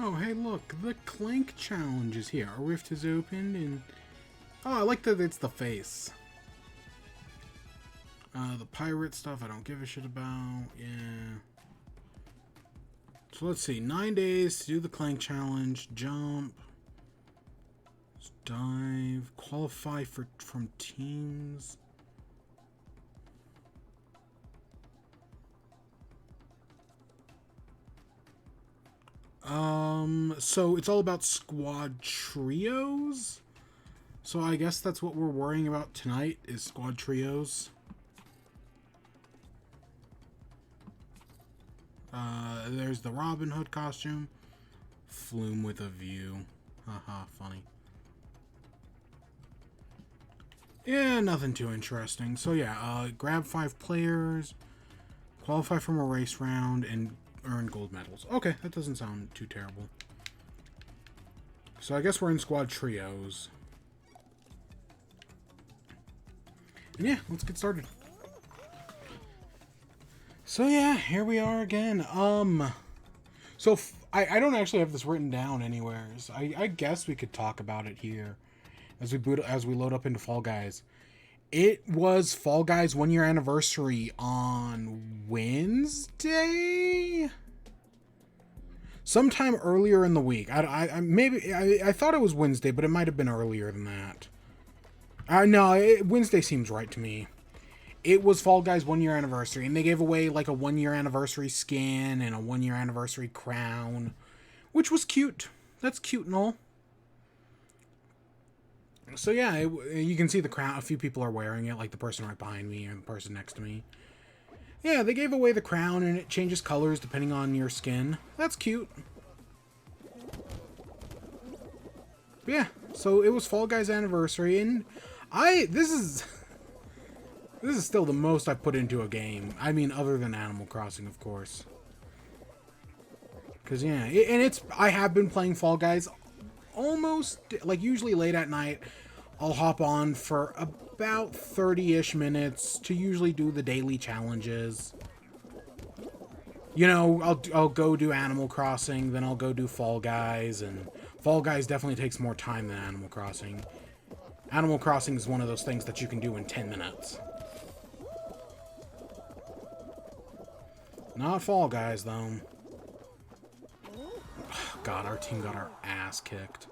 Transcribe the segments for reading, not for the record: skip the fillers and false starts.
Oh, hey, look, the Clank Challenge is here. Our rift is opened, and... Oh, I like that it's the face. The pirate stuff I don't give a shit about. Yeah. So let's see. 9 days to do the Clank Challenge. Jump. Dive. Qualify from teams. So it's all about squad trios. So I guess that's what we're worrying about tonight, is squad trios. There's the Robin Hood costume. Flume with a view. Haha, funny. Yeah, nothing too interesting. So yeah, grab 5 players, qualify from a race round, and earn gold medals. Okay, that doesn't sound too terrible. So I guess we're in squad trios. And yeah, let's get started. So yeah, here we are again. So I don't actually have this written down anywhere. So I guess we could talk about it here as we load up into Fall Guys. It was Fall Guys 1 year anniversary on Wednesday, sometime earlier in the week. I thought it was Wednesday, but it might have been earlier than that. No, Wednesday seems right to me. It was Fall Guys 1 year anniversary, and they gave away like a 1 year anniversary skin and a 1 year anniversary crown, which was cute. That's cute and all. So yeah, you can see the crown. A few people are wearing it, like the person right behind me and the person next to me. Yeah, they gave away the crown, and it changes colors depending on your skin. That's cute. But yeah, so it was Fall Guys anniversary, and this is still the most I've put into a game. I mean, other than Animal Crossing, of course. Because yeah, I have been playing Fall Guys almost, like, usually late at night. I'll hop on for about 30-ish minutes to usually do the daily challenges. You know, I'll go do Animal Crossing, then I'll go do Fall Guys, and Fall Guys definitely takes more time than Animal Crossing. Animal Crossing is one of those things that you can do in 10 minutes. Not Fall Guys, though. God, our team got our ass kicked.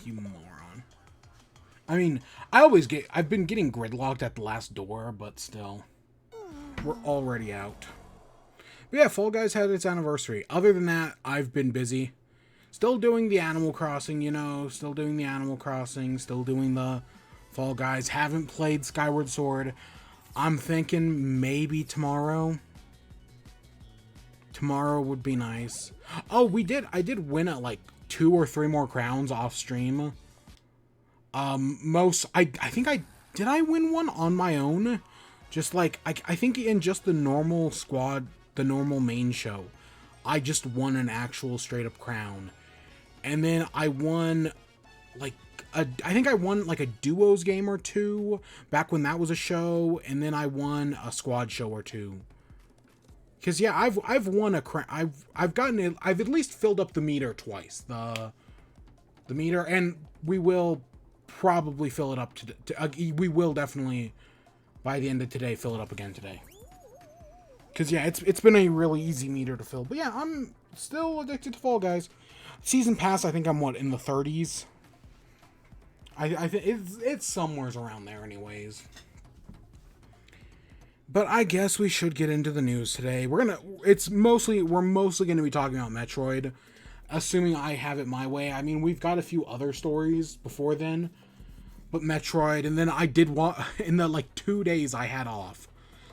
You moron. I mean, I've been getting gridlocked at the last door, but still. We're already out. But yeah, Fall Guys had its anniversary. Other than that, I've been busy. Still doing the Animal Crossing, you know. Still doing the Animal Crossing. Still doing the Fall Guys. Haven't played Skyward Sword. I'm thinking maybe tomorrow. Tomorrow would be nice. Oh, I did win at like 2 or 3 more crowns off stream. I think did I win one on my own? Just like, I think in just the normal squad, the normal main show, I just won an actual straight up crown. And then I won like I think I won like a duos game or 2 back when that was a show, and then I won a squad show or 2. Cause yeah, I've won a crown. I've at least filled up the meter twice. The meter, and we will probably fill it up we will definitely by the end of today fill it up again today. Cause yeah, it's been a really easy meter to fill. But yeah, I'm still addicted to Fall Guys. Season pass, I think I'm in the 30s. I think it's somewhere around there, anyways. But I guess we should get into the news today. We're mostly going to be talking about Metroid, assuming I have it my way. I mean, we've got a few other stories before then, but Metroid, and then I did in the like 2 days I had off,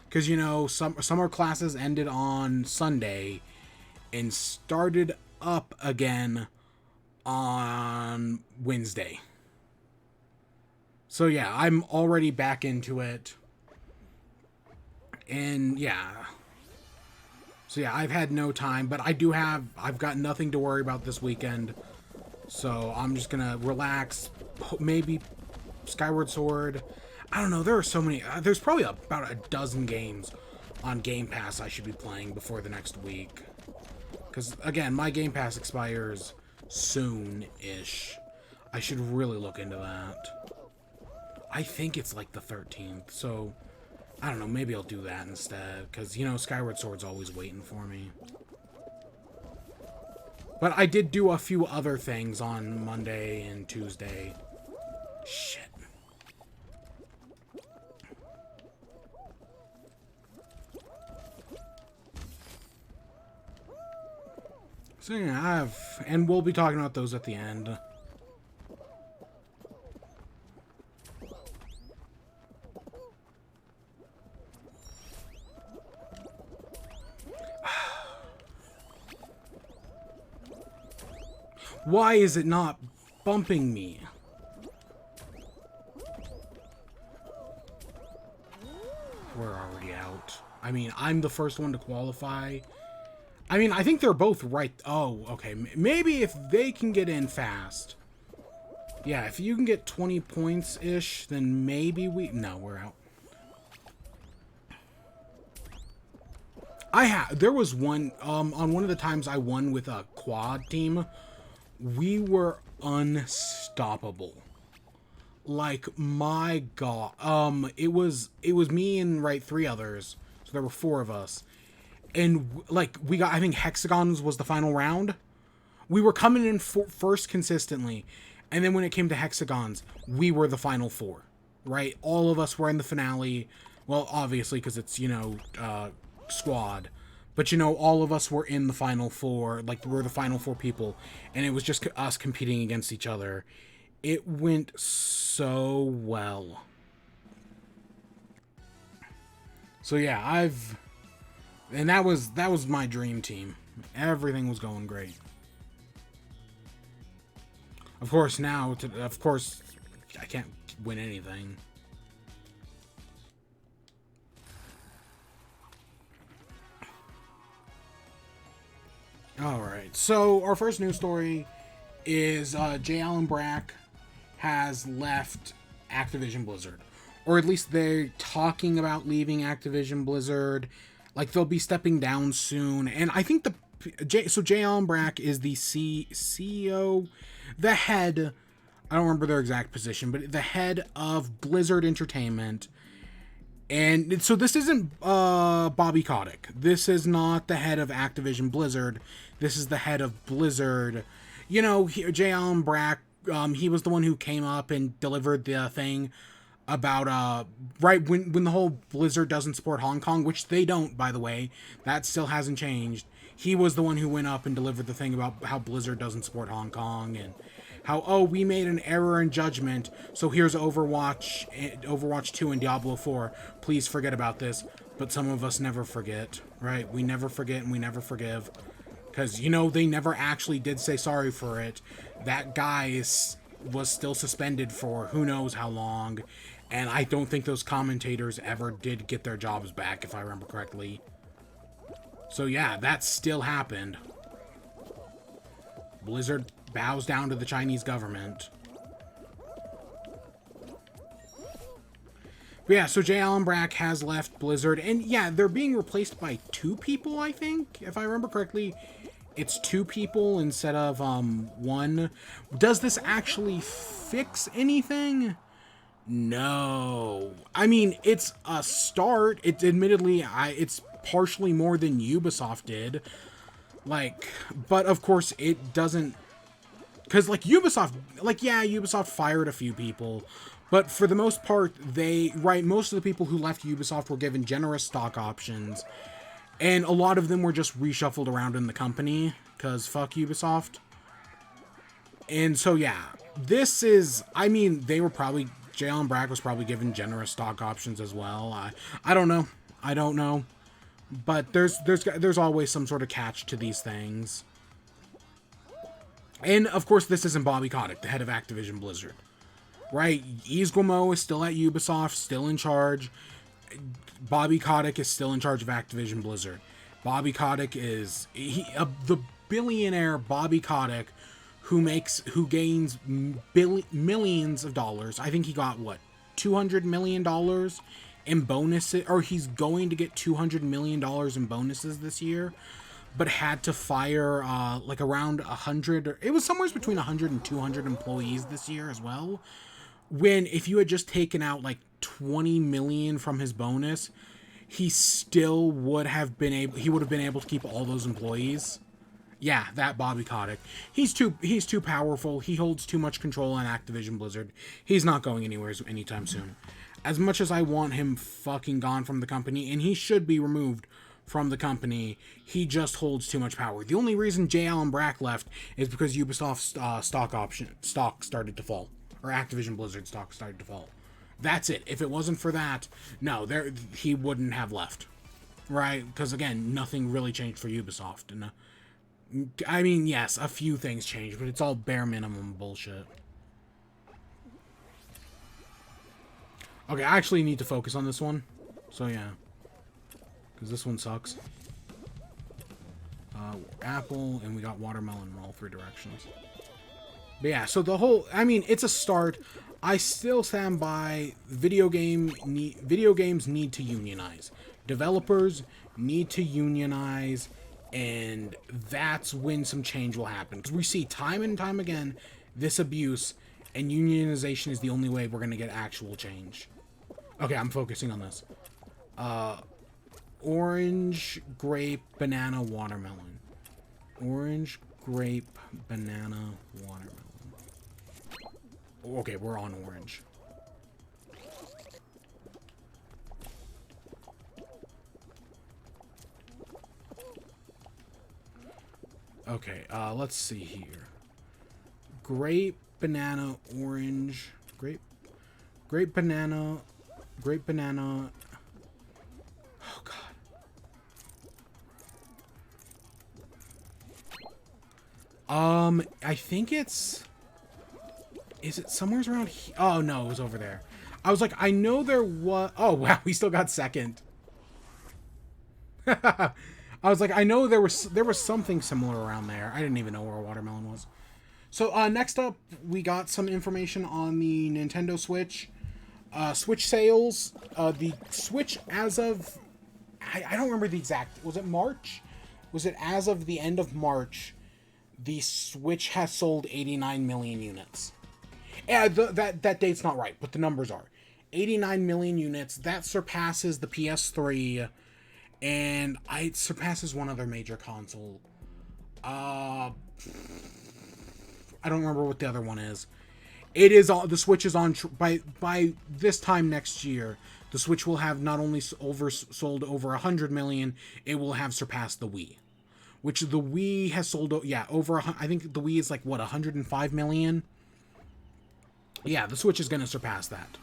because you know summer classes ended on Sunday, and started up again on Wednesday. So yeah, I'm already back into it. And yeah. So yeah, I've had no time, but I've got nothing to worry about this weekend. So I'm just gonna relax, maybe Skyward Sword. I don't know, there are so many, there's probably about a dozen games on Game Pass I should be playing before the next week. Because, again, my Game Pass expires soon-ish. I should really look into that. I think it's like the 13th, so I don't know, maybe I'll do that instead. Because, you know, Skyward Sword's always waiting for me. But I did do a few other things on Monday and Tuesday. Shit. So yeah, and we'll be talking about those at the end. Why is it not bumping me? We're already out. I mean, I'm the first one to qualify. I mean, I think they're both right. Oh, okay. Maybe if they can get in fast. Yeah, if you can get 20 points-ish, then maybe we... No, we're out. There was one... on one of the times I won with a quad team, we were unstoppable. Like, my God. It was me and, right, 3 others. So there were 4 of us. And, like, we got, I think Hexagons was the final round. We were coming in first consistently. And then when it came to Hexagons, we were the final 4. Right? All of us were in the finale. Well, obviously, because it's, you know, squad. But, you know, all of us were in the final 4. Like, we're the final 4 people. And it was just us competing against each other. It went so well. So, yeah, and that was my dream team. Everything was going great. Of course, now, I can't win anything. Alright, so our first news story is Allen Brack has left Activision Blizzard. Or at least they're talking about leaving Activision Blizzard. Like, they'll be stepping down soon. And I think Allen Brack is the CEO, the head, I don't remember their exact position, but the head of Blizzard Entertainment. And so this isn't Bobby Kotick. This is not the head of Activision Blizzard. This is the head of Blizzard. You know, Allen Brack, he was the one who came up and delivered the thing about right when the whole Blizzard doesn't support Hong Kong, which they don't, by the way. That still hasn't changed. He was the one who went up and delivered the thing about how Blizzard doesn't support Hong Kong and how, oh, we made an error in judgment, so here's Overwatch 2 and Diablo 4. Please forget about this. But some of us never forget, right? We never forget and we never forgive. Because, you know, they never actually did say sorry for it. That guy was still suspended for who knows how long. And I don't think those commentators ever did get their jobs back, if I remember correctly. So yeah, that still happened. Blizzard bows down to the Chinese government. But yeah, so Allen Brack has left Blizzard. And yeah, they're being replaced by 2 people, I think. If I remember correctly, it's 2 people instead of 1. Does this actually fix anything? No. I mean, it's a start. It's admittedly, it's partially more than Ubisoft did. Like, but of course it doesn't, because like Ubisoft, like, yeah, Ubisoft fired a few people, but for the most part, most of the people who left Ubisoft were given generous stock options, and a lot of them were just reshuffled around in the company, because fuck Ubisoft. And so yeah, this is, I mean, Allen Brack was probably given generous stock options as well. I don't know. I don't know. But there's always some sort of catch to these things. And, of course, this isn't Bobby Kotick, the head of Activision Blizzard. Right? Yves Guillemot is still at Ubisoft, still in charge. Bobby Kotick is still in charge of Activision Blizzard. Bobby Kotick is... the billionaire Bobby Kotick who gains millions of dollars. I think he got, what, $200 million in bonuses, or he's going to get $200 million in bonuses this year, but had to fire like around 100, or it was somewhere between 100 and 200 employees this year as well. When if you had just taken out like 20 million from his bonus, he still would have been able to keep all those employees. Yeah, that Bobby Kotick. He's too powerful. He holds too much control on Activision Blizzard. He's not going anywhere anytime soon. As much as I want him fucking gone from the company, and he should be removed from the company, he just holds too much power. The only reason J. Allen Brack left is because Ubisoft's stock started to fall. Or Activision Blizzard stock started to fall. That's it. If it wasn't for that, no, he wouldn't have left. Right? Because, again, nothing really changed for Ubisoft. And, I mean, yes, a few things changed, but it's all bare minimum bullshit. Okay, I actually need to focus on this one. So, yeah. Because this one sucks. Apple, and we got watermelon in all three directions. But yeah, so I mean, it's a start. I still stand by video games need to unionize. Developers need to unionize, and that's when some change will happen. Because we see time and time again this abuse, and unionization is the only way we're going to get actual change. Okay, I'm focusing on this. Orange, grape, banana, watermelon. Orange, grape, banana, watermelon. Okay, we're on orange. Okay, let's see here. Grape, banana, orange. Grape, banana. Grape, banana. Oh, God. I think it's... Is it somewhere around here? Oh, no, it was over there. I was like, I know there was... Oh, wow, we still got second. I was like, I know there was something similar around there. I didn't even know where watermelon was. So, next up, we got some information on the Nintendo Switch. Switch sales. The Switch as of... I don't remember the exact... Was it March? Was it as of the end of March, the Switch has sold 89 million units. Yeah, that date's not right, but the numbers are. 89 million units. That surpasses the PS3, and it surpasses one other major console. I don't remember what the other one is. It is the Switch is on by this time next year. The Switch will have not only sold over 100 million, it will have surpassed the Wii, which the Wii has sold over. I think the Wii is like what 105 million. Yeah, the Switch is going to surpass that.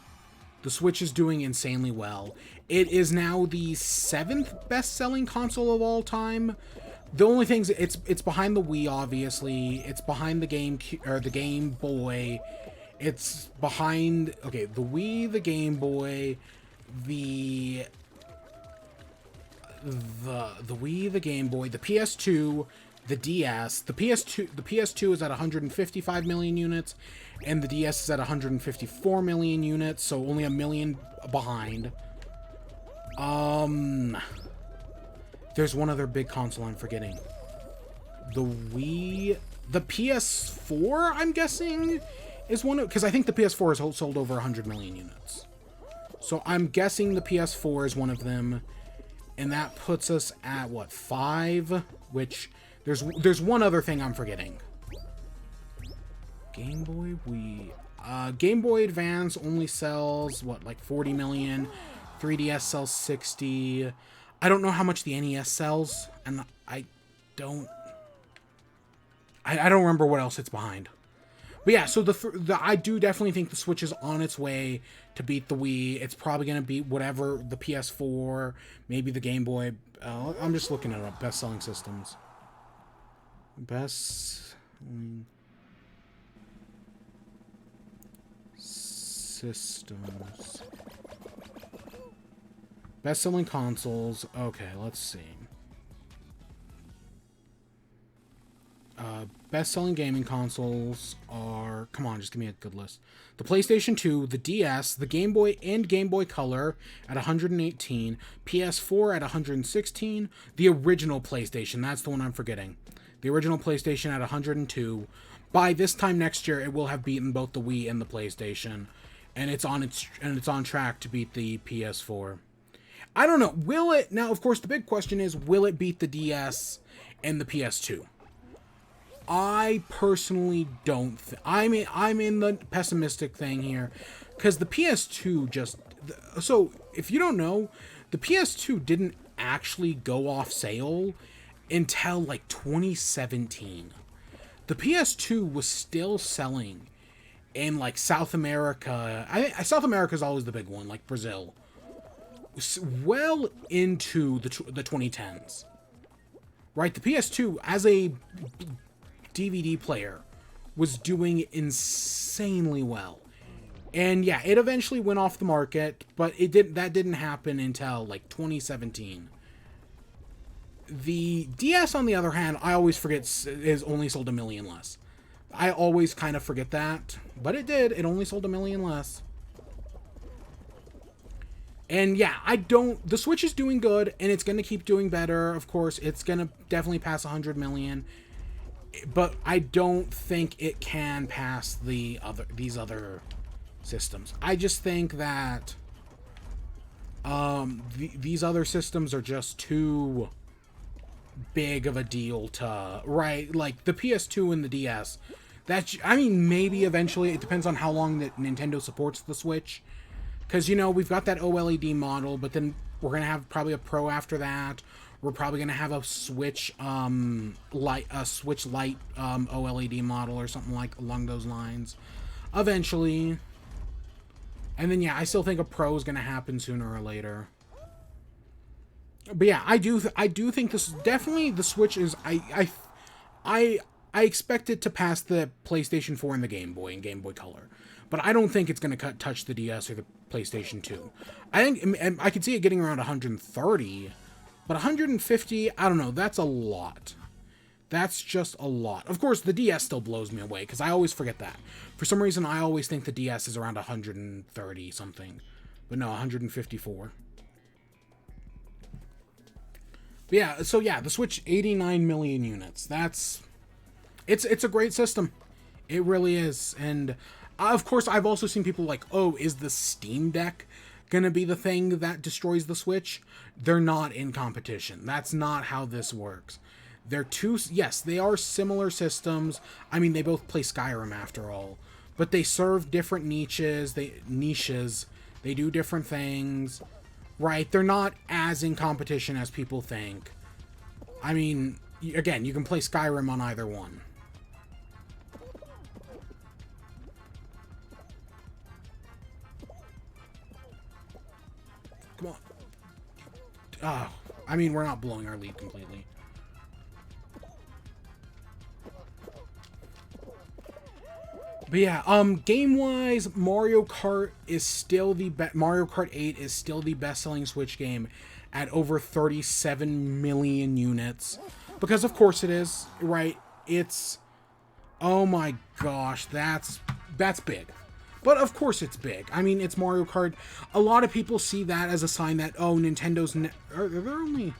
The Switch is doing insanely well. It is now the 7th best-selling console of all time. The only things it's behind the Wii, obviously. It's behind the Game Boy. It's behind the Wii, the Game Boy, the Wii, the Game Boy, the PS2, the DS. The PS2 is at 155 million units, and the DS is at 154 million units, so only a million behind. There's one other big console I'm forgetting. The Wii, the PS4, I'm guessing, is one of, because I think the PS4 has sold over 100 million units. So I'm guessing the PS4 is one of them, and that puts us at what, 5? Which there's one other thing I'm forgetting. Game Boy, Wii. Game Boy Advance only sells what, like 40 million. 3DS sells 60. I don't know how much the NES sells, and I don't remember what else it's behind. But yeah, so I do definitely think the Switch is on its way to beat the Wii. It's probably going to beat whatever, the PS4, maybe the Game Boy. I'm just looking it up. Best-selling systems. Systems. Best-selling consoles. Okay, let's see. best-selling gaming consoles are... Come on, just give me a good list. The PlayStation 2, the DS, the Game Boy and Game Boy Color at 118, PS4 at 116, the original PlayStation, that's the one I'm forgetting. The original PlayStation at 102. By this time next year, it will have beaten both the Wii and the PlayStation, and it's on track to beat the PS4. I don't know. Will it? Now, of course, the big question is, will it beat the DS and the PS2? I personally don't. I'm in the pessimistic thing here, because the PS2 just. So, if you don't know, the PS2 didn't actually go off sale until like 2017. The PS2 was still selling in like South America. South America is always the big one, like Brazil. Well into the 2010s. Right, the PS2 as a DVD player was doing insanely well. And yeah, it eventually went off the market, but that didn't happen until like 2017. The DS, on the other hand, I always forget is only sold 1 million less. I always kind of forget that, but it did. It only sold 1 million less. And yeah, the Switch is doing good, and it's going to keep doing better. Of course, it's going to definitely pass 100 million, but I don't think it can pass these other systems. I just think that these other systems are just too big of a deal to, right? Like the PS2 and the DS. I mean, maybe eventually, it depends on how long that Nintendo supports the Switch. Because, you know, we've got that OLED model, but then we're going to have probably a Pro after that. We're probably going to have a Switch Lite OLED model or something like along those lines eventually. And then, yeah, I still think a Pro is going to happen sooner or later. But yeah, I do think this definitely the Switch is I expect it to pass the PlayStation 4 and the Game Boy and Game Boy Color. But I don't think it's going to touch the DS or the PlayStation 2. I think I could see it getting around 130, but 150, I don't know, that's a lot. That's just a lot. Of course, the DS still blows me away, because I always forget that. For some reason, I always think the DS is around 130 something. But no, 154. But yeah, so yeah, the Switch, 89 million units. It's a great system. It really is. And of course, I've also seen people like, oh, is the Steam Deck gonna be the thing that destroys the Switch? They're not in competition. That's not how this works. Yes, they are similar systems. I mean, they both play Skyrim after all. But they serve different niches. They do different things. Right? They're not as in competition as people think. I mean, again, you can play Skyrim on either one. Come on. Oh, I mean, we're not blowing our lead completely. But yeah, game-wise, Mario Kart 8 is still the best-selling Switch game at over 37 million units. Because of course it is, right? It's, oh my gosh, that's big. But of course it's big. I mean, it's Mario Kart. A lot of people see that as a sign that, oh, Nintendo's... Are there only...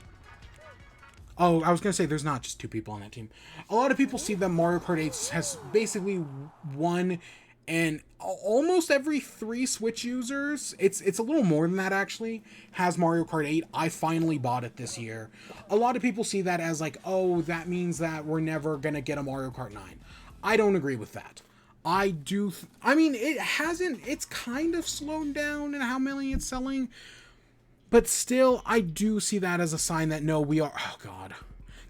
Oh, I was going to say there's not just 2 people on that team. A lot of people see that Mario Kart 8 has basically won, and almost every 3 Switch users, it's a little more than that actually, has Mario Kart 8. I finally bought it this year. A lot of people see that as like, oh, that means that we're never going to get a Mario Kart 9. I don't agree with that. I mean, it's kind of slowed down in how many it's selling. But still, I do see that as a sign that no,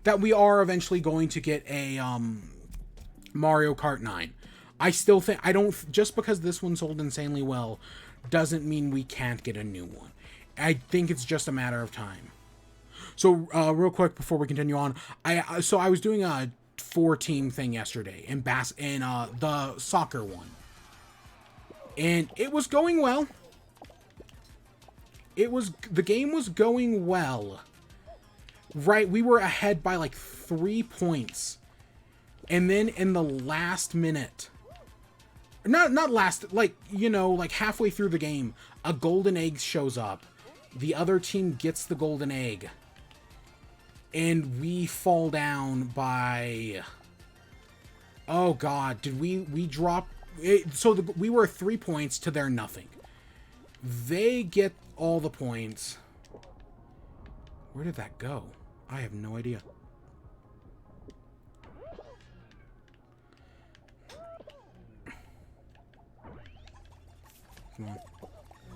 that we are eventually going to get a Mario Kart 9. I still think, just because this one sold insanely well, doesn't mean we can't get a new one. I think it's just a matter of time. So, real quick before we continue on, I was doing a 4-team thing yesterday in the soccer one. And it was going well. The game was going well. Right, we were ahead by like 3 points And then in the last minute, not last, like, you know, like halfway through the game, a golden egg shows up. The other team gets the golden egg. And we fall down by... Oh, God. Did we drop... we were 3 points to their nothing. They get all the points. Where did that go? I have no idea. Come on.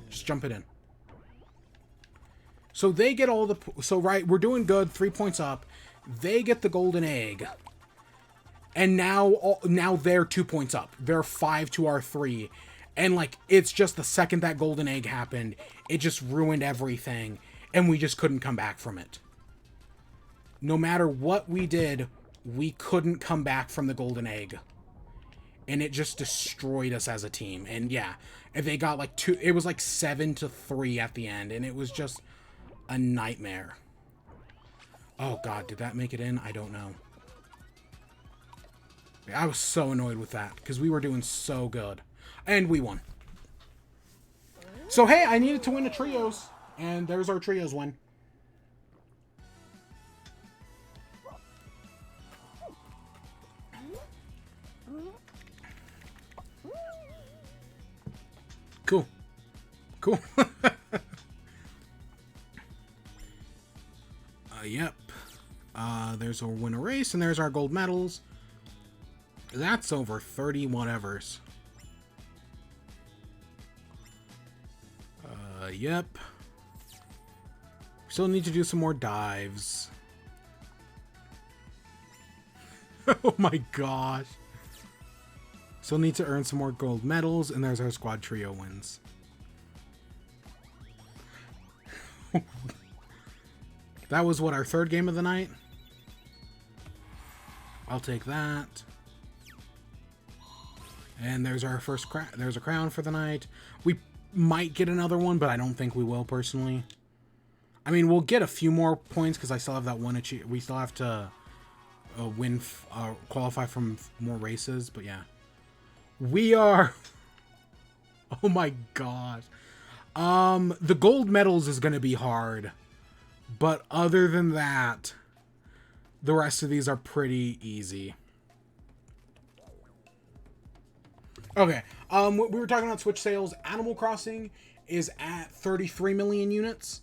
Just jump it in. So they get all the... So, right, we're doing good. 3 points up. They get the golden egg. And now they're 2 points up. They're 5 to our 3. And, like, it's just the second that golden egg happened, it just ruined everything. And we just couldn't come back from it. No matter what we did, we couldn't come back from the golden egg. And it just destroyed us as a team. And, yeah, if they got, like, 2... It was, like, 7-3 at the end. And it was just a nightmare. Oh, God, did that make it in? I don't know. I was so annoyed with that, because we were doing so good. And we won. So, hey, I needed to win a trios. And there's our trios win. Cool. Cool. Yep. There's our win a race, and there's our gold medals. That's over 30 whatevers. Yep. Still need to do some more dives. Oh my gosh. Still need to earn some more gold medals, and there's our squad trio wins. That was what, our third game of the night? I'll take that. And there's our first there's a crown for the night. We might get another one, but I don't think we will personally. I mean, we'll get a few more points because I still have that one achievement. We still have to qualify from more races, but yeah. We are... Oh my gosh. The gold medals is going to be hard. But other than that, the rest of these are pretty easy. Okay, we were talking about Switch sales. Animal Crossing is at 33 million units.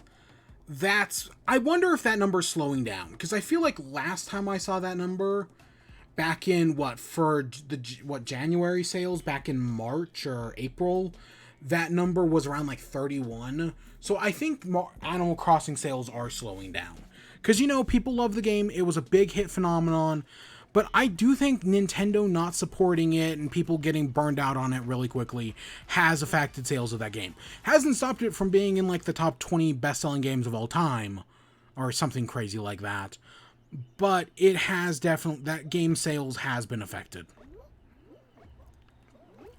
I wonder if that number's slowing down. Because I feel like last time I saw that number, back in, January sales, back in March or April, that number was around like 31. So I think Animal Crossing sales are slowing down. Because, you know, people love the game. It was a big hit phenomenon. But I do think Nintendo not supporting it and people getting burned out on it really quickly has affected sales of that game. Hasn't stopped it from being in like the top 20 best-selling games of all time. Or something crazy like that. But it has definitely... That game sales has been affected.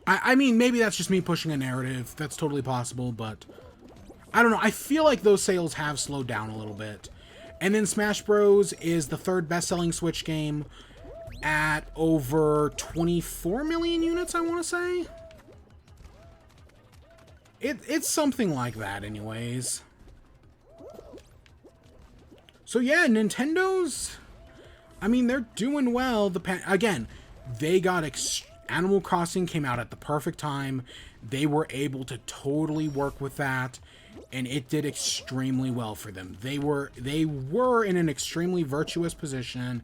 I mean, maybe that's just me pushing a narrative. That's totally possible, but... I don't know. I feel like those sales have slowed down a little bit. And then Smash Bros. Is the third best-selling Switch game at over 24 million units, I want to say. It's something like that, anyways. So yeah, Nintendo's... I mean, they're doing well. Again, they got... Animal Crossing came out at the perfect time. They were able to totally work with that, and it did extremely well for them. They were in an extremely virtuous position,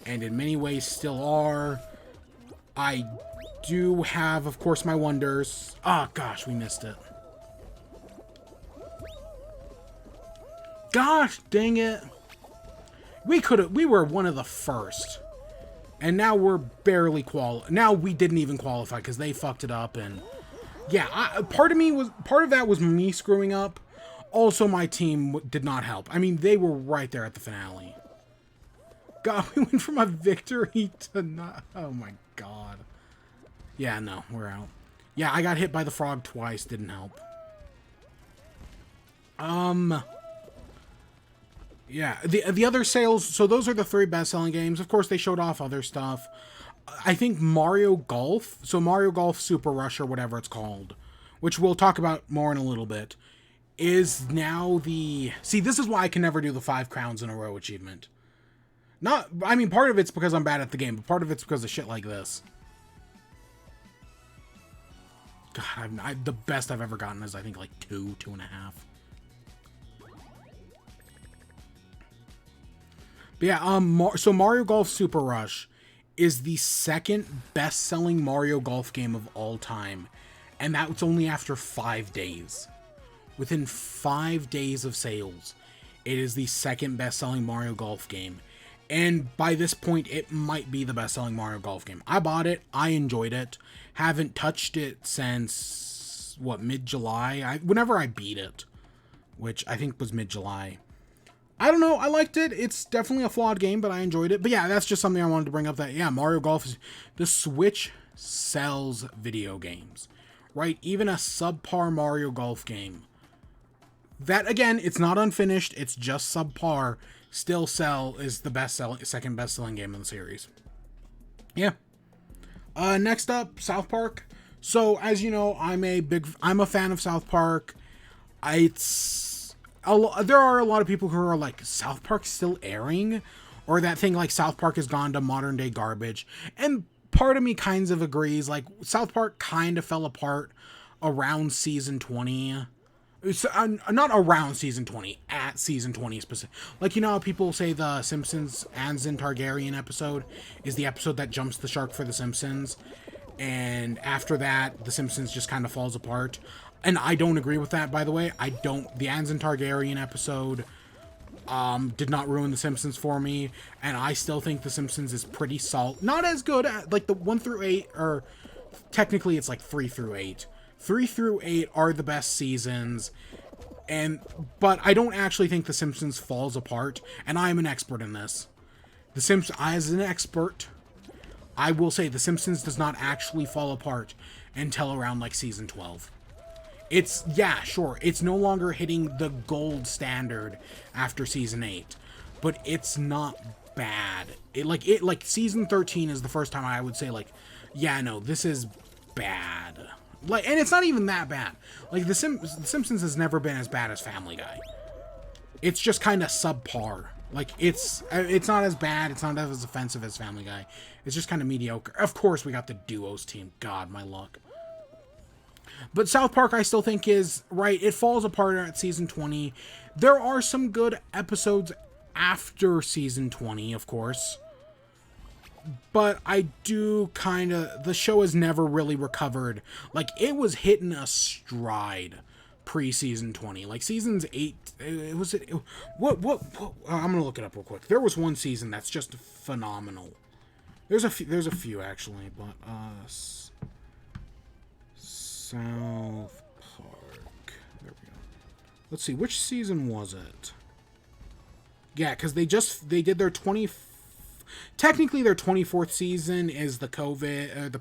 and in many ways still are. I do have, of course, my wonders. Oh, gosh, we missed it. Gosh, dang it. We were one of the first. And now we're barely now we didn't even qualify because they fucked it up. And yeah, part of that was me screwing up. Also, my team did not help. I mean, they were right there at the finale. God, we went from a victory to not. Oh my god. Yeah, no, we're out. Yeah, I got hit by the frog twice. Didn't help. Yeah, the other sales, so those are the three best-selling games. Of course, they showed off other stuff. I think Mario Golf, so Mario Golf Super Rush or whatever it's called, which we'll talk about more in a little bit, is now the... See, this is why I can never do the 5 crowns in a row achievement. Not, I mean, part of it's because I'm bad at the game, but part of it's because of shit like this. God, the best I've ever gotten is, I think, like 2.5. But yeah, so Mario Golf Super Rush is the second best-selling Mario Golf game of all time. And that's only after 5 days. Within 5 days of sales, it is the second best-selling Mario Golf game. And by this point, it might be the best-selling Mario Golf game. I bought it. I enjoyed it. Haven't touched it since, what, mid-July? Whenever I beat it, which I think was mid-July. I don't know. I liked it. It's definitely a flawed game, but I enjoyed it. But yeah, that's just something I wanted to bring up. That, yeah, Mario Golf is... The Switch sells video games, right? Even a subpar Mario Golf game. That, again, it's not unfinished. It's just subpar. Still is the second best-selling game in the series. Yeah. Next up, South Park. So, as you know, I'm a fan of South Park. There are a lot of people who are like, South Park's still airing? Or that thing like South Park has gone to modern day garbage. And part of me kind of agrees. Like, South Park kind of fell apart around season 20. Not around season 20, at season 20 specific. Like, you know how people say the Simpsons Anzin Targaryen episode is the episode that jumps the shark for the Simpsons, and after that, the Simpsons just kind of falls apart. And I don't agree with that, by the way. The Anzin Targaryen episode did not ruin the Simpsons for me, and I still think the Simpsons is pretty solid. Not as good at, like, the 1 through 8, or technically it's like 3 through 8. 3 through 8 are the best seasons, but I don't actually think The Simpsons falls apart, and I am an expert in this. As an expert, I will say The Simpsons does not actually fall apart until around, like, season 12. Yeah, sure, it's no longer hitting the gold standard after season 8, but it's not bad. Like, season 13 is the first time I would say, like, yeah, no, this is bad. Like, and it's not even that bad. Like, The Simpsons has never been as bad as Family Guy. It's just kind of subpar. Like, it's not as bad. It's not as offensive as Family Guy. It's just kind of mediocre. Of course, we got the Duos team. God, my luck. But South Park, I still think is, right, it falls apart at season 20. There are some good episodes after season 20, of course. But I do the show has never really recovered. Like, it was hitting a stride pre-season 20. Like, seasons 8, I'm gonna look it up real quick. There was one season that's just phenomenal. There's a few actually, but, South Park. There we go. Let's see, which season was it? Yeah, because they did their technically, their 24th season is the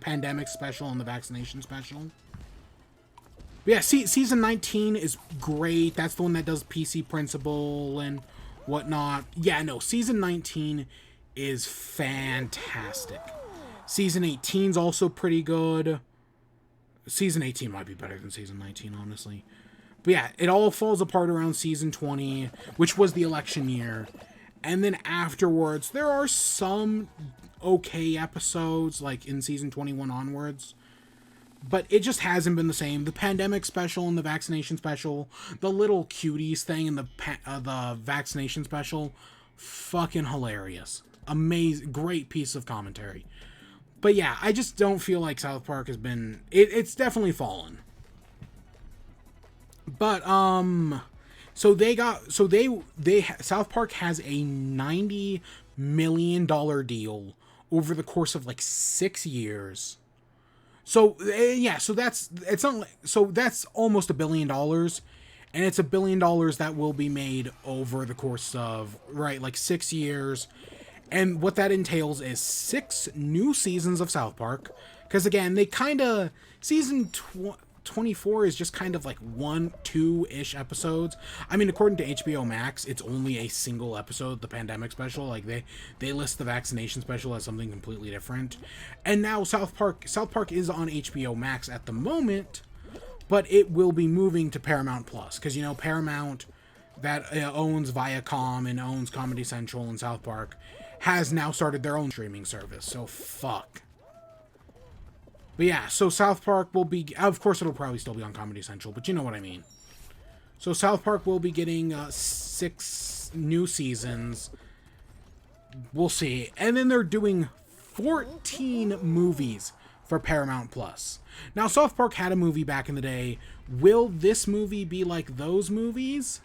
pandemic special and the vaccination special. But yeah, season 19 is great. That's the one that does PC Principle and whatnot. Yeah, no, season 19 is fantastic. Season 18 is also pretty good. Season 18 might be better than season 19, honestly. But yeah, it all falls apart around season 20, which was the election year. And then afterwards, there are some okay episodes, like in season 21 onwards. But it just hasn't been the same. The pandemic special and the vaccination special, the little cuties thing and the vaccination special, fucking hilarious. Amazing, great piece of commentary. But yeah, I just don't feel like South Park has been... It's definitely fallen. But, South Park has a $90 million deal over the course of like 6 years. So yeah, that's almost $1 billion, and it's $1 billion that will be made over the course of, right, like 6 years. And what that entails is 6 new seasons of South Park, because again, they kind of season 24 is just kind of like 1-2-ish episodes. I mean, according to HBO Max, it's only a single episode, the pandemic special. Like they list the vaccination special as something completely different. And now South Park is on HBO Max at the moment, but it will be moving to Paramount Plus, because, you know, Paramount, that owns Viacom and owns Comedy Central and South Park, has now started their own streaming service. So fuck. But yeah, so South Park will be, of course it'll probably still be on Comedy Central, but you know what I mean. So South Park will be getting 6 new seasons. We'll see. And then they're doing 14 movies for Paramount Plus. Now, South Park had a movie back in the day. Will this movie be like those movies?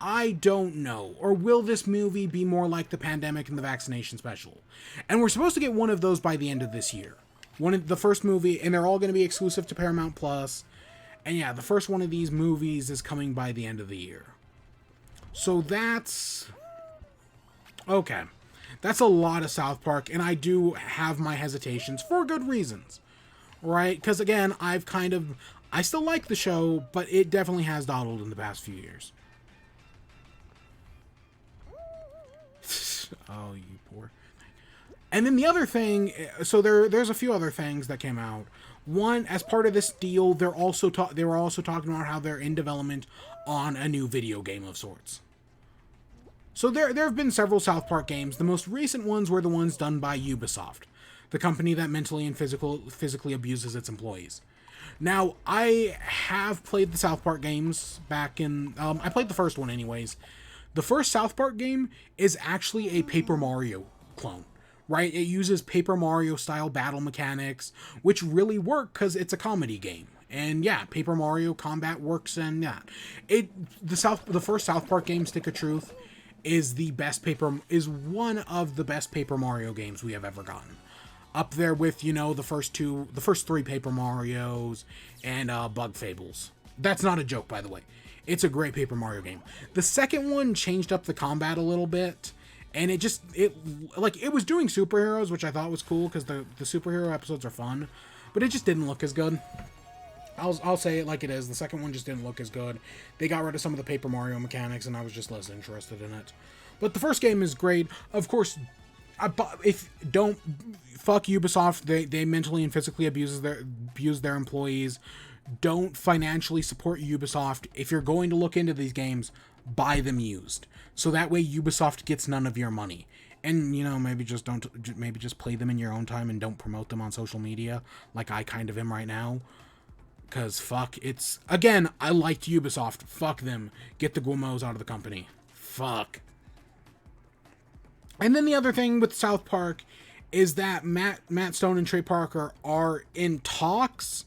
I don't know. Or will this movie be more like the pandemic and the vaccination special? And we're supposed to get one of those by the end of this year. The first movie, and they're all going to be exclusive to Paramount Plus. And yeah, the first one of these movies is coming by the end of the year. So that's... okay. That's a lot of South Park, and I do have my hesitations for good reasons. Right? Because again, I still like the show, but it definitely has dawdled in the past few years. Oh, you poor... And then the other thing, so there's a few other things that came out. One, as part of this deal, they were also talking about how they're in development on a new video game of sorts. So there have been several South Park games. The most recent ones were the ones done by Ubisoft, the company that mentally and physically abuses its employees. Now, I have played the South Park games back in... I played the first one anyways. The first South Park game is actually a Paper Mario clone. Right? It uses Paper Mario style battle mechanics, which really work because it's a comedy game. And yeah, Paper Mario combat works, and yeah. The first South Park game, Stick of Truth, is one of the best Paper Mario games we have ever gotten. Up there with, you know, the first 3 Paper Marios and Bug Fables. That's not a joke, by the way. It's a great Paper Mario game. The second one changed up the combat a little bit. And it was doing superheroes, which I thought was cool, because the superhero episodes are fun, but it just didn't look as good. I'll say it like it is. The second one just didn't look as good. They got rid of some of the Paper Mario mechanics, and I was just less interested in it. But the first game is great. Of course, fuck Ubisoft. They mentally and physically abuse their employees. Don't financially support Ubisoft. If you're going to look into these games, buy them used. So that way Ubisoft gets none of your money. And, you know, maybe just play them in your own time and don't promote them on social media like I kind of am right now. Because fuck, again, I liked Ubisoft. Fuck them. Get the Guillemets out of the company. Fuck. And then the other thing with South Park is that Matt Stone and Trey Parker are in talks.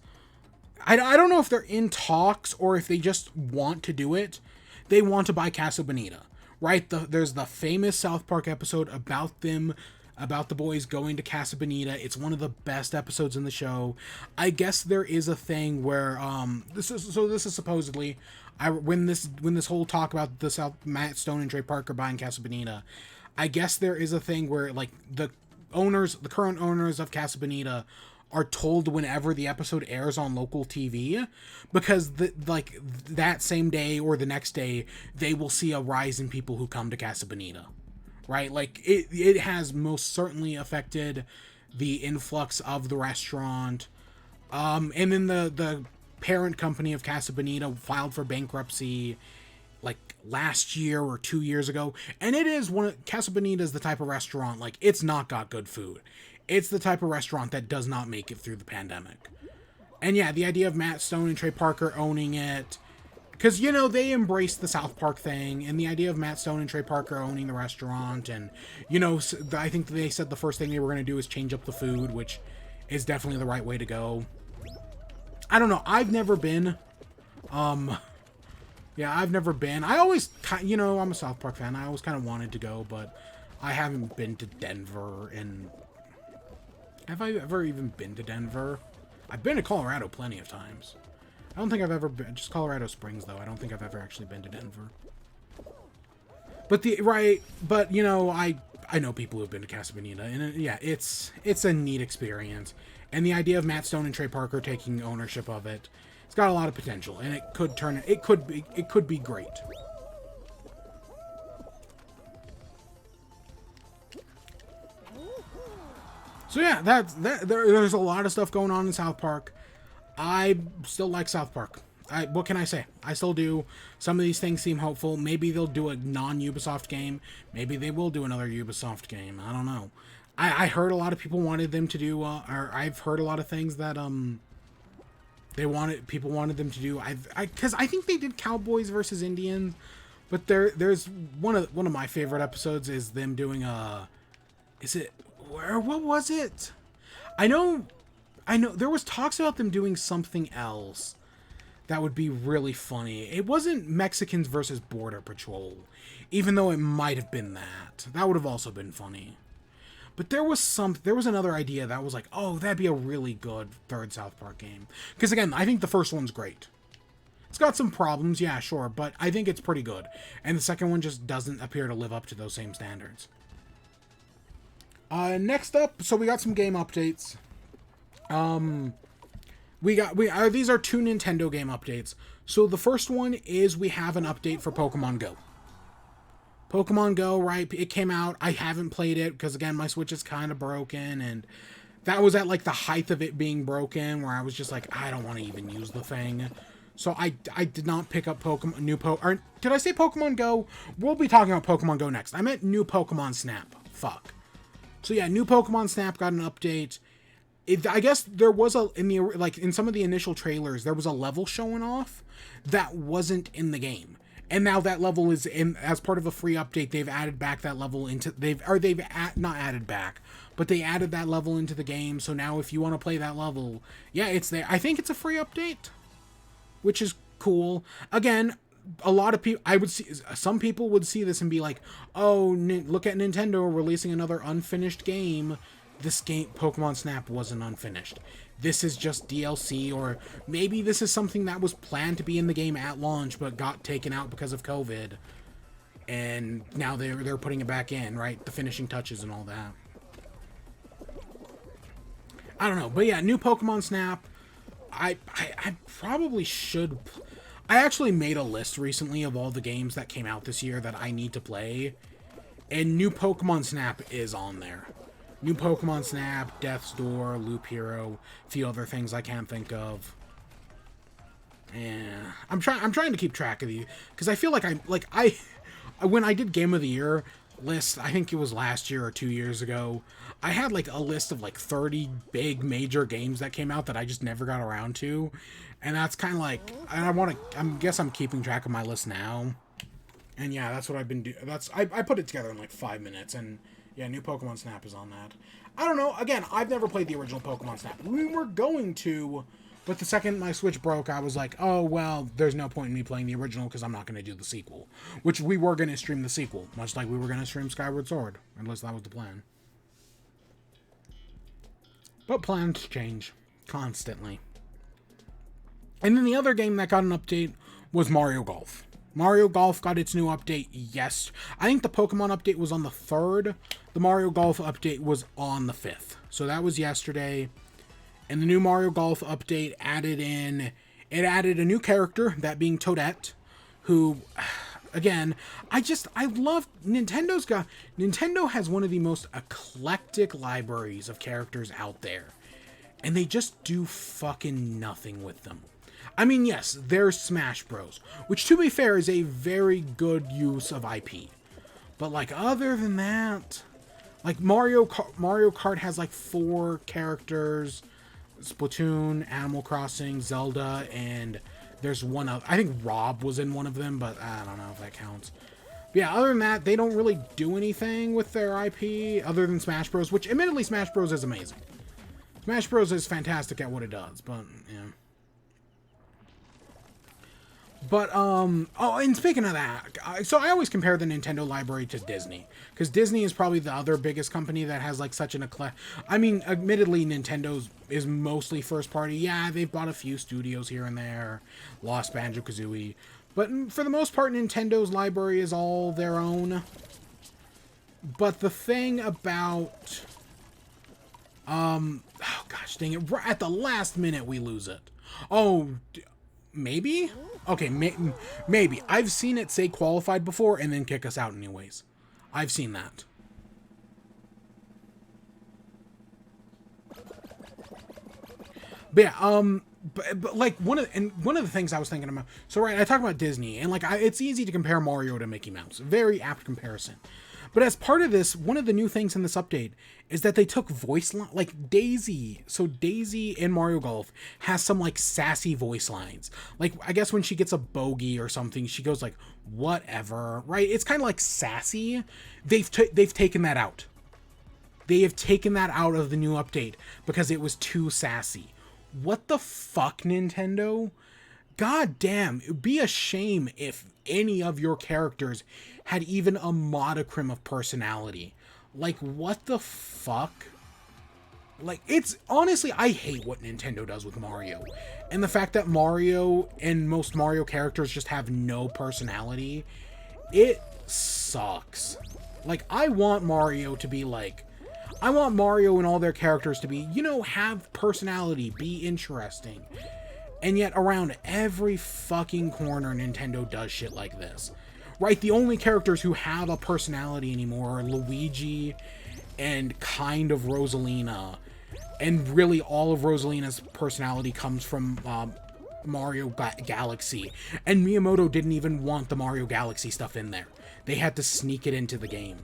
I don't know if they're in talks or if they just want to do it. They want to buy Casa Bonita. Right? There's the famous South Park episode about the boys going to Casa Bonita. It's one of the best episodes in the show. I guess there is a thing where this is supposedly when this whole talk about Matt Stone and Trey Parker buying Casa Bonita, I guess there is a thing where like the current owners of Casa Bonita are told whenever the episode airs on local TV, because that same day or the next day they will see a rise in people who come to Casa Bonita, right? Like it has most certainly affected the influx of the restaurant. And then the parent company of Casa Bonita filed for bankruptcy like last year or 2 years ago, and it is Casa Bonita is the type of restaurant, like, it's not got good food. It's the type of restaurant that does not make it through the pandemic. And yeah, the idea of Matt Stone and Trey Parker owning it, because, you know, they embraced the South Park thing, and the idea of Matt Stone and Trey Parker owning the restaurant, and, you know, I think they said the first thing they were going to do is change up the food, which is definitely the right way to go. I don't know. I've never been. Yeah, I've never been. I always, you know, I'm a South Park fan. I always kind of wanted to go, but I haven't been to Denver, and have I ever even been to Denver? I've been to Colorado plenty of times. I don't think I've ever been, just Colorado Springs, though. I don't think I've ever actually been to Denver. But but, you know, I know people who've been to Casa Bonita, and yeah, it's a neat experience. And the idea of Matt Stone and Trey Parker taking ownership of it It's got a lot of potential, and it could be great. So yeah, there's a lot of stuff going on in South Park. I still like South Park. What can I say? I still do. Some of these things seem hopeful. Maybe they'll do a non-Ubisoft game. Maybe they will do another Ubisoft game. I don't know. I heard a lot of people wanted them to do, or I've heard a lot of things that people wanted them to do. Because I think they did Cowboys versus Indians, but there's one of my favorite episodes is them doing what was it? I know there was talks about them doing something else that would be really funny. It wasn't Mexicans versus Border Patrol, even though it might have been that. That would have also been funny. But there was another idea that was like, oh, that'd be a really good third South Park game. Because again, I think the first one's great. It's got some problems, yeah, sure, but I think it's pretty good. And the second one just doesn't appear to live up to those same standards. Next up, so we got some game updates. These are 2 Nintendo game updates. So the first one is we have an update for Pokemon Go. Pokemon Go, right? It came out. I haven't played it because, again, my Switch is kind of broken, and that was at, like, the height of it being broken, where I was just like, I don't want to even use the thing. So I did not pick up or did I say Pokemon Go? We'll be talking about Pokemon Go next. I meant new Pokemon Snap. Fuck. So yeah, new Pokemon Snap got an update. I guess there was in some of the initial trailers, there was a level showing off that wasn't in the game. And now that level is in as part of a free update. They've added back that level not added back, but they added that level into the game. So now if you want to play that level, yeah, it's there. I think it's a free update, which is cool. Again, a lot of people, some people would see this and be like, oh, look at Nintendo releasing another unfinished game. This game, Pokemon Snap, wasn't unfinished. This is just DLC, or maybe this is something that was planned to be in the game at launch but got taken out because of COVID, and now they're putting it back in, right? The finishing touches and all that. I don't know, but yeah, new Pokemon Snap. I probably should. I actually made a list recently of all the games that came out this year that I need to play, and new Pokemon Snap is on there. New Pokemon Snap, Death's Door, Loop Hero, a few other things I can't think of. Yeah, I'm trying to keep track of these because I feel like when I did Game of the Year list, I think it was last year or 2 years ago, I had like a list of like 30 big major games that came out that I just never got around to, and that's kind of like, I guess I'm keeping track of my list now, and yeah, that's what I've been doing. I put it together in like 5 minutes, and yeah, new Pokemon Snap is on that. I don't know. Again, I've never played the original Pokemon Snap. We were going to, but the second my Switch broke, I was like, oh, well, there's no point in me playing the original because I'm not going to do the sequel. Which we were going to stream the sequel, much like we were going to stream Skyward Sword, unless that was the plan. But plans change constantly. And then the other game that got an update was Mario Golf. Mario Golf got its new update, yes. I think the Pokemon update was on the 3rd. The Mario Golf update was on the 5th. So that was yesterday. And the new Mario Golf update added a new character, that being Toadette, who, again, I love Nintendo has one of the most eclectic libraries of characters out there. And they just do fucking nothing with them. I mean, yes, there's Smash Bros, which, to be fair, is a very good use of IP. But, like, other than that, like, Mario Kart has, like, 4 characters: Splatoon, Animal Crossing, Zelda, and there's one other. I think Rob was in one of them, but I don't know if that counts. But yeah, other than that, they don't really do anything with their IP other than Smash Bros, which, admittedly, Smash Bros is amazing. Smash Bros is fantastic at what it does, but, yeah. But, oh, and speaking of that, so I always compare the Nintendo library to Disney, because Disney is probably the other biggest company that has, like, such an I mean, admittedly, Nintendo's is mostly first party. Yeah, they've bought a few studios here and there, Lost Banjo-Kazooie, but for the most part, Nintendo's library is all their own. But the thing about, oh, gosh dang it, at the last minute we lose it. Oh, Maybe? Okay, maybe. I've seen it say qualified before and then kick us out anyways. I've seen that. But yeah, but like one of the things I was thinking about. So right, I talked about Disney, and like it's easy to compare Mario to Mickey Mouse. Very apt comparison. But as part of this, one of the new things in this update is that they took voice like Daisy. So Daisy in Mario Golf has some like sassy voice lines. Like I guess when she gets a bogey or something, she goes like whatever, right? It's kind of like sassy. They've taken that out. They have taken that out of the new update because it was too sassy. What the fuck, Nintendo? God damn, it would be a shame if any of your characters had even a modicum of personality. Like, what the fuck? Like, it's honestly, I hate what Nintendo does with Mario. And the fact that Mario and most Mario characters just have no personality, it sucks. Like, I want Mario to be like, I want Mario and all their characters to be, you know, have personality, be interesting. And yet around every fucking corner, Nintendo does shit like this. Right? The only characters who have a personality anymore are Luigi and kind of Rosalina. And really all of Rosalina's personality comes from Mario Galaxy. And Miyamoto didn't even want the Mario Galaxy stuff in there. They had to sneak it into the game.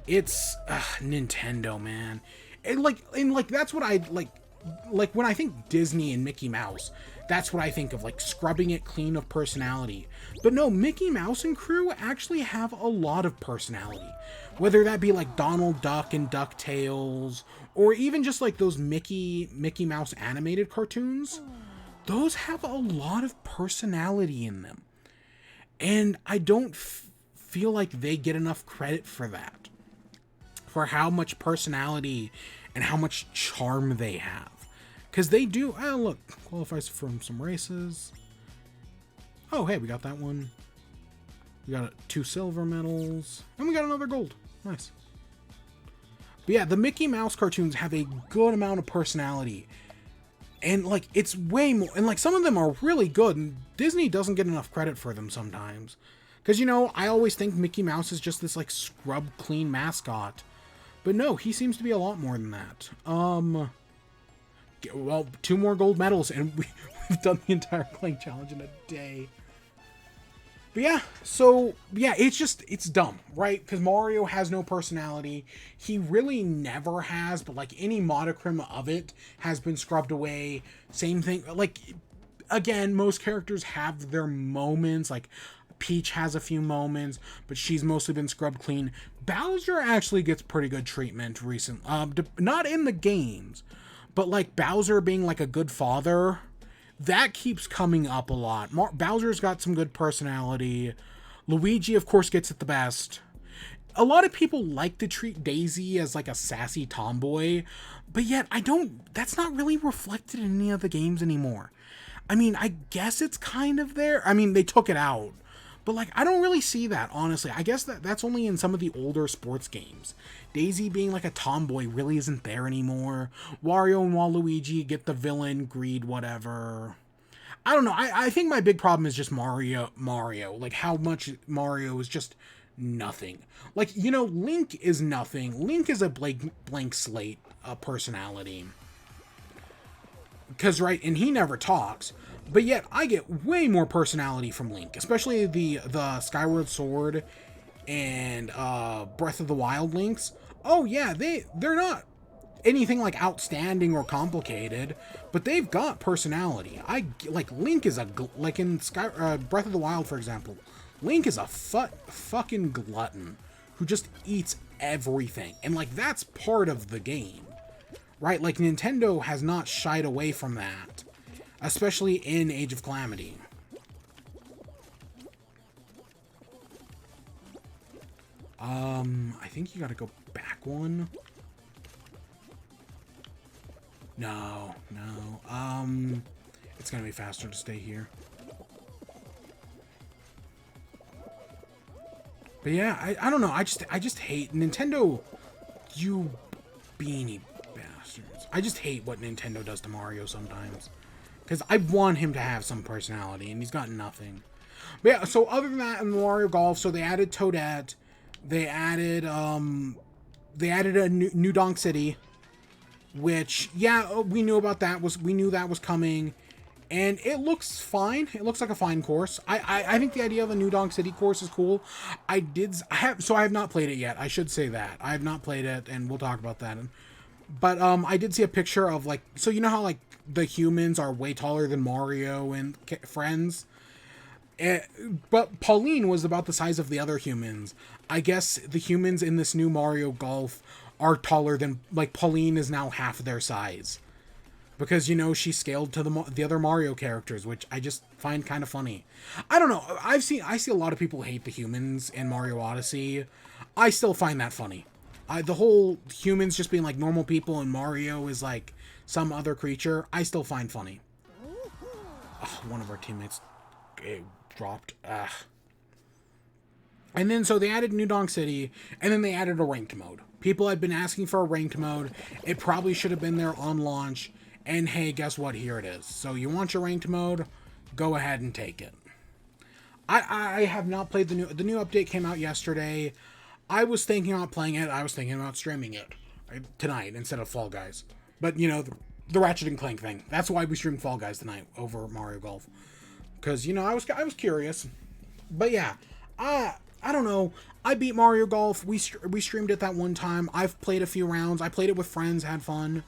It's Nintendo, man. And like that's what I like when I think Disney and Mickey Mouse, that's what I think of, like scrubbing it clean of personality. But no, Mickey Mouse and crew actually have a lot of personality. Whether that be like Donald Duck and DuckTales, or even just like those Mickey Mouse animated cartoons, those have a lot of personality in them. And I don't feel like they get enough credit for that. For how much personality and how much charm they have. Because they do... Oh, look. Qualifies from some races. Oh, hey, we got that one. We got 2 silver medals. And we got another gold. Nice. But yeah, the Mickey Mouse cartoons have a good amount of personality. And, like, it's way more... And, like, some of them are really good. And Disney doesn't get enough credit for them sometimes. Because, you know, I always think Mickey Mouse is just this, like, scrub-clean mascot. But no, he seems to be a lot more than that. Well, 2 more gold medals, and we've done the entire Clank challenge in a day. But yeah, so, yeah, it's dumb, right? Because Mario has no personality. He really never has, but, like, any modicum of it has been scrubbed away. Same thing, like, again, most characters have their moments, like... Peach has a few moments, but she's mostly been scrubbed clean. Bowser actually gets pretty good treatment recently. Not in the games, but like Bowser being like a good father, that keeps coming up a lot. Bowser's got some good personality. Luigi, of course, gets it the best. A lot of people like to treat Daisy as like a sassy tomboy, but yet that's not really reflected in any of the games anymore. I mean, I guess it's kind of there. I mean, they took it out. But, like, I don't really see that, honestly. I guess that's only in some of the older sports games. Daisy being, like, a tomboy really isn't there anymore. Wario and Waluigi get the villain, greed, whatever. I don't know. I think my big problem is just Mario. Like, how much Mario is just nothing. Like, you know, Link is nothing. Link is a blank slate personality. Because, right, and he never talks. But yet, I get way more personality from Link, especially the Skyward Sword and Breath of the Wild Links. Oh yeah, they're not anything like outstanding or complicated, but they've got personality. Link is like in Breath of the Wild, for example. Link is a fucking glutton who just eats everything, and like that's part of the game, right? Like Nintendo has not shied away from that. Especially in Age of Calamity. I think you gotta go back one. No. It's gonna be faster to stay here. But yeah, I don't know. I just hate Nintendo. You beanie bastards. I just hate what Nintendo does to Mario sometimes. Because I want him to have some personality, and he's got nothing. But yeah, so other than that, in Mario Golf, so they added Toadette. They added a new Donk City, which, yeah, we knew about that. We knew that was coming. And it looks fine. It looks like a fine course. I think the idea of a New Donk City course is cool. I have not played it yet. I should say that. I have not played it, and we'll talk about that. But I did see a picture of, like, so you know how, like, the humans are way taller than Mario and friends? But Pauline was about the size of the other humans. I guess the humans in this new Mario Golf are taller than, like, Pauline is now half their size. Because, you know, she scaled to the other Mario characters, which I just find kind of funny. I don't know. I see a lot of people hate the humans in Mario Odyssey. I still find that funny. The whole humans just being like normal people and Mario is like some other creature, I still find funny. Oh, one of our teammates dropped. And then, so they added New Donk City, and then they added a ranked mode. People had been asking for a ranked mode. It probably should have been there on launch. And hey, guess what? Here it is. So you want your ranked mode? Go ahead and take it. I have not played the new update came out yesterday. I was thinking about playing it. I was thinking about streaming it tonight instead of Fall Guys. But, you know, the Ratchet and Clank thing. That's why we streamed Fall Guys tonight over Mario Golf. Because, you know, I was curious. But yeah, I don't know. I beat Mario Golf. We streamed it that one time. I've played a few rounds. I played it with friends, had fun.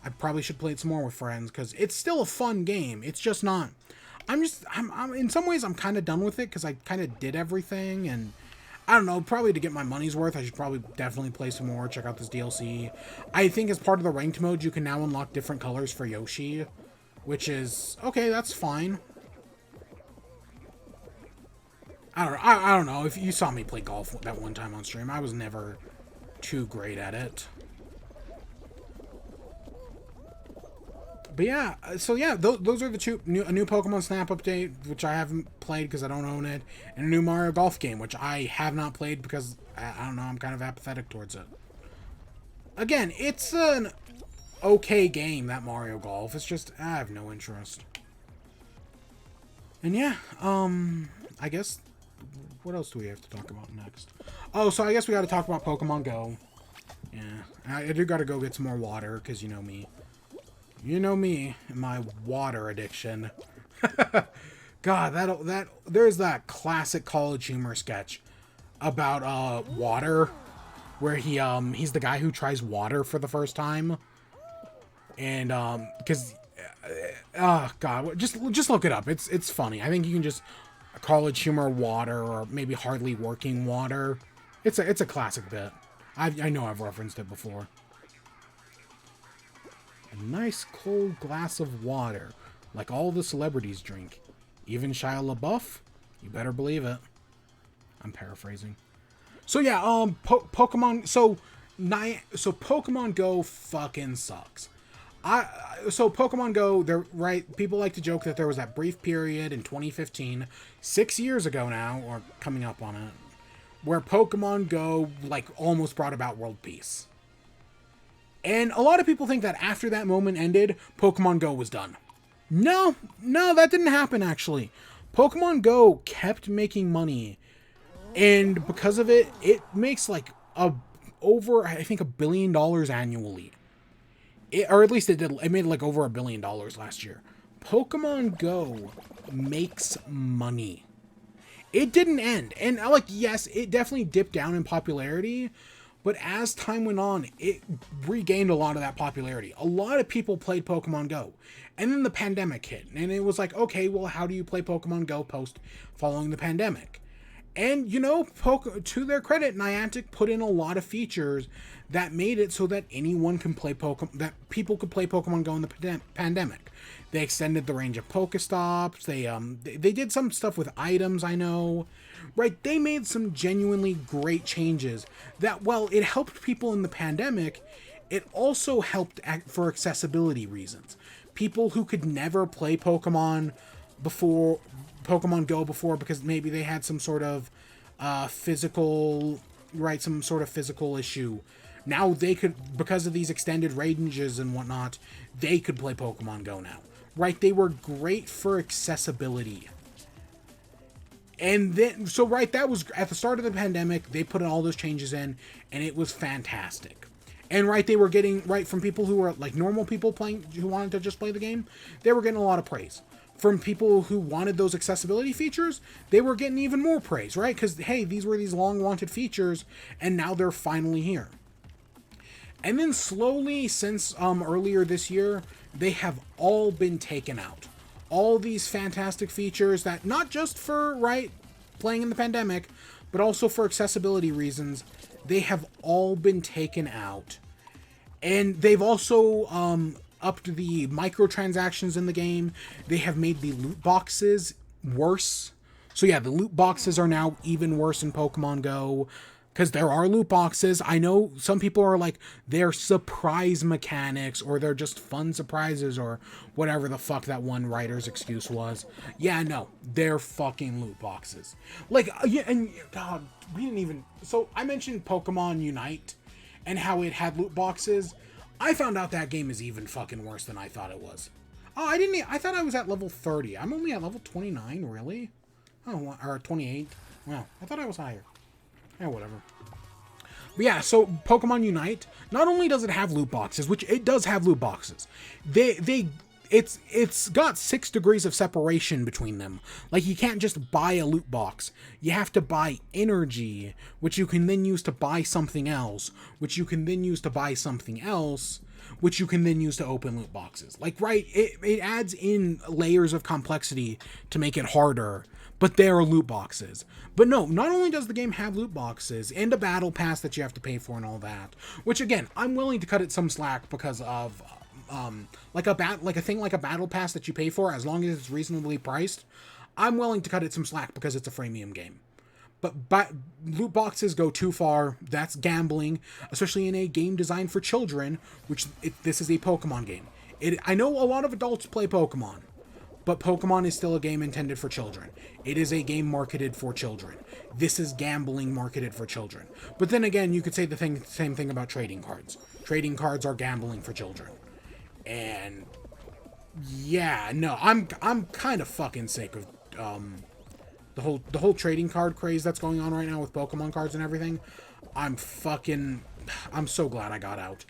I probably should play it some more with friends because it's still a fun game. It's just not. I'm in some ways I'm kind of done with it because I kind of did everything, and I don't know. Probably to get my money's worth, I should probably definitely play some more. Check out this DLC. I think as part of the ranked mode, you can now unlock different colors for Yoshi, which is okay. That's fine. I don't know. If you saw me play golf that one time on stream, I was never too great at it. But yeah, so yeah, those are the two. A new Pokemon Snap update, which I haven't played because I don't own it, and a new Mario Golf game, which I have not played because, I don't know, I'm kind of apathetic towards it. Again, it's an okay game, that Mario Golf. It's just, I have no interest. And yeah, I guess, what else do we have to talk about next? Oh, so I guess we got to talk about Pokemon Go. Yeah, I do got to go get some more water, because you know me. You know me and my water addiction. God, there's that classic College Humor sketch about water, where he's the guy who tries water for the first time, and because oh God, just look it up. It's funny. I think you can just College Humor water, or maybe Hardly Working water. It's a classic bit. I know I've referenced it before. A nice cold glass of water, like all the celebrities drink. Even Shia LaBeouf? You better believe it. I'm paraphrasing. So yeah, Pokemon. So Pokemon Go fucking sucks. So Pokemon Go, they're right. People like to joke that there was that brief period in 2015, 6 years ago now, or coming up on it, where Pokemon Go like almost brought about world peace. And a lot of people think that after that moment ended, Pokemon Go was done. No, that didn't happen, actually. Pokemon Go kept making money. And because of it, it makes like over, I think, $1 billion annually. Or at least it did. It made like over $1 billion last year. Pokemon Go makes money. It didn't end. And like, yes, it definitely dipped down in popularity. But as time went on, it regained a lot of that popularity. A lot of people played Pokemon Go. And then the pandemic hit. And it was like, okay, well, how do you play Pokemon Go following the pandemic? And, you know, to their credit, Niantic put in a lot of features that made it so that anyone can play that people could play Pokemon Go in the pandemic. They extended the range of Pokestops. They did some stuff with items, I know. Right, they made some genuinely great changes that, while it helped people in the pandemic, it also helped for accessibility reasons. People who could never play Pokemon Go before because maybe they had some sort of physical issue. Now they could, because of these extended ranges and whatnot, they could play Pokemon Go now. right, they were great for accessibility. And then, so right, that was at the start of the pandemic, they put all those changes in, and it was fantastic. And right, they were getting, right, from people who were like normal people playing, who wanted to just play the game, they were getting a lot of praise. From people who wanted those accessibility features, they were getting even more praise, right? Because, hey, these were these long wanted features, and now they're finally here. And then slowly, since earlier this year, they have all been taken out. All these fantastic features that, not just for, right, playing in the pandemic, but also for accessibility reasons, they have all been taken out. And they've also upped the microtransactions in the game. They have made the loot boxes worse. So yeah, the loot boxes are now even worse in Pokemon Go. Because there are loot boxes. I know some people are like, they're surprise mechanics, or they're just fun surprises, or whatever the fuck that one writer's excuse was. Yeah, no, they're fucking loot boxes. Like, yeah, and God, we didn't even... So, I mentioned Pokemon Unite, and how it had loot boxes. I found out that game is even fucking worse than I thought it was. Oh, I thought I was at level 30. I'm only at level 29, really? Oh, or 28. Well, I thought I was higher. Yeah, whatever. But yeah, so Pokemon Unite, not only does it have loot boxes, which it does have loot boxes, it's got 6 degrees of separation between them. Like, you can't just buy a loot box. You have to buy energy, which you can then use to buy something else, which you can then use to buy something else, which you can then use to open loot boxes. Like, right, it adds in layers of complexity to make it harder, but there are loot boxes. But no, not only does the game have loot boxes and a battle pass that you have to pay for and all that, which again, I'm willing to cut it some slack because of like a battle pass that you pay for, as long as it's reasonably priced. I'm willing to cut it some slack because it's a freemium game. But loot boxes go too far. That's gambling, especially in a game designed for children, which this is a Pokemon game. I know a lot of adults play Pokemon, but Pokemon is still a game intended for children. It is a game marketed for children. This is gambling marketed for children. But then again, you could say the same thing about trading cards. Trading cards are gambling for children. And yeah, no, I'm kind of fucking sick of the whole trading card craze that's going on right now with Pokemon cards and everything. I'm so glad I got out.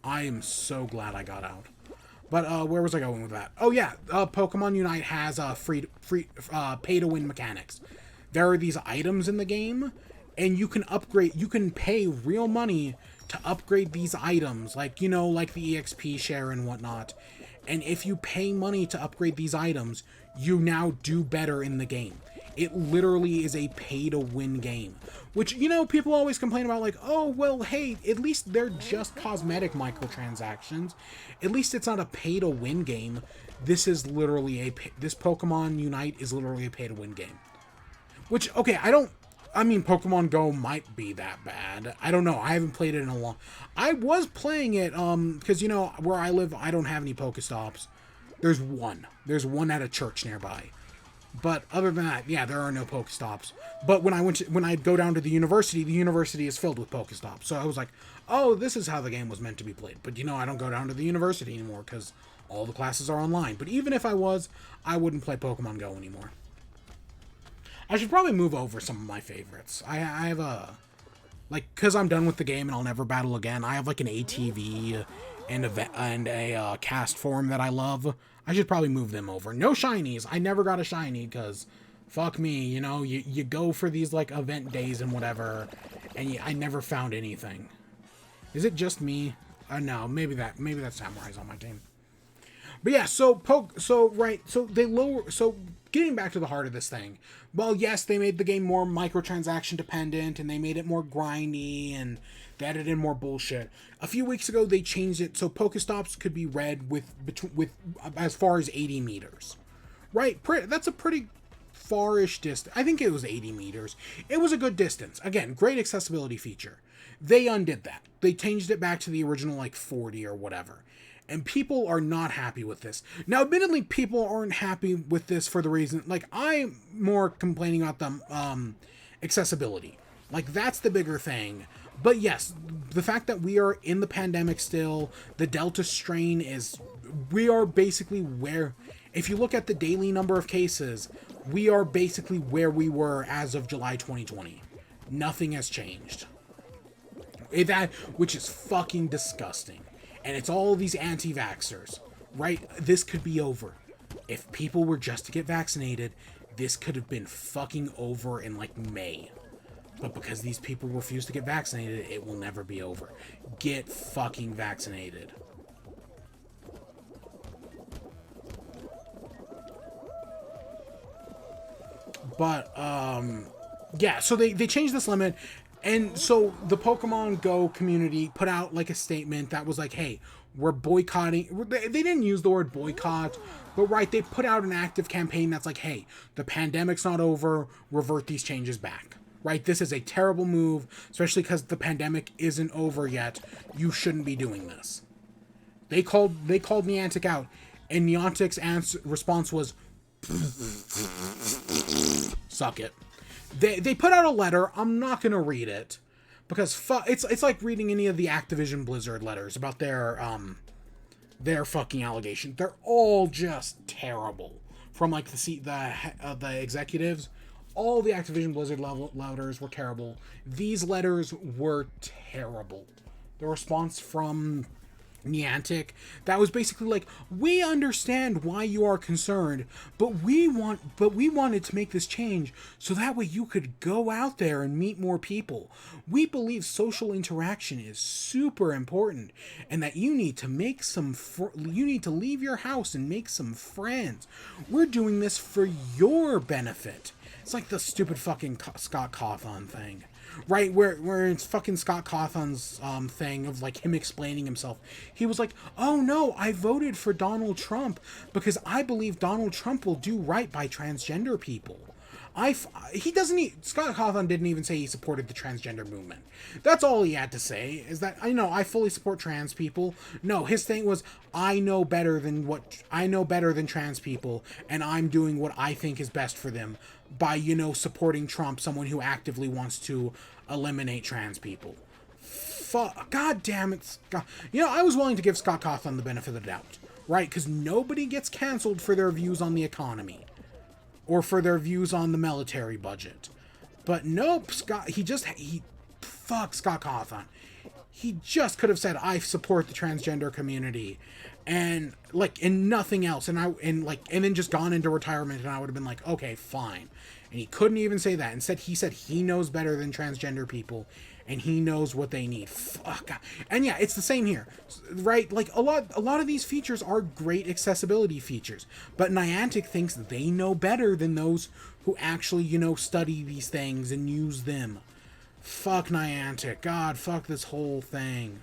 I am so glad I got out. But where was I going with that? Oh yeah, Pokemon Unite has free pay-to-win mechanics. There are these items in the game, and you can upgrade. You can pay real money to upgrade these items, like, you know, like the EXP share and whatnot. And if you pay money to upgrade these items, you now do better in the game. It literally is a pay-to-win game. Which, you know, people always complain about, like, oh, well, hey, at least they're just cosmetic microtransactions. At least it's not a pay-to-win game. This is literally this Pokemon Unite is literally a pay-to-win game. Which, okay, I mean, Pokemon Go might be that bad. I don't know. I haven't played it in a long... I was playing it, because, you know, where I live, I don't have any Pokestops. There's one. There's one at a church nearby. But other than that, yeah, there are no Pokestops. But when I go down to the university is filled with Pokestops. So I was like, oh, this is how the game was meant to be played. But, you know, I don't go down to the university anymore because all the classes are online. But even if I was, I wouldn't play Pokemon Go anymore. I should probably move over some of my favorites. I have because I'm done with the game and I'll never battle again, I have like an ATV and a cast form that I love. I should probably move them over. No shinies. I never got a shiny because fuck me, you know, you go for these like event days and whatever, and I never found anything. Is it just me? No, maybe that Samurai's on my team. But yeah, so getting back to the heart of this thing. Well, yes, they made the game more microtransaction dependent, and they made it more grindy, and they added in more bullshit. A few weeks ago, they changed it so Pokestops could be read with as far as 80 meters. Right? That's a pretty far-ish distance. I think it was 80 meters. It was a good distance. Again, great accessibility feature. They undid that. They changed it back to the original, like, 40 or whatever. And people are not happy with this. Now, admittedly, people aren't happy with this for the reason... Like, I'm more complaining about the accessibility. Like, that's the bigger thing. But yes, the fact that we are in the pandemic still, the Delta strain is We are basically where, if you look at the daily number of cases, we are basically where we were as of July 2020. Nothing has changed. Which is fucking disgusting. And it's all these anti-vaxxers, right? This could be over. If people were just to get vaccinated, this could have been fucking over in like May. But because these people refuse to get vaccinated, it will never be over. Get fucking vaccinated. But, yeah, so they changed this limit. And so the Pokemon Go community put out like a statement that was like, hey, we're boycotting. They didn't use the word boycott, but right, they put out an active campaign that's like, hey, the pandemic's not over, revert these changes back. Right? This is a terrible move, especially because the pandemic isn't over yet. You shouldn't be doing this. They called Niantic out, and Niantic's response was, suck it. They put out a letter. I'm not gonna read it because it's like reading any of the Activision Blizzard letters about their fucking allegation. They're all just terrible. From like the executives, all the Activision Blizzard letters were terrible. These letters were terrible. The response from Niantic, that was basically like, we understand why you are concerned, but we wanted to make this change so that way you could go out there and meet more people. We believe social interaction is super important and that you need to make you need to leave your house and make some friends. We're doing this for your benefit. It's like the stupid fucking Scott Cawthon thing. Right, where it's fucking Scott Cawthon's thing of like him explaining himself. He was like, oh no, I voted for Donald Trump because I believe Donald Trump will do right by transgender people. Scott Cawthon didn't even say he supported the transgender movement. That's all he had to say, is that, I fully support trans people. No, his thing was, I know better than trans people, and I'm doing what I think is best for them by, supporting Trump, someone who actively wants to eliminate trans people. God damn it, Scott. I was willing to give Scott Cawthon the benefit of the doubt, right? Because nobody gets canceled for their views on the economy or for their views on the military budget. But nope, Scott Cawthon. He just could have said, I support the transgender community and nothing else. And then just gone into retirement, and I would have been like, okay, fine. And he couldn't even say that. Instead, he said he knows better than transgender people and he knows what they need. Fuck. And yeah, it's the same here, right? Like a lot of these features are great accessibility features, but Niantic thinks they know better than those who actually, study these things and use them. Fuck Niantic. God, fuck this whole thing.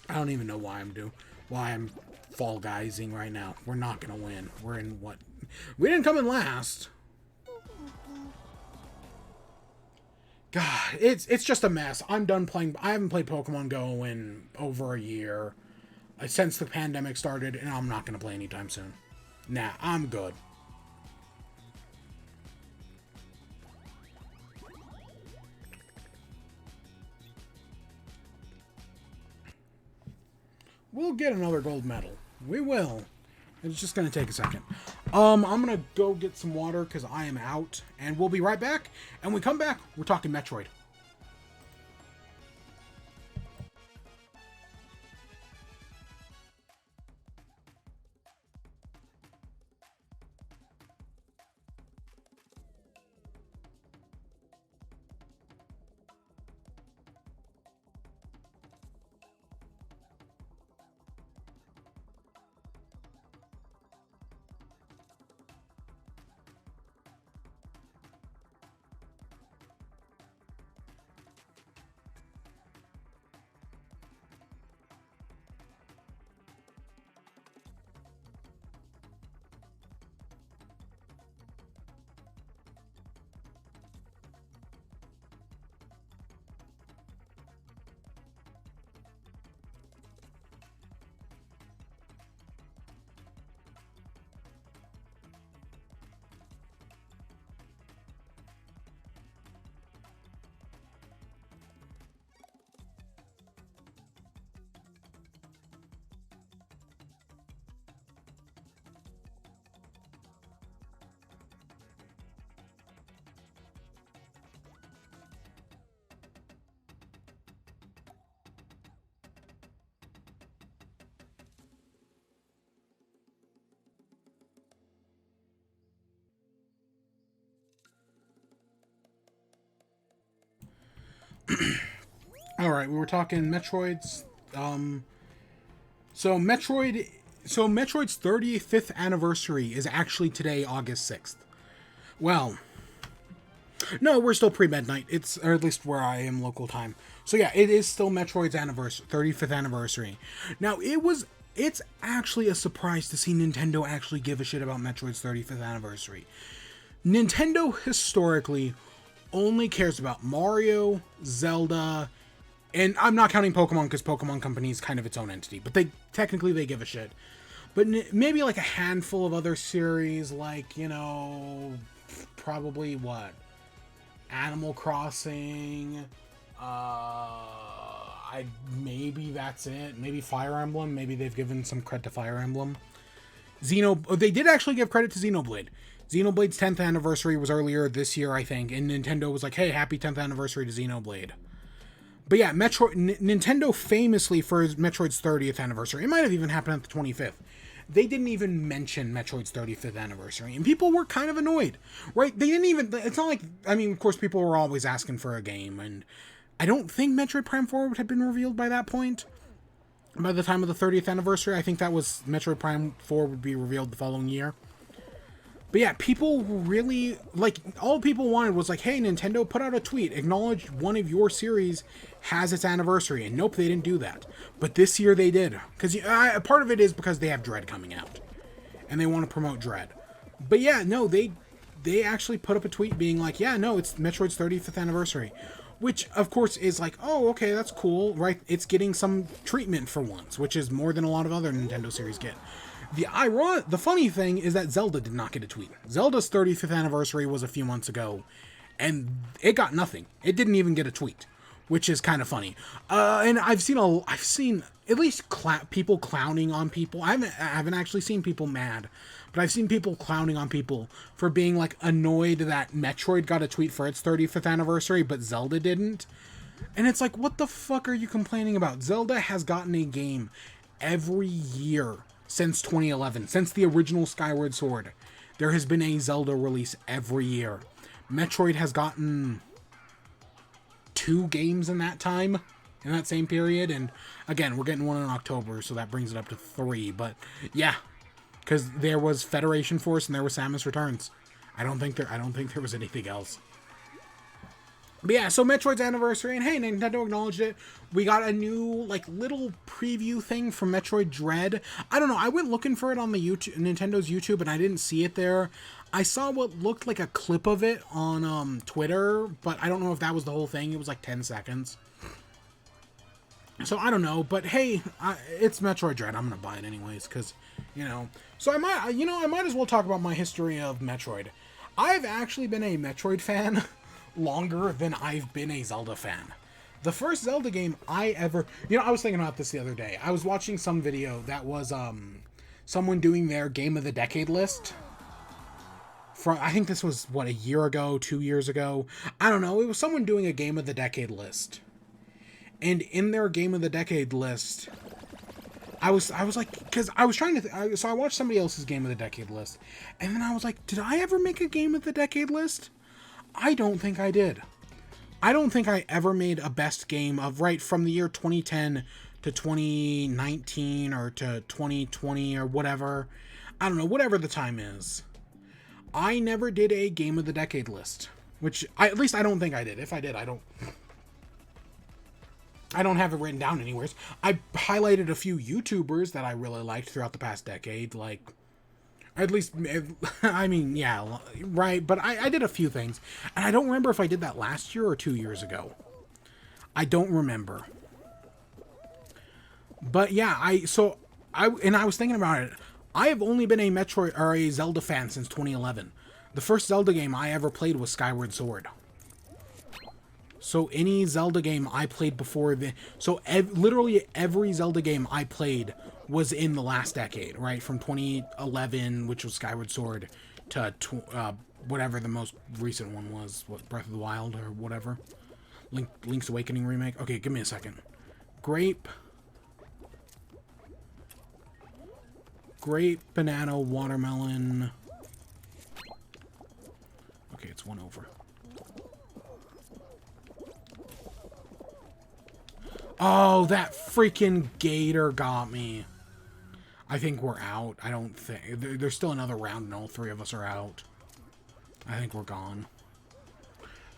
I don't even know why I'm Fall Guysing right now. We're not gonna win. We're in what? We didn't come in last. God, it's just a mess. I'm done playing. I haven't played Pokemon Go in over a year since the pandemic started, and I'm not gonna play anytime soon. Nah, I'm good. We'll get another gold medal. We will. It's just going to take a second. I'm going to go get some water because I am out. And we'll be right back. And when we come back, we're talking Metroid. All right, we were talking Metroids. So Metroid, so Metroid's 35th anniversary is actually today, August 6th. Well, no, we're still pre-midnight. It's, or at least where I am local time. So yeah, it is still Metroid's anniversary, 35th anniversary. Now it's actually a surprise to see Nintendo actually give a shit about Metroid's 35th anniversary. Nintendo historically only cares about Mario, Zelda, and I'm not counting Pokemon because Pokemon Company is kind of its own entity, but they give a shit. But maybe like a handful of other series, like, you know, probably what? Animal Crossing, maybe that's it. Maybe Fire Emblem. Maybe they've given some credit to Fire Emblem. They did actually give credit to Xenoblade. Xenoblade's 10th anniversary was earlier this year, I think, and Nintendo was like, hey, happy 10th anniversary to Xenoblade. But yeah, Nintendo famously for Metroid's 30th anniversary, it might have even happened at the 25th, they didn't even mention Metroid's 35th anniversary, and people were kind of annoyed, right? They didn't even, it's not like, I mean, of course, people were always asking for a game, and I don't think Metroid Prime 4 would have been revealed by that point. By the time of the 30th anniversary, I think that was Metroid Prime 4 would be revealed the following year. But yeah, people really, like, all people wanted was like, hey, Nintendo, put out a tweet, acknowledge one of your series has its anniversary, and nope, they didn't do that. But this year they did, because part of it is because they have Dread coming out, and they want to promote Dread. But yeah, no, they actually put up a tweet being like, yeah, no, it's Metroid's 35th anniversary, which, of course, is like, oh, okay, that's cool, right? It's getting some treatment for once, which is more than a lot of other Nintendo series get. The funny thing is that Zelda did not get a tweet. Zelda's 35th anniversary was a few months ago, and it got nothing. It didn't even get a tweet, which is kind of funny. And I've seen at least people clowning on people. I haven't actually seen people mad, but I've seen people clowning on people for being like annoyed that Metroid got a tweet for its 35th anniversary, but Zelda didn't. And it's like, what the fuck are you complaining about? Zelda has gotten a game every year since 2011, since the original Skyward Sword. There has been a Zelda release every year. Metroid has gotten 2 games in that time, in that same period, and again, we're getting one in October, so that brings it up to 3, but yeah, because there was Federation Force and there was Samus Returns. I don't think there was anything else. But yeah, so Metroid's anniversary, and hey, Nintendo acknowledged it. We got a new, like, little preview thing from Metroid Dread. I don't know, I went looking for it on the Nintendo's YouTube, and I didn't see it there. I saw what looked like a clip of it on Twitter, but I don't know if that was the whole thing. It was like 10 seconds. So I don't know, but hey, it's Metroid Dread. I'm gonna buy it anyways, because, you know. So I might as well talk about my history of Metroid. I've actually been a Metroid fan longer than I've been a Zelda fan. The first Zelda game I ever... I was thinking about this the other day. I was watching some video that was someone doing their Game of the Decade list. I think this was, what, a year ago, 2 years ago? I don't know. It was someone doing a Game of the Decade list. And in their Game of the Decade list, I was like... Because I was trying to... So I watched somebody else's Game of the Decade list. And then I was like, did I ever make a Game of the Decade list? I don't think I did. I don't think I ever made a best game of, right, from the year 2010 to 2019 or to 2020 or whatever. I don't know, whatever the time is. I never did a Game of the Decade list, which at least I don't think I did. If I did, I don't have it written down anywhere. I highlighted a few YouTubers that I really liked throughout the past decade, like... At least, I mean, yeah, right, but I did a few things, and I don't remember if I did that last year or 2 years ago. I don't remember. But yeah, I was thinking about it. I have only been a Metroid, or a Zelda fan since 2011. The first Zelda game I ever played was Skyward Sword. So any Zelda game I played before literally every Zelda game I played was in the last decade, right? From 2011, which was Skyward Sword, to whatever the most recent one was, what, Breath of the Wild or whatever. Link's Awakening remake. Okay, give me a second. Grape, banana, watermelon. Okay, it's one over. Oh, that freaking gator got me. I think we're out. I don't think... There's still another round and all three of us are out. I think we're gone.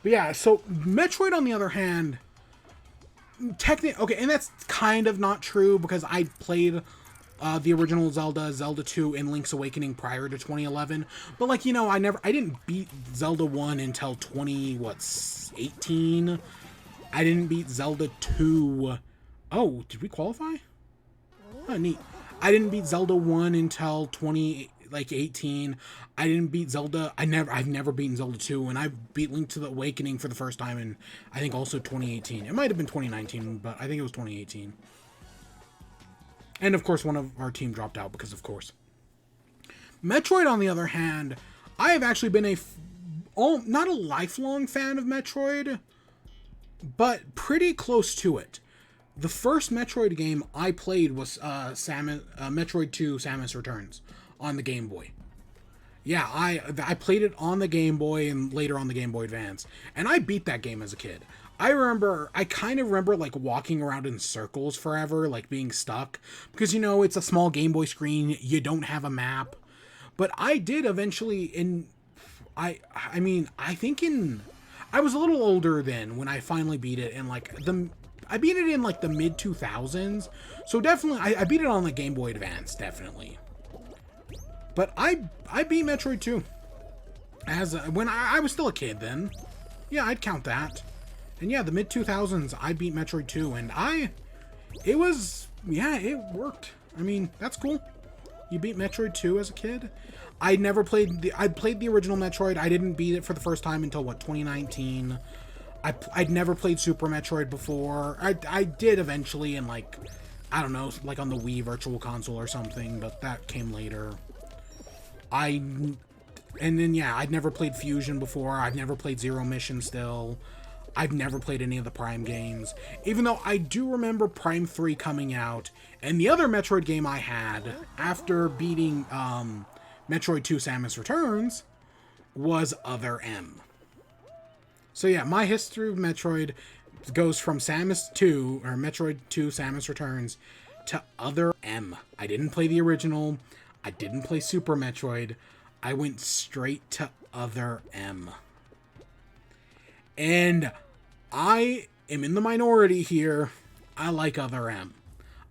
But yeah, so Metroid, on the other hand... Technically... Okay, and that's kind of not true because I played the original Zelda, Zelda 2, and Link's Awakening prior to 2011. But, like, you know, I didn't beat Zelda 1 until 18? I didn't beat Zelda 2... Oh, did we qualify? Oh, neat. I didn't beat Zelda 1 until 18. I didn't beat Zelda... I've never beaten Zelda 2, and I beat Link to the Awakening for the first time in, I think, also 2018. It might have been 2019, but I think it was 2018. And, of course, one of our team dropped out because, of course. Metroid, on the other hand, I have actually been not a lifelong fan of Metroid, but pretty close to it. The first Metroid game I played was Metroid 2 Samus Returns on the Game Boy. Yeah, I played it on the Game Boy and later on the Game Boy Advance. And I beat that game as a kid. I kind of remember, like, walking around in circles forever, like, being stuck. Because, you know, it's a small Game Boy screen, you don't have a map. But I did eventually, I was a little older then when I finally beat it, and, like, I beat it in, like, the mid-2000s, so definitely, I beat it on the Game Boy Advance, definitely. But I beat Metroid 2, when I was still a kid then. Yeah, I'd count that. And yeah, the mid-2000s, I beat Metroid 2, and it worked. I mean, that's cool. You beat Metroid 2 as a kid? I played the original Metroid. I didn't beat it for the first time until, 2019. I'd never played Super Metroid before. I did eventually in, like, I don't know, like on the Wii Virtual Console or something, but that came later. And then, yeah, I'd never played Fusion before. I've never played Zero Mission still. I've never played any of the Prime games. Even though I do remember Prime 3 coming out, and the other Metroid game I had after beating Metroid 2 Samus Returns was Other M. So yeah, my history of Metroid goes from Metroid 2 Samus Returns to Other M. I didn't play the original. I didn't play Super Metroid. I went straight to Other M. And I am in the minority here. I like Other M.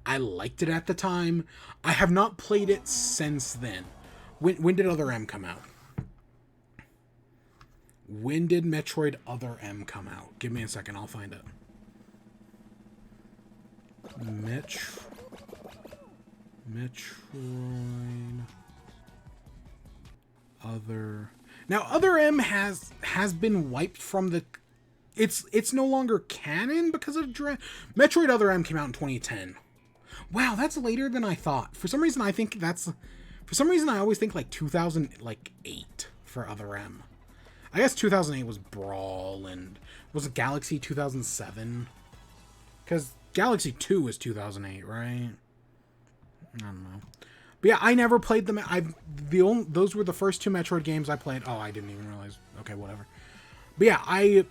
I liked it at the time. I have not played it since then. When did Other M come out? When did Metroid Other M come out? Give me a second, I'll find it. Metroid Other... Now, Other M has been wiped from the... It's no longer canon because of... Metroid Other M came out in 2010. Wow, that's later than I thought. For some reason, I think that's... For some reason, I always think, like, 2008 for Other M. I guess 2008 was Brawl, and was it Galaxy 2007? Because Galaxy 2 was 2008, right? I don't know. But yeah, I never played them. Those were the first two Metroid games I played. Oh, I didn't even realize. Okay, whatever. But yeah, I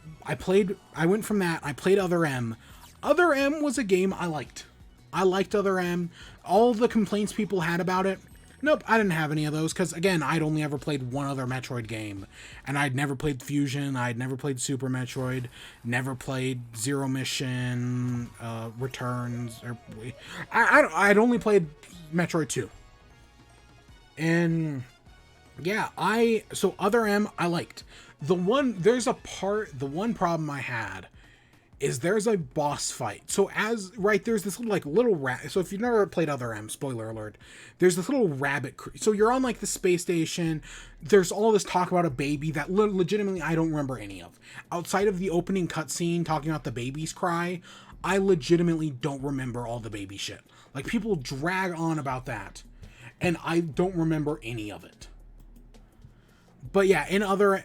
went from that. I played Other M. Other M was a game I liked. I liked Other M. All the complaints people had about it, nope, I didn't have any of those, because, again, I'd only ever played one other Metroid game, and I'd never played Fusion, I'd never played Super Metroid, never played Zero Mission, Returns, or... I'd only played Metroid 2. And, yeah, so Other M, I liked. The one problem I had is there's a boss fight. So there's this little rat. So if you've never played Other M, spoiler alert, there's this little rabbit. So you're on, like, the space station. There's all this talk about a baby that legitimately I don't remember any of. Outside of the opening cutscene talking about the baby's cry, I legitimately don't remember all the baby shit. Like, people drag on about that, and I don't remember any of it. But yeah, in Other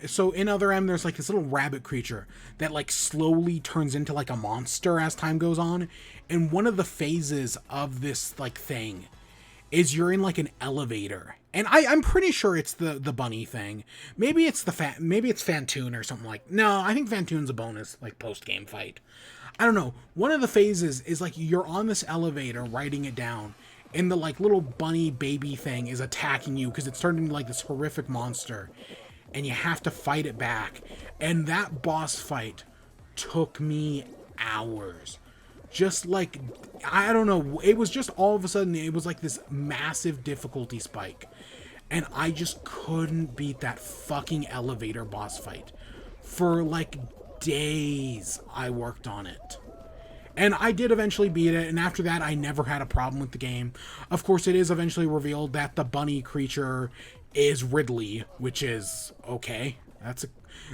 M, there's, like, this little rabbit creature that, like, slowly turns into, like, a monster as time goes on. And one of the phases of this, like, thing is you're in like an elevator, and I'm pretty sure it's the bunny thing. Maybe it's maybe it's Fantoon or something like. No, I think Fantoon's a bonus like post game fight. I don't know. One of the phases is like you're on this elevator writing it down, and the like little bunny baby thing is attacking you because it's turned into like this horrific monster, and you have to fight it back. And that boss fight took me hours. Just like, I don't know, it was just all of a sudden, it was like this massive difficulty spike. And I just couldn't beat that fucking elevator boss fight. For like days, I worked on it. And I did eventually beat it, and after that, I never had a problem with the game. Of course, it is eventually revealed that the bunny creature is Ridley, which is okay.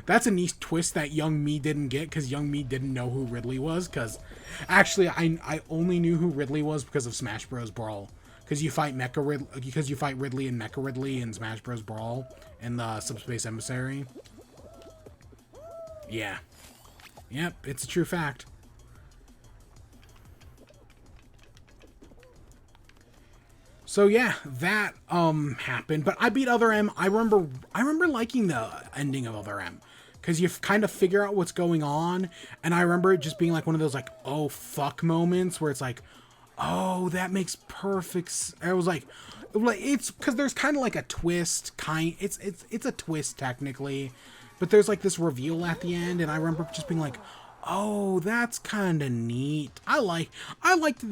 That's a neat twist that young me didn't get, because young me didn't know who Ridley was. Because actually, I only knew who Ridley was because of Smash Bros. Brawl. Because you fight Ridley and Mecha Ridley in Smash Bros. Brawl in the Subspace Emissary. Yeah. Yep, it's a true fact. So yeah, that happened, but I beat Other M. I remember liking the ending of Other M, because you kind of figure out what's going on, and I remember it just being like one of those like, oh fuck moments where it's like, oh, that makes perfect. I was like it's because there's kind of like a twist, it's a twist technically, but there's like this reveal at the end, and I remember just being like, oh, that's kind of neat. I liked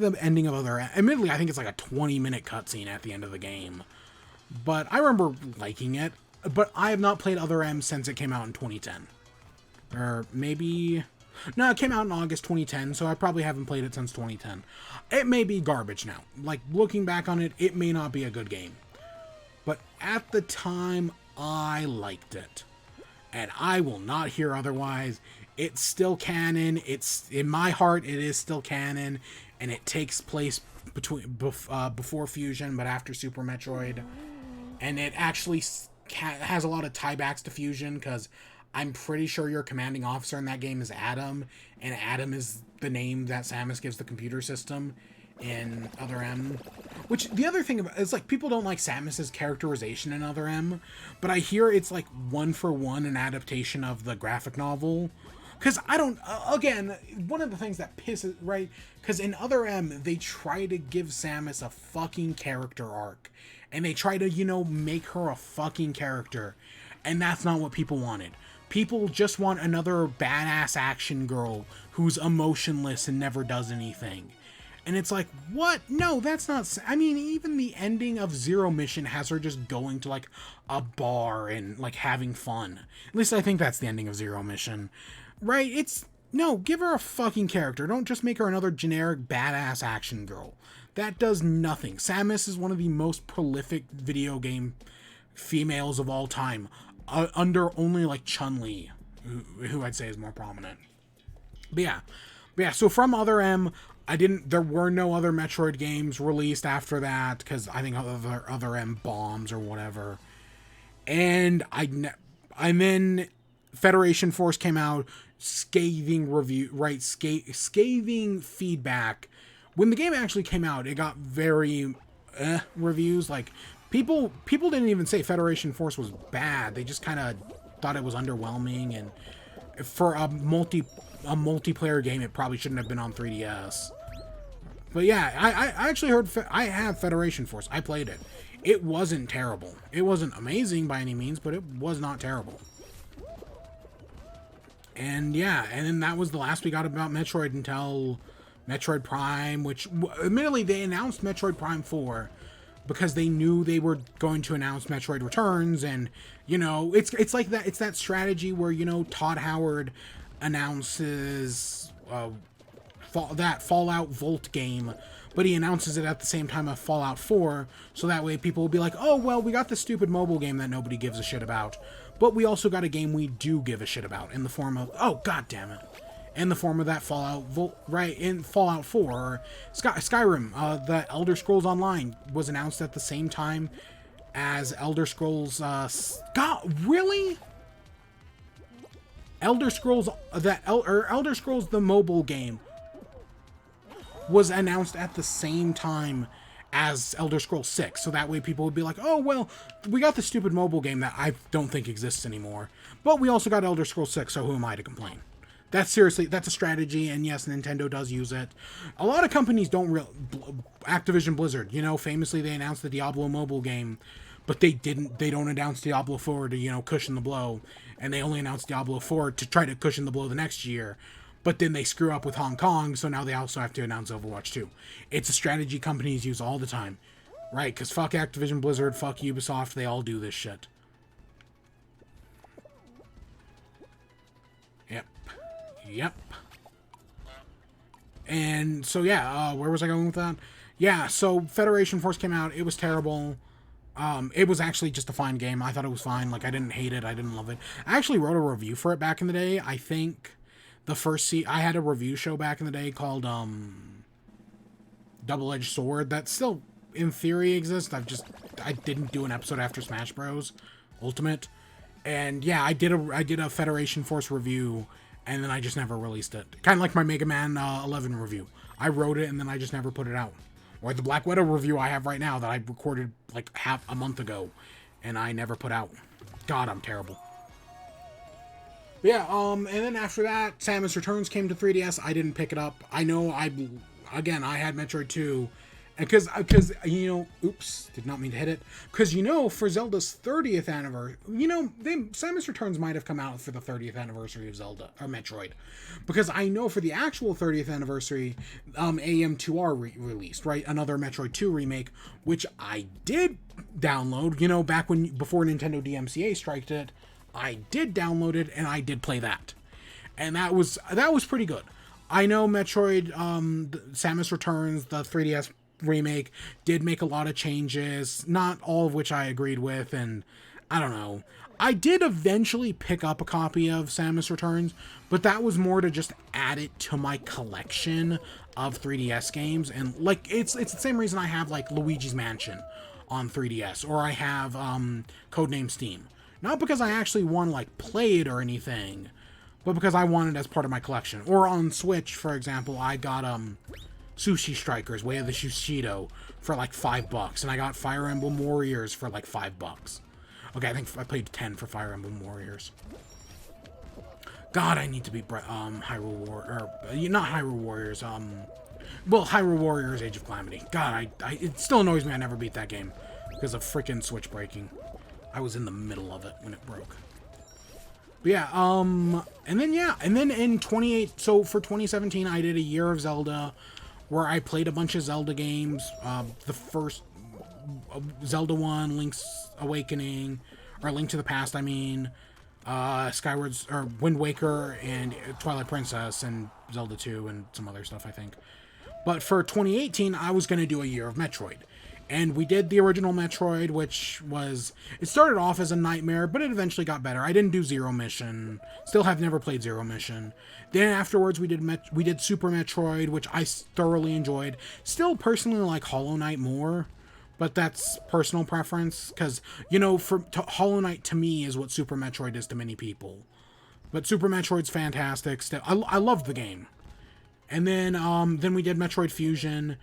the ending of Other M. Admittedly, I think it's like a 20-minute cutscene at the end of the game, but I remember liking it. But I have not played Other M since it came out in 2010, or maybe no, it came out in August 2010, so I probably haven't played it since 2010. It may be garbage now. Like, looking back on it, it may not be a good game, but at the time, I liked it, and I will not hear otherwise. It's still canon. It's in my heart. It is still canon, and it takes place before Fusion, but after Super Metroid. And it actually has a lot of tiebacks to Fusion, because I'm pretty sure your commanding officer in that game is Adam, and Adam is the name that Samus gives the computer system in Other M. Which, the other thing about is, like, people don't like Samus's characterization in Other M, but I hear it's like 1-for-1 an adaptation of the graphic novel. Because I don't, again, one of the things that pisses, right? Because in Other M, they try to give Samus a fucking character arc. And they try to, you know, make her a fucking character. And that's not what people wanted. People just want another badass action girl who's emotionless and never does anything. And it's like, what? No, that's not, I mean, even the ending of Zero Mission has her just going to, like, a bar and, like, having fun. At least I think that's the ending of Zero Mission. Right? It's, no, give her a fucking character. Don't just make her another generic badass action girl. That does nothing. Samus is one of the most prolific video game females of all time. Under only, like, Chun-Li, who I'd say is more prominent. But yeah, so from Other M, there were no other Metroid games released after that, because I think Other M bombs or whatever. And then Federation Force came out, scathing feedback. When the game actually came out, it got very reviews. Like, people didn't even say Federation Force was bad. They just kind of thought it was underwhelming, and for a multiplayer game, it probably shouldn't have been on 3DS. But yeah, I actually heard, I have Federation Force. I played it. It wasn't terrible. It wasn't amazing by any means, but it was not terrible. And yeah, and then that was the last we got about Metroid until Metroid Prime, which, admittedly, they announced Metroid Prime 4 because they knew they were going to announce Metroid Returns, and, you know, it's like that, it's that strategy where, you know, Todd Howard announces that Fallout Volt game, but he announces it at the same time of Fallout 4, so that way people will be like, oh, well, we got this stupid mobile game that nobody gives a shit about, but we also got a game we do give a shit about, in the form of, oh, god damn it, in the form of that Fallout Volt, right, in Fallout 4, or Skyrim. The Elder Scrolls Online was announced at the same time as Elder Scrolls, God, really? Elder Scrolls, Elder Scrolls, the mobile game, was announced at the same time as Elder Scrolls 6. So that way people would be like, oh, well, we got the stupid mobile game that I don't think exists anymore. But we also got Elder Scrolls 6, so who am I to complain? That's a strategy, and yes, Nintendo does use it. A lot of companies don't Activision Blizzard, famously they announced the Diablo mobile game, but they don't announce Diablo 4 to, cushion the blow, and they only announced Diablo 4 to try to cushion the blow the next year. But then they screw up with Hong Kong, so now they also have to announce Overwatch 2. It's a strategy companies use all the time. Right, because fuck Activision Blizzard, fuck Ubisoft, they all do this shit. Yep. And so, yeah, where was I going with that? Yeah, so Federation Force came out. It was terrible. It was actually just a fine game. I thought it was fine. Like, I didn't hate it. I didn't love it. I actually wrote a review for it back in the day. I think... I had a review show back in the day called Double-Edged Sword that still in theory exists. I didn't do an episode after Smash Bros. Ultimate. And yeah, I did a Federation Force review, and then I just never released it. Kind of like my Mega Man 11 review. I wrote it and then I just never put it out. Or the Black Widow review I have right now that I recorded like half a month ago and I never put out. God, I'm terrible. Yeah, and then after that, Samus Returns came to 3DS. I didn't pick it up. I know I had Metroid 2. And because, oops, did not mean to hit it. Because, for Zelda's 30th anniversary, Samus Returns might have come out for the 30th anniversary of Zelda, or Metroid. Because I know for the actual 30th anniversary, AM2R released, right? Another Metroid 2 remake, which I did download, before Nintendo DMCA striked it. I did download it, and I did play that. And that was pretty good. I know Metroid, Samus Returns, the 3DS remake, did make a lot of changes, not all of which I agreed with, and I don't know. I did eventually pick up a copy of Samus Returns, but that was more to just add it to my collection of 3DS games, and, like, it's the same reason I have, like, Luigi's Mansion on 3DS, or I have, Codename Steam. Not because I actually want to, like, play it or anything, but because I want it as part of my collection. Or on Switch, for example, I got, Sushi Strikers, Way of the Sushido, for, like, $5, and I got Fire Emblem Warriors for, like, $5. Okay, I think I paid 10 for Fire Emblem Warriors. God, I need to beat, Hyrule not Hyrule Warriors, Hyrule Warriors Age of Calamity. God, it still annoys me I never beat that game, because of freaking Switch breaking. I was in the middle of it when it broke. But yeah, and then in 28, so for 2017, I did a year of Zelda, where I played a bunch of Zelda games. The first Zelda 1, Link's Awakening, or Link to the Past, I mean, Skyward's, or Wind Waker, and Twilight Princess, and Zelda 2, and some other stuff, I think. But for 2018, I was going to do a year of Metroid. And we did the original Metroid, which was... It started off as a nightmare, but it eventually got better. I didn't do Zero Mission. Still have never played Zero Mission. Then afterwards, we did Super Metroid, which I thoroughly enjoyed. Still personally like Hollow Knight more, but that's personal preference. Because, Hollow Knight to me is what Super Metroid is to many people. But Super Metroid's fantastic. Still, I love the game. And then we did Metroid Fusion...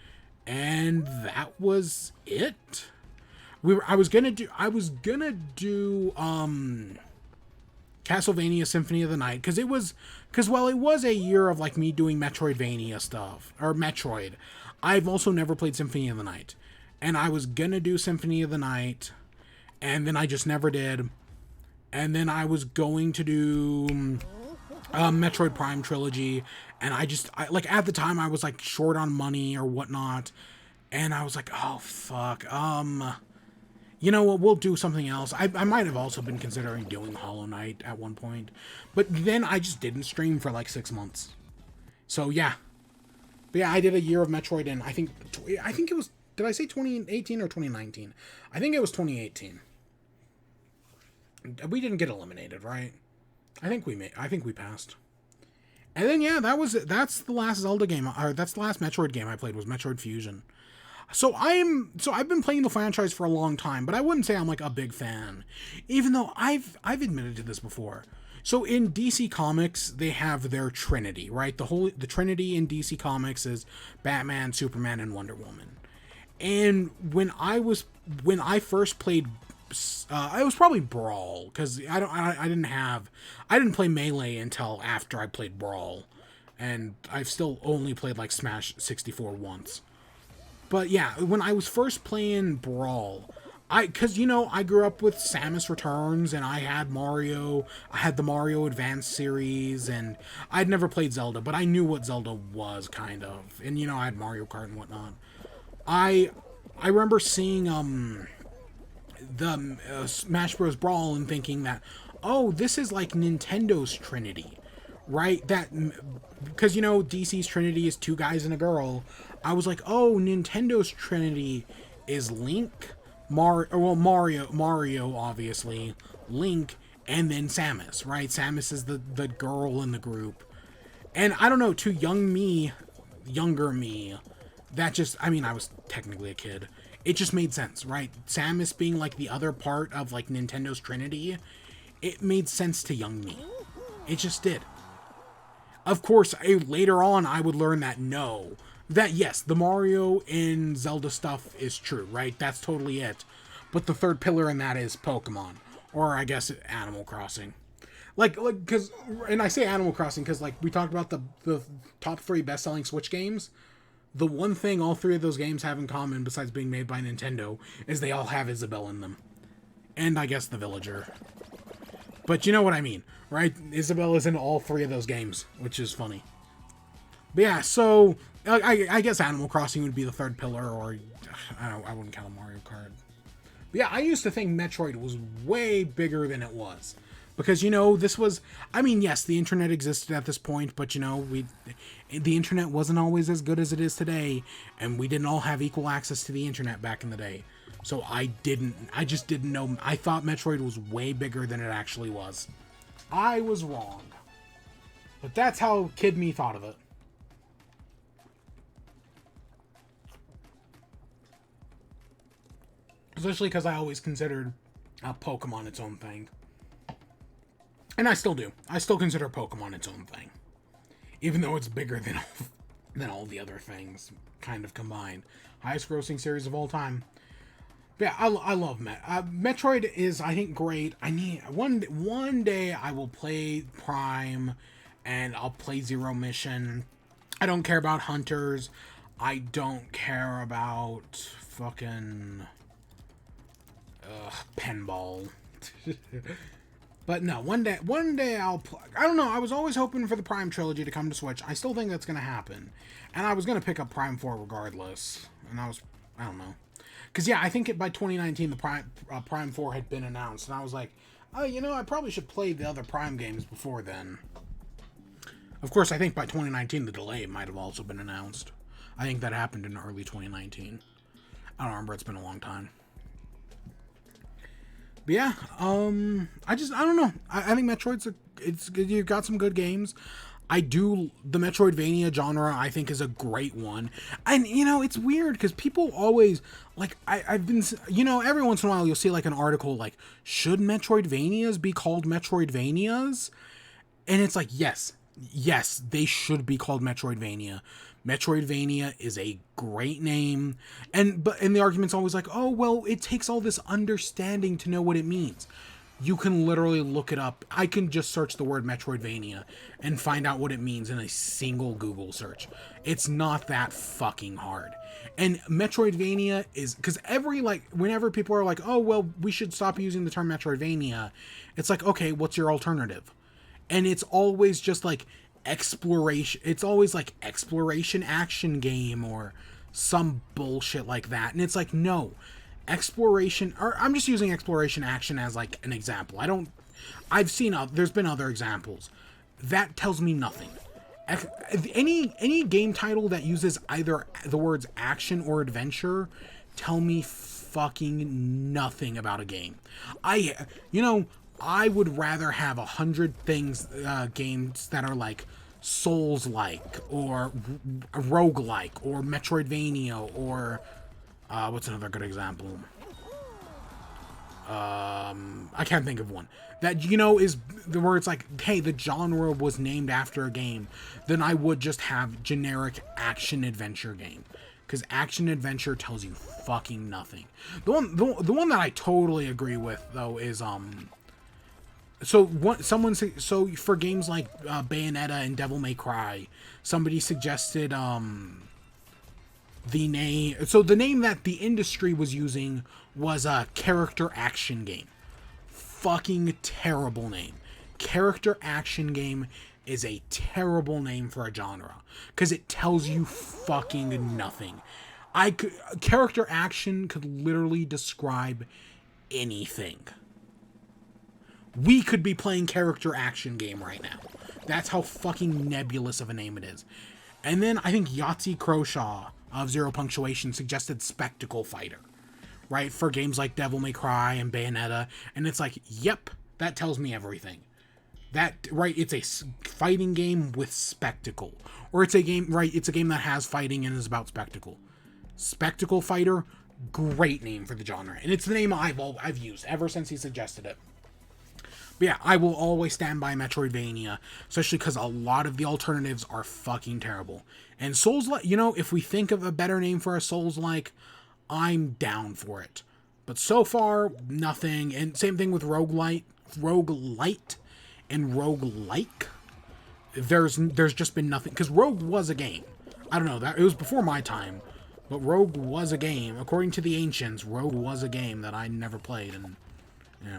And that was it. I was gonna do Castlevania Symphony of the Night, because it was a year of like me doing Metroidvania stuff, or Metroid. I've also never played Symphony of the Night, and I was gonna do Symphony of the Night, and then I just never did. And then I was going to do Metroid Prime Trilogy, and I at the time I was like short on money or whatnot, and I was like, oh fuck, you know what, we'll do something else. I might have also been considering doing Hollow Knight at one point, but then I just didn't stream for like 6 months. So yeah. But yeah, I did a year of Metroid, and I think it was, did I say 2018 or 2019? I think it was 2018. We didn't get eliminated, right? I think we passed. And then yeah, that's the last Zelda game, or that's the last Metroid game I played, was Metroid Fusion. So I've been playing the franchise for a long time, but I wouldn't say I'm like a big fan, even though I've admitted to this before. So in DC Comics, they have their Trinity, right? The Trinity in DC Comics is Batman, Superman, and Wonder Woman. And when I first played, it was probably Brawl, because I didn't play Melee until after I played Brawl, and I've still only played like Smash 64 once. But yeah, when I was first playing Brawl, because I grew up with Samus Returns, and I had the Mario Advance series, and I'd never played Zelda, but I knew what Zelda was, kind of, and I had Mario Kart and whatnot. I remember seeing the Smash Bros. Brawl and thinking that, oh, this is like Nintendo's Trinity, right? That, because DC's Trinity is two guys and a girl. I was like, oh, Nintendo's Trinity is Link, Mario, obviously, Link, and then Samus, right? Samus is the girl in the group. And I don't know, to younger me, that just, I was technically a kid. It just made sense, right? Samus being like the other part of like Nintendo's Trinity, it made sense to young me. It just did. Of course, later on, I would learn that yes, the Mario and Zelda stuff is true, right? That's totally it. But the third pillar in that is Pokemon, or I guess Animal Crossing. Because, and I say Animal Crossing because, like, we talked about the top 3 best-selling Switch games. The one thing all 3 of those games have in common, besides being made by Nintendo, is they all have Isabelle in them. And I guess the Villager. But you know what I mean, right? Isabelle is in all 3 of those games, which is funny. But yeah, so I guess Animal Crossing would be the third pillar, or I wouldn't count Mario Kart. But yeah, I used to think Metroid was way bigger than it was. Because, this was, yes, the internet existed at this point, but, the internet wasn't always as good as it is today, and we didn't all have equal access to the internet back in the day. So I just didn't know. I thought Metroid was way bigger than it actually was. I was wrong. But that's how kid me thought of it. Especially because I always considered Pokemon its own thing. And I still do. I still consider Pokemon its own thing. Even though it's bigger than all the other things kind of combined. Highest grossing series of all time. But yeah, I love Metroid is, I think, great. I need one day I will play Prime, and I'll play Zero Mission. I don't care about Hunters. I don't care about fucking Pinball. But no, one day I'll play. I don't know. I was always hoping for the Prime trilogy to come to Switch. I still think that's gonna happen, and I was gonna pick up Prime 4 regardless. And I don't know. Because, yeah, I think by 2019, the Prime 4 had been announced. And I was like, oh, I probably should play the other Prime games before then. Of course, I think by 2019, the delay might have also been announced. I think that happened in early 2019. I don't remember. It's been a long time. But, yeah, I don't know. I think Metroid's you've got some good games. The Metroidvania genre, I think, is a great one. And, it's weird because people always, like, I've been, every once in a while you'll see, like, an article, like, should Metroidvanias be called Metroidvanias? And it's like, yes, they should be called Metroidvania. Metroidvania is a great name. And the argument's always like, oh, well, it takes all this understanding to know what it means. You can literally look it up. I can just search the word Metroidvania and find out what it means in a single Google search. It's not that fucking hard. And Metroidvania is, because whenever people are like, oh, well, we should stop using the term Metroidvania, it's like, okay, what's your alternative? And it's always just like exploration. It's always like exploration action game or some bullshit like that. And it's like, no. Exploration, or I'm just using exploration action as like an example. There's been other examples. That tells me nothing. Any game title that uses either the words action or adventure tell me fucking nothing about a game. I would rather have 100 games that are like Souls-like or roguelike or Metroidvania or what's another good example? I can't think of one. That, is where it's like, hey, the genre was named after a game, then I would just have generic action-adventure game. because action adventure tells you fucking nothing. The one that I totally agree with though is so for games like Bayonetta and Devil May Cry, somebody suggested the name that the industry was using was a character action game. Fucking terrible name. Character action game is a terrible name for a genre because it tells you fucking nothing. Character action could literally describe anything. We could be playing character action game right now. That's how fucking nebulous of a name it is. And then I think Yahtzee Croshaw of Zero Punctuation suggested Spectacle Fighter, right? For games like Devil May Cry and Bayonetta. And it's like, yep, that tells me everything. That, right, it's a fighting game with spectacle. Or it's a game, right, it's a game that has fighting and is about spectacle. Spectacle Fighter, great name for the genre. And it's the name I've used ever since he suggested it. But yeah, I will always stand by Metroidvania, especially because a lot of the alternatives are fucking terrible. And Souls-like, if we think of a better name for a Souls-like, I'm down for it. But so far, nothing. And same thing with roguelite and roguelike. There's just been nothing. Because Rogue was a game. I don't know, it was before my time. But Rogue was a game. According to the ancients, Rogue was a game that I never played. And, yeah.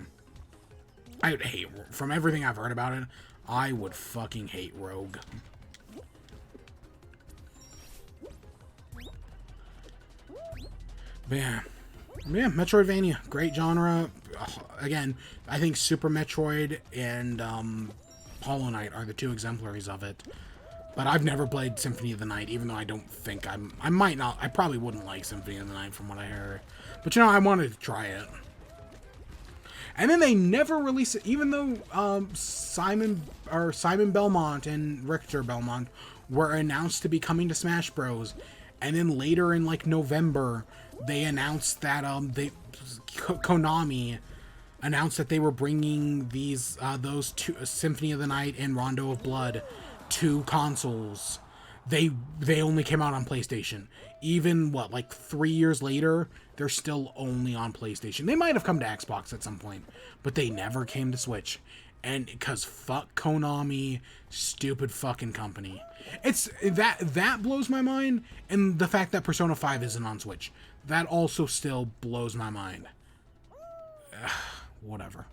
I would hate, from everything I've heard about it, I would fucking hate Rogue. But yeah, Metroidvania, great genre. Again, I think Super Metroid and Hollow Knight are the two exemplaries of it. But I've never played Symphony of the Night, even though I don't think I probably wouldn't like Symphony of the Night from what I heard. But I wanted to try it. And then they never released it, even though Simon Belmont and Richter Belmont were announced to be coming to Smash Bros. And then later in like November, they announced that Konami announced that they were bringing those two, Symphony of the Night and Rondo of Blood, to consoles. They only came out on PlayStation. Even like 3 years later, they're still only on PlayStation. They might have come to Xbox at some point, but they never came to Switch. And because fuck Konami, stupid fucking company. It's that blows my mind, and the fact that Persona 5 isn't on Switch, that also still blows my mind. Whatever.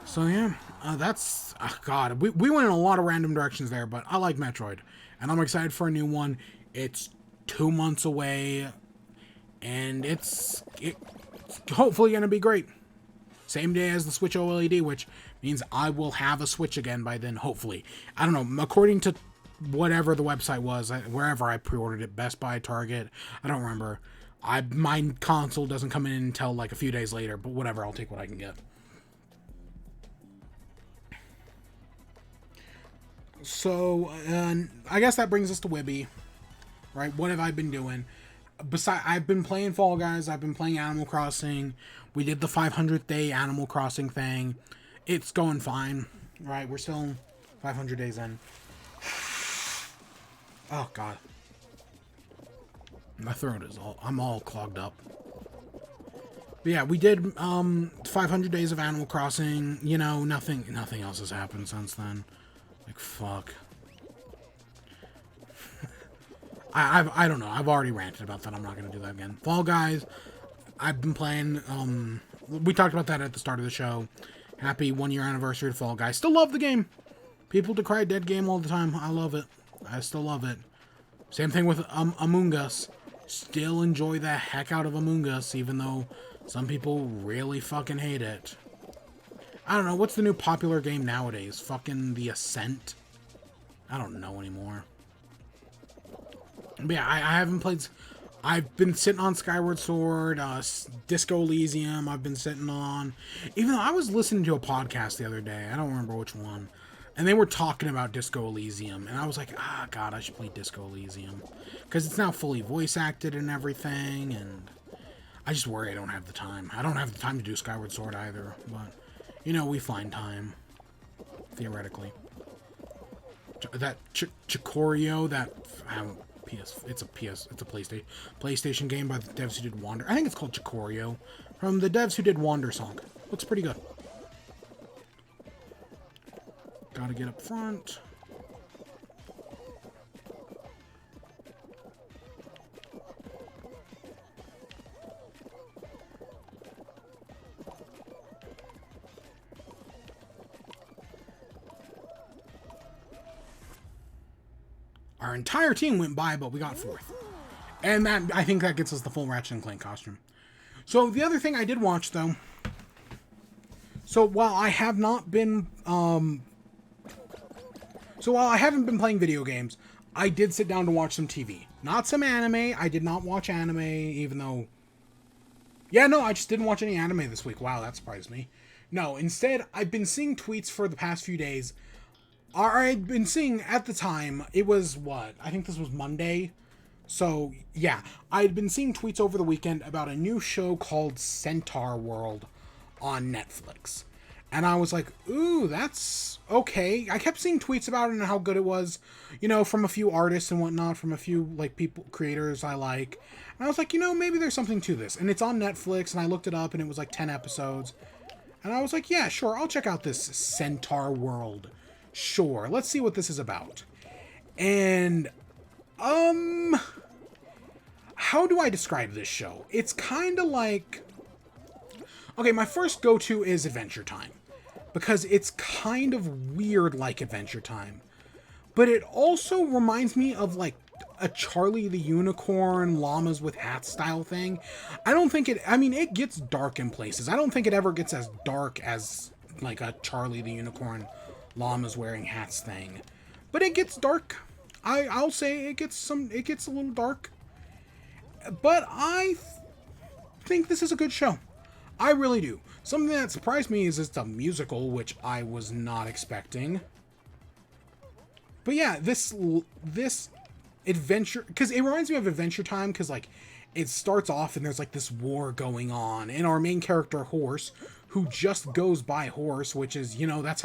So yeah, that's God. We went in a lot of random directions there, but I like Metroid, and I'm excited for a new one. It's 2 months away, and it's hopefully gonna be great. Same day as the Switch OLED, which means I will have a Switch again by then, hopefully. I don't know, according to whatever the website was, wherever I pre-ordered it, Best Buy, Target, I don't remember. My console doesn't come in until like a few days later, but whatever, I'll take what I can get. So, I guess that brings us to WIBE, right? What have I been doing? I've been playing Fall Guys, I've been playing Animal Crossing. We did the 500th day Animal Crossing thing. It's going fine, right? We're still 500 days in. Oh, God. My throat is I'm all clogged up. But yeah, we did 500 days of Animal Crossing. Nothing else has happened since then. Like, fuck. I don't know. I've already ranted about that. I'm not going to do that again. Fall Guys, I've been playing. We talked about that at the start of the show. Happy 1 year anniversary to Fall Guys. Still love the game. People decry dead game all the time. I love it. I still love it. Same thing with Among Us. Still enjoy the heck out of Among Us, even though some people really fucking hate it. I don't know. What's the new popular game nowadays? Fucking The Ascent? I don't know anymore. But yeah, I haven't played. I've been sitting on Skyward Sword, Disco Elysium. I've been sitting on. Even though I was listening to a podcast the other day, I don't remember which one, and they were talking about Disco Elysium, and I was like, God, I should play Disco Elysium because it's now fully voice acted and everything, and I just worry I don't have the time. I don't have the time to do Skyward Sword either, but we find time theoretically. That Chikorio, that It's a PlayStation game by the devs who did Wander. I think it's called Chicorio, from the devs who did Wander Song. Looks pretty good. Gotta get up front. Our entire team went by, but we got fourth. And that, I think that gets us the full Ratchet and Clank costume. So the other thing I did watch, though. So while I have not been, while I haven't been playing video games, I did sit down to watch some TV. Not some anime. I did not watch anime, even though... Yeah, no, I just didn't watch any anime this week. Wow, that surprised me. No, instead, I've been seeing tweets for the past few days. I'd been seeing, at the time, it was, what? I think this was Monday. So, yeah. I'd been seeing tweets over the weekend about a new show called Centaur World on Netflix. And I was like, ooh, that's okay. I kept seeing tweets about it and how good it was, you know, from a few artists and whatnot, from a few, like, creators I like. And I was like, you know, maybe there's something to this. And it's on Netflix, and I looked it up, and it was like 10 episodes. And I was like, yeah, sure, I'll check out this Centaur World. Sure, let's see what this is about. And, how do I describe this show? It's kind of like... Okay, my first go-to is Adventure Time. Because it's kind of weird like Adventure Time. But it also reminds me of, like, a Charlie the Unicorn, llamas with hats style thing. I don't think it... I mean, it gets dark in places. I don't think it ever gets as dark as, like, a Charlie the Unicorn, llamas wearing hats thing. But it gets dark. I'll say it gets a little dark. But I think this is a good show. I really do. Something that surprised me is it's a musical, which I was not expecting. But yeah, this adventure, because it reminds me of Adventure Time, because like it starts off and there's like this war going on, and our main character Horse, who just goes by Horse, which is, you know, that's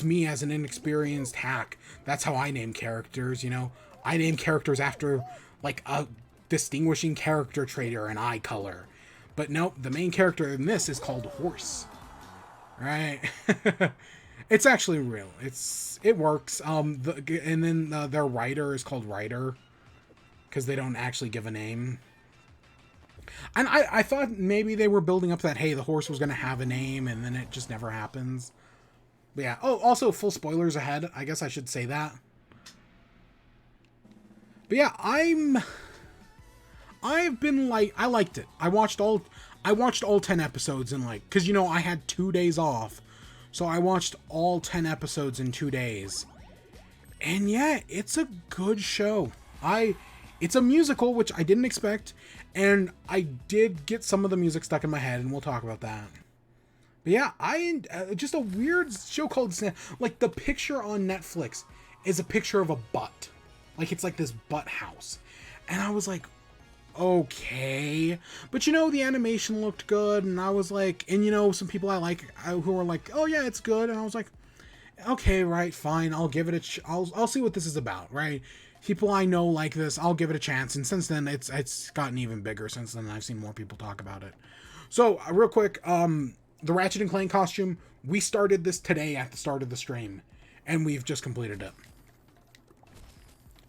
me as an inexperienced hack. That's how I name characters, you know. I name characters after like a distinguishing character trait or an eye color. But nope, the main character in this is called Horse. Right? It's actually real. It works. And then their writer is called Ryder, because they don't actually give a name. And I thought maybe they were building up that, hey, the horse was going to have a name, and then it just never happens. But yeah. Oh, also, full spoilers ahead. I guess I should say that. But yeah, I've been like, I liked it. I watched all 10 episodes in like, cause you know, I had 2 days off. So I watched all 10 episodes in 2 days. And yeah, it's a good show. It's a musical, which I didn't expect. And I did get some of the music stuck in my head, and we'll talk about that. But yeah, just a weird show called, like, the picture on Netflix is a picture of a butt. Like, it's like this butt house. And I was like, okay. But, you know, the animation looked good, and I was like, and, you know, some people I like who were like, oh, yeah, it's good. And I was like, okay, right, fine. I'll give it I'll see what this is about, right? People I know like this, I'll give it a chance. And since then, it's gotten even bigger. Since then, I've seen more people talk about it. So, real quick, the Ratchet and Clank costume, we started this today at the start of the stream, and we've just completed it.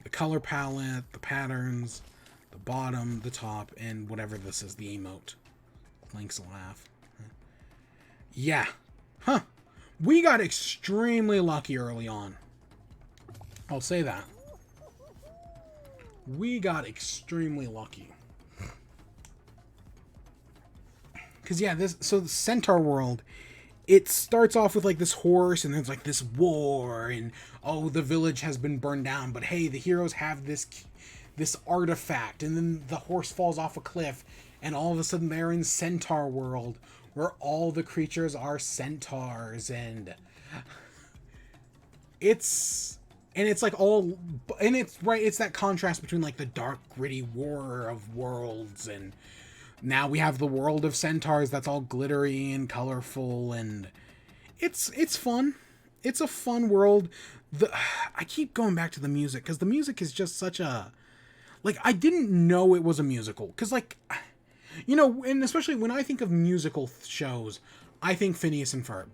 The color palette, the patterns, the bottom, the top, and whatever this is, the emote. Link's laugh. Yeah. Huh. We got extremely lucky early on. I'll say that. We got extremely lucky. Because, yeah, the Centaur World, it starts off with, like, this horse, and there's, like, this war, and, oh, the village has been burned down, but, hey, the heroes have this artifact, and then the horse falls off a cliff, and all of a sudden they're in Centaur World, where all the creatures are centaurs, and it's like all, and it's right, it's that contrast between like the dark, gritty war of worlds, and now we have the world of centaurs that's all glittery and colorful, and it's fun. it's a fun world. I keep going back to the music because the music is just such a, like, I didn't know it was a musical because, like, you know, and especially when I think of musical shows, I think Phineas and Ferb.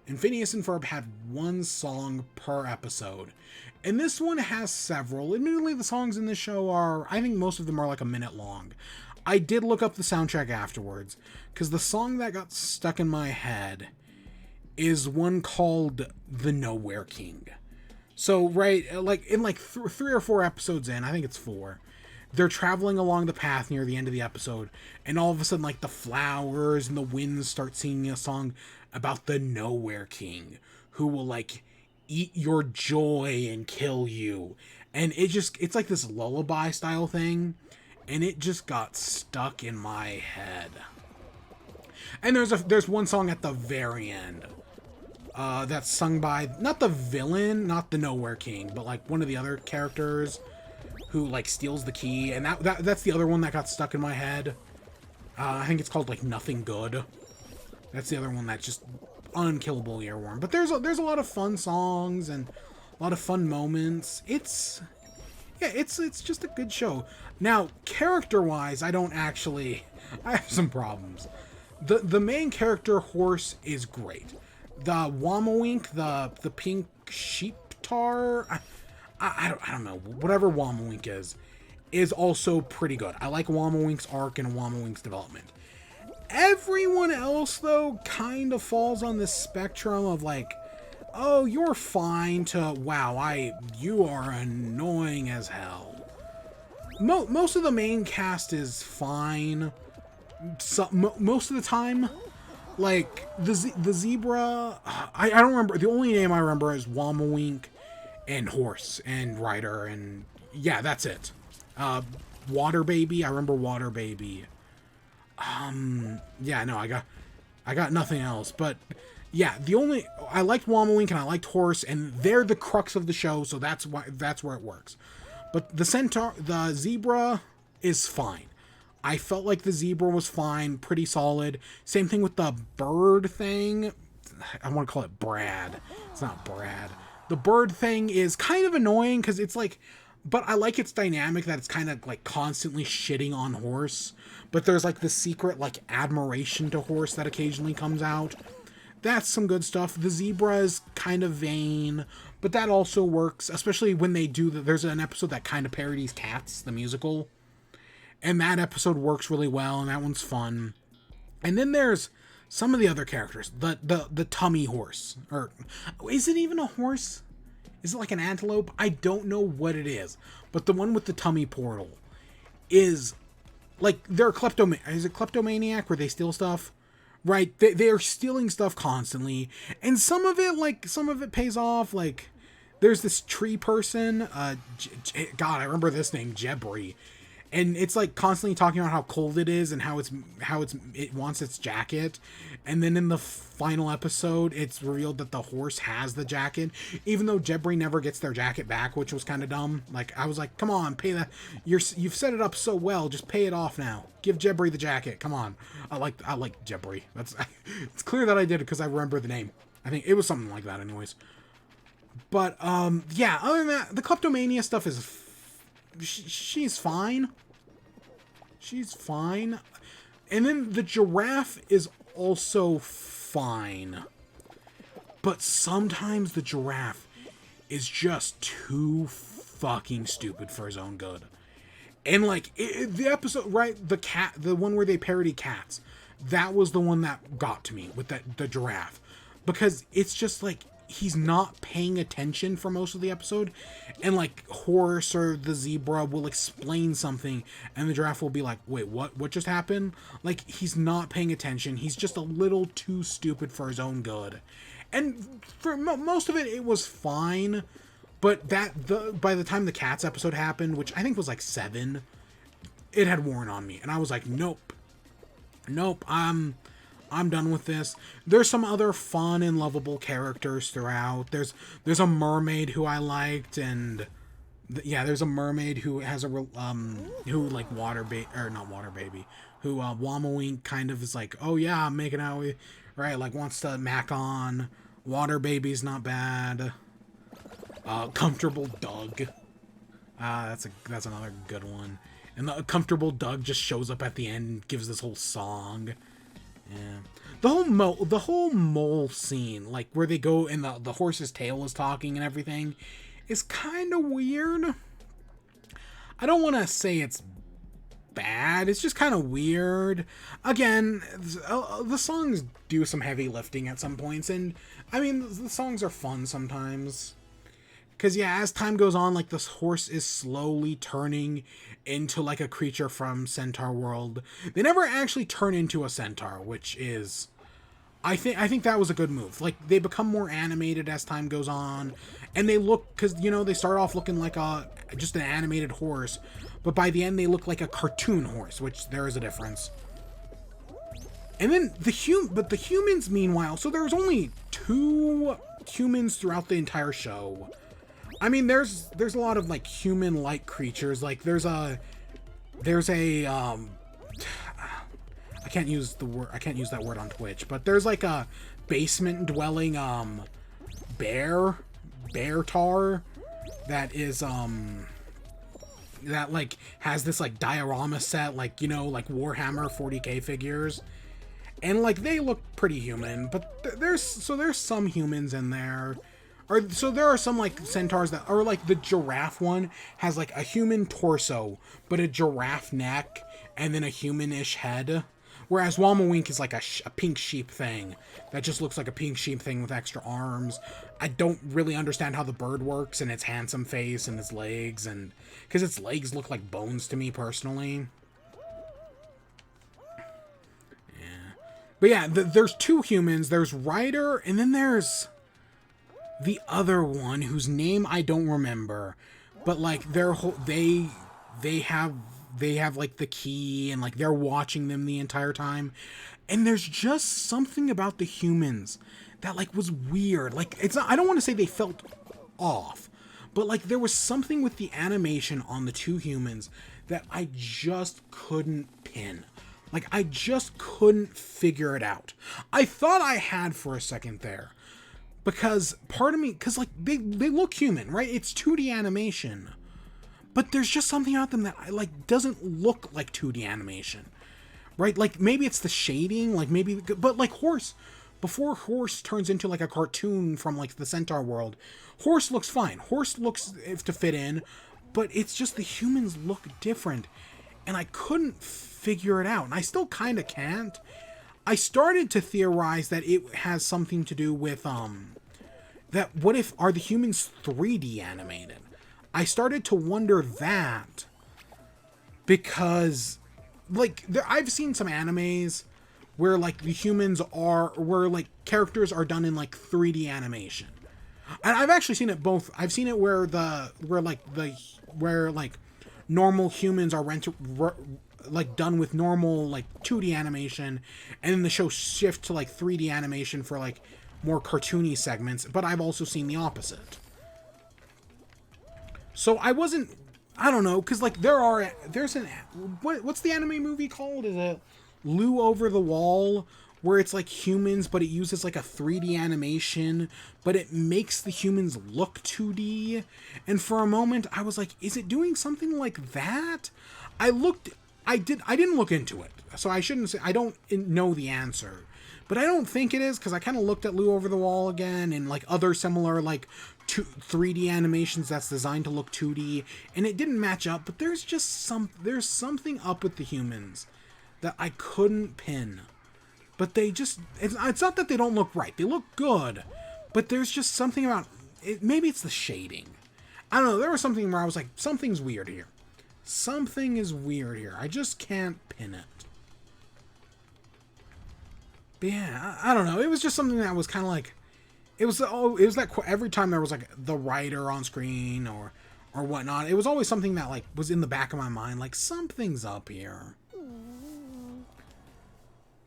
And Phineas and Ferb had one song per episode. And this one has several. Admittedly, the songs in this show are, I think most of them are like a minute long. I did look up the soundtrack afterwards, because the song that got stuck in my head is one called The Nowhere King. So, right, like, in like 3 or 4 episodes in, I think it's 4, they're traveling along the path near the end of the episode, and all of a sudden, like, the flowers and the winds start singing a song about the Nowhere King, who will, like, eat your joy and kill you. And it's like this lullaby style thing, and it just got stuck in my head. And there's one song at the very end that's sung by, not the villain, not the Nowhere King, but like one of the other characters who like steals the key, and that's the other one that got stuck in my head. I think it's called like Nothing Good. That's the other one that's just unkillable earworm. But there's a lot of fun songs and a lot of fun moments. It's just a good show. Now, character-wise, I have some problems. The main character, Horse, is great. The Wamawink, the pink sheep tar, I don't know, whatever Wamawink is also pretty good. I like Wamawink's arc and Wamawink's development. Everyone else, though, kind of falls on this spectrum of like, oh, you're fine to, wow, you are annoying as hell. Most of the main cast is fine. Most of the time, like, the zebra, I don't remember, the only name I remember is Wamawink and Horse and Ryder, and yeah, that's it. Water Baby, I remember Water Baby. Yeah, no, I got nothing else, but yeah, I liked Wamawink and I liked Horse, and they're the crux of the show, so that's where it works. But the zebra is fine. I felt like the zebra was fine, pretty solid. Same thing with the bird thing. I want to call it Brad. It's not Brad. The bird thing is kind of annoying because it's like, but I like its dynamic that it's kind of like constantly shitting on Horse. But there's like the secret like admiration to Horse that occasionally comes out. That's some good stuff. The zebra is kind of vain, but that also works, especially when they do there's an episode that kind of parodies Cats, the musical. And that episode works really well, and that one's fun. And then there's some of the other characters. The tummy horse. Or, is it even a horse? Is it like an antelope? I don't know what it is. But the one with the tummy portal is, like, they're is it kleptomaniac where they steal stuff? Right? They are stealing stuff constantly. And some of it pays off. Like, there's this tree person. God, I remember this name, Jebri. And it's like constantly talking about how cold it is and how it wants its jacket. And then in the final episode, it's revealed that the horse has the jacket, even though Jebri never gets their jacket back, which was kind of dumb. Like, I was like, come on, pay that. You've set it up so well, just pay it off now. Give Jebri the jacket. Come on. I like Jebri. It's clear that I did it because I remember the name. I think it was something like that, anyways. But yeah. Other than that, the kleptomania stuff is. She's fine. She's fine. And then the giraffe is also fine. But sometimes the giraffe is just too fucking stupid for his own good. And like, the episode, right, the one where they parody cats, that was the one that got to me with the giraffe. Because it's just like, he's not paying attention for most of the episode, and like Horse or the zebra will explain something and the giraffe will be like, wait, what just happened? Like, he's not paying attention. He's just a little too stupid for his own good. And for most of it was fine, but by the time the Cats episode happened, which I think was like 7, it had worn on me, and I was like, nope, I'm done with this. There's some other fun and lovable characters throughout. There's a mermaid who I liked, and there's a mermaid who has who like not water baby, who Wamawink kind of is like, oh yeah, I'm making out with, right, like wants to mac on. Water Baby's not bad. Comfortable Doug. That's another good one. And the Comfortable Doug just shows up at the end and gives this whole song. Yeah. The whole mole scene, like where they go and the horse's tail is talking and everything, is kind of weird. I don't want to say it's bad. It's just kind of weird. Again, the songs do some heavy lifting at some points, and I mean, the songs are fun sometimes. Because, yeah, as time goes on, like, this horse is slowly turning into, like, a creature from Centaur World. They never actually turn into a centaur, which is... I think that was a good move. Like, they become more animated as time goes on. And they look... Because, you know, they start off looking like just an animated horse. But by the end, they look like a cartoon horse, which there is a difference. And then the humans, meanwhile... So there's only 2 humans throughout the entire show. I mean, there's a lot of, like, human-like creatures. Like, there's a I can't use that word on Twitch, but there's, like, a basement-dwelling, bear tar that is, that, like, has this, like, diorama set, like, you know, like Warhammer 40k figures. And, like, they look pretty human, but there's some humans in there. So there are some, like, centaurs that are, like, the giraffe one has, like, a human torso, but a giraffe neck, and then a humanish head. Whereas Wamawink is, like, a pink sheep thing that just looks like a pink sheep thing with extra arms. I don't really understand how the bird works, and its handsome face, and its legs, and... Because its legs look like bones to me, personally. Yeah. But yeah, there's 2 humans. There's Ryder, and then there's... the other one whose name I don't remember, but like they have like the key, and like they're watching them the entire time, and there's just something about the humans that like was weird. Like, it's not, I don't want to say they felt off, but like there was something with the animation on the 2 humans that I just couldn't pin. Like, I just couldn't figure it out. I thought I had for a second there. Because part of me, because like they look human, right? It's 2D animation, but there's just something about them that I like doesn't look like 2D animation, right? Like maybe it's the shading, like maybe, but like before Horse turns into like a cartoon from like the Centaur world, Horse looks fine. Horse looks to fit in, but it's just the humans look different, and I couldn't figure it out, and I still kind of can't. I started to theorize that it has something to do with, that what if, are the humans 3D animated? I started to wonder that, because, like, I've seen some animes where, like, the humans where, like, characters are done in, like, 3D animation. And I've actually seen it both. I've seen it where normal humans are like done with normal like 2D animation, and then the show shift to like 3D animation for like more cartoony segments, but I've also seen the opposite. So I don't know, because like what's the anime movie called? Is it Lou Over the Wall, where it's like humans, but it uses like a 3D animation, but it makes the humans look 2D. And for a moment I was like, is it doing something like that? I didn't look into it, so I shouldn't say, I don't know the answer, but I don't think it is, because I kind of looked at Lou Over the Wall again, and like other similar like 3D animations that's designed to look 2D, and it didn't match up. But there's something up with the humans that I couldn't pin. But it's not that they don't look right, they look good, but there's just something about it. Maybe it's the shading, I don't know. There was something where I was like, something's weird here. Something is weird here. I just can't pin it. But yeah, I don't know. It was just something that was kind of like, it was that every time there was like the writer on screen or whatnot, it was always something that like was in the back of my mind, like something's up here.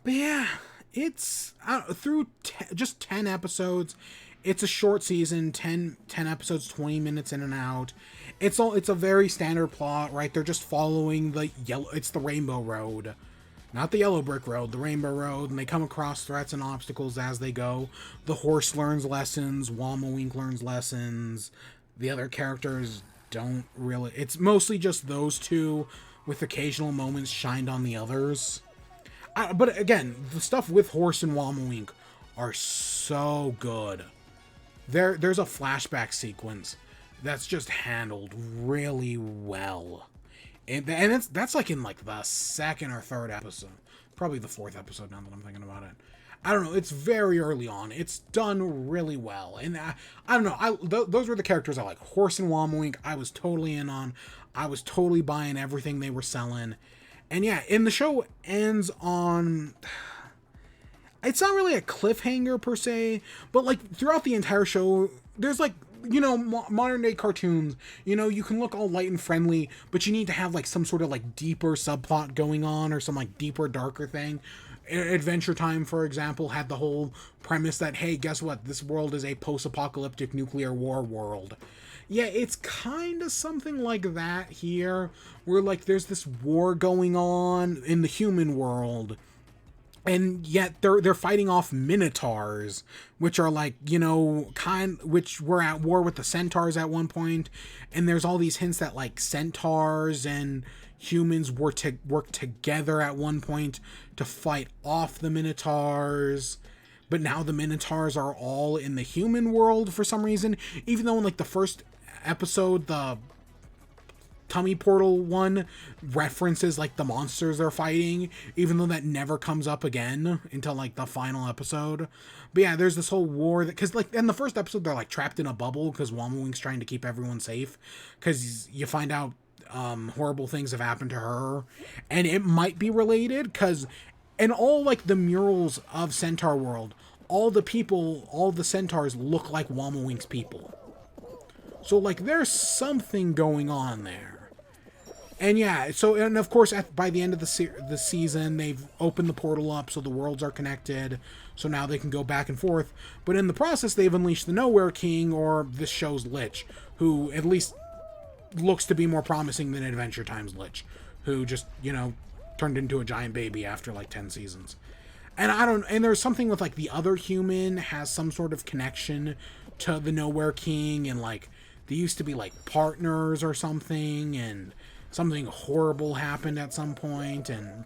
But yeah, it's through just 10 episodes. It's a short season, 10 episodes, 20 minutes in and out. It's a very standard plot, right? They're just following it's the Rainbow Road. Not the yellow brick road, the rainbow road, and they come across threats and obstacles as they go. The horse learns lessons, Wamawink learns lessons. The other characters don't really... It's mostly just those two, with occasional moments shined on the others. But again, the stuff with Horse and Wamawink are so good. There's a flashback sequence that's just handled really well. And that's like in like the second or third episode. Probably the fourth episode now that I'm thinking about it. I don't know. It's very early on. It's done really well. And I don't know. Those were the characters I like. Horse and Wamawink, I was totally in on. I was totally buying everything they were selling. And yeah, and the show ends on... It's not really a cliffhanger per se, but like throughout the entire show, there's like, you know, modern day cartoons, you know, you can look all light and friendly, but you need to have like some sort of like deeper subplot going on or some like deeper, darker thing. Adventure Time, for example, had the whole premise that, hey, guess what? This world is a post-apocalyptic nuclear war world. Yeah, it's kind of something like that here, where like there's this war going on in the human world. And yet they're fighting off minotaurs, which are like, you know, which were at war with the centaurs at one point. And there's all these hints that like centaurs and humans were to work together at one point to fight off the minotaurs. But now the minotaurs are all in the human world for some reason. Even though in like the first episode, the tummy portal one references like the monsters they're fighting, even though that never comes up again until like the final episode. But yeah, there's this whole war that, because like in the first episode they're like trapped in a bubble because Wamawink's trying to keep everyone safe, because you find out horrible things have happened to her, and it might be related because in all like the murals of Centaur World, all the centaurs look like Wamawink's people. So like there's something going on there. And yeah, so, and of course, by the end of the season, they've opened the portal up so the worlds are connected, so now they can go back and forth. But in the process, they've unleashed the Nowhere King, or this show's Lich, who at least looks to be more promising than Adventure Time's Lich, who just, you know, turned into a giant baby after like 10 seasons. And there's something with like the other human has some sort of connection to the Nowhere King, and like they used to be like partners or something, and something horrible happened at some point, and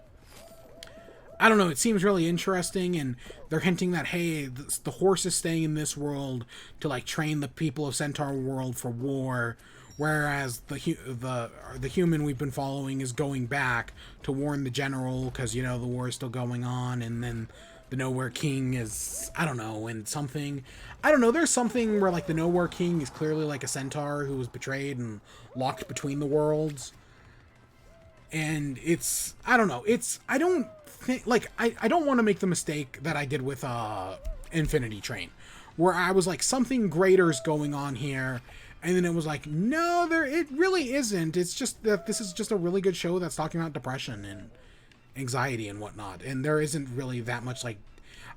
I don't know, it seems really interesting, and they're hinting that, hey, the horse is staying in this world to like train the people of Centaur World for war, whereas the human we've been following is going back to warn the general, because, you know, the war is still going on, and then the Nowhere King is, I don't know, and something, I don't know, there's something where like the Nowhere King is clearly like a centaur who was betrayed and locked between the worlds. And it's, I don't know, it's, I don't think, like, I don't want to make the mistake that I did with Infinity Train, where I was like, something greater's going on here, and then it was like, no, it really isn't. It's just that this is just a really good show that's talking about depression and anxiety and whatnot, and there isn't really that much, like,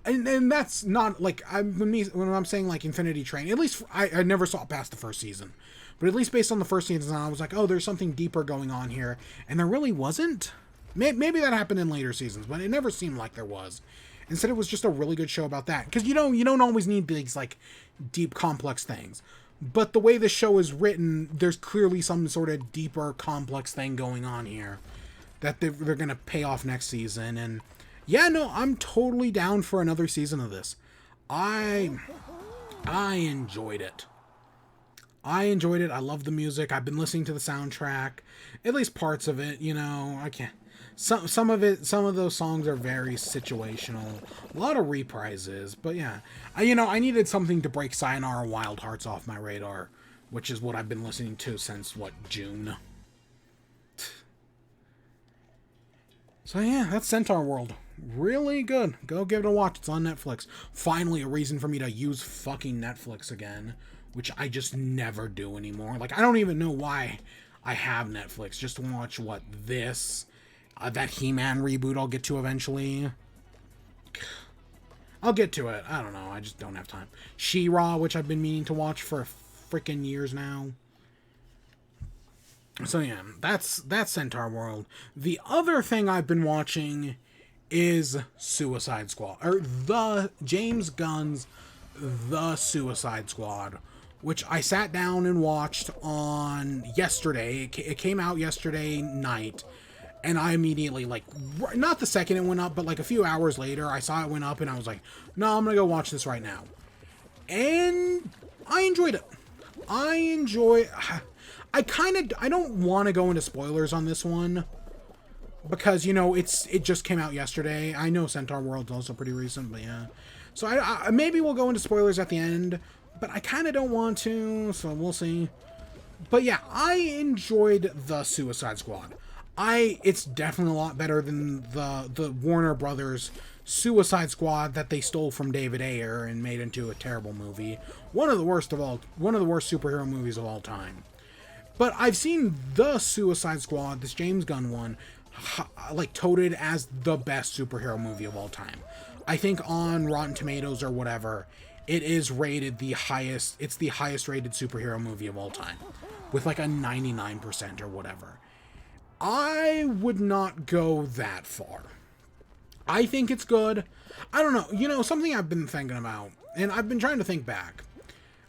and that's not, like, when I'm saying, like, Infinity Train, at least I never saw it past the first season. But at least based on the first season, I was like, oh, there's something deeper going on here. And there really wasn't. Maybe that happened in later seasons, but it never seemed like there was. Instead, it was just a really good show about that. Because you don't always need these, like, deep, complex things. But the way the show is written, there's clearly some sort of deeper, complex thing going on here that they're going to pay off next season. And yeah, no, I'm totally down for another season of this. I enjoyed it. I enjoyed it. I love the music. I've been listening to the soundtrack, at least parts of it, you know. I can't. Some of those songs are very situational. A lot of reprises, but yeah. I needed something to break Sayonara Wild Hearts off my radar, which is what I've been listening to since, June? So yeah, that's Centaur World. Really good. Go give it a watch. It's on Netflix. Finally, a reason for me to use fucking Netflix again, which I just never do anymore. Like, I don't even know why I have Netflix. Just to watch, that He-Man reboot I'll get to eventually. I'll get to it. I don't know. I just don't have time. She-Ra, which I've been meaning to watch for freaking years now. So yeah, that's Centaur World. The other thing I've been watching is Suicide Squad, or the James Gunn's The Suicide Squad, which I sat down and watched on yesterday. It came out yesterday night, and I immediately, like, not the second it went up, but like a few hours later, I saw it went up, and I was like, no, I'm gonna go watch this right now. And I enjoyed it. I don't want to go into spoilers on this one, because, you know, it just came out yesterday. I know Centaur World's also pretty recent, but yeah. So I maybe we'll go into spoilers at the end, but I kind of don't want to, so we'll see. But yeah, I enjoyed The Suicide Squad. It's definitely a lot better than the Warner Brothers Suicide Squad that they stole from David Ayer and made into a terrible movie. One of the worst superhero movies of all time. But I've seen The Suicide Squad, this James Gunn one, like, touted as the best superhero movie of all time. I think on Rotten Tomatoes or whatever, it is rated the highest. It's the highest rated superhero movie of all time, with like a 99% or whatever. I would not go that far. I think it's good. I don't know. You know, something I've been thinking about, and I've been trying to think back.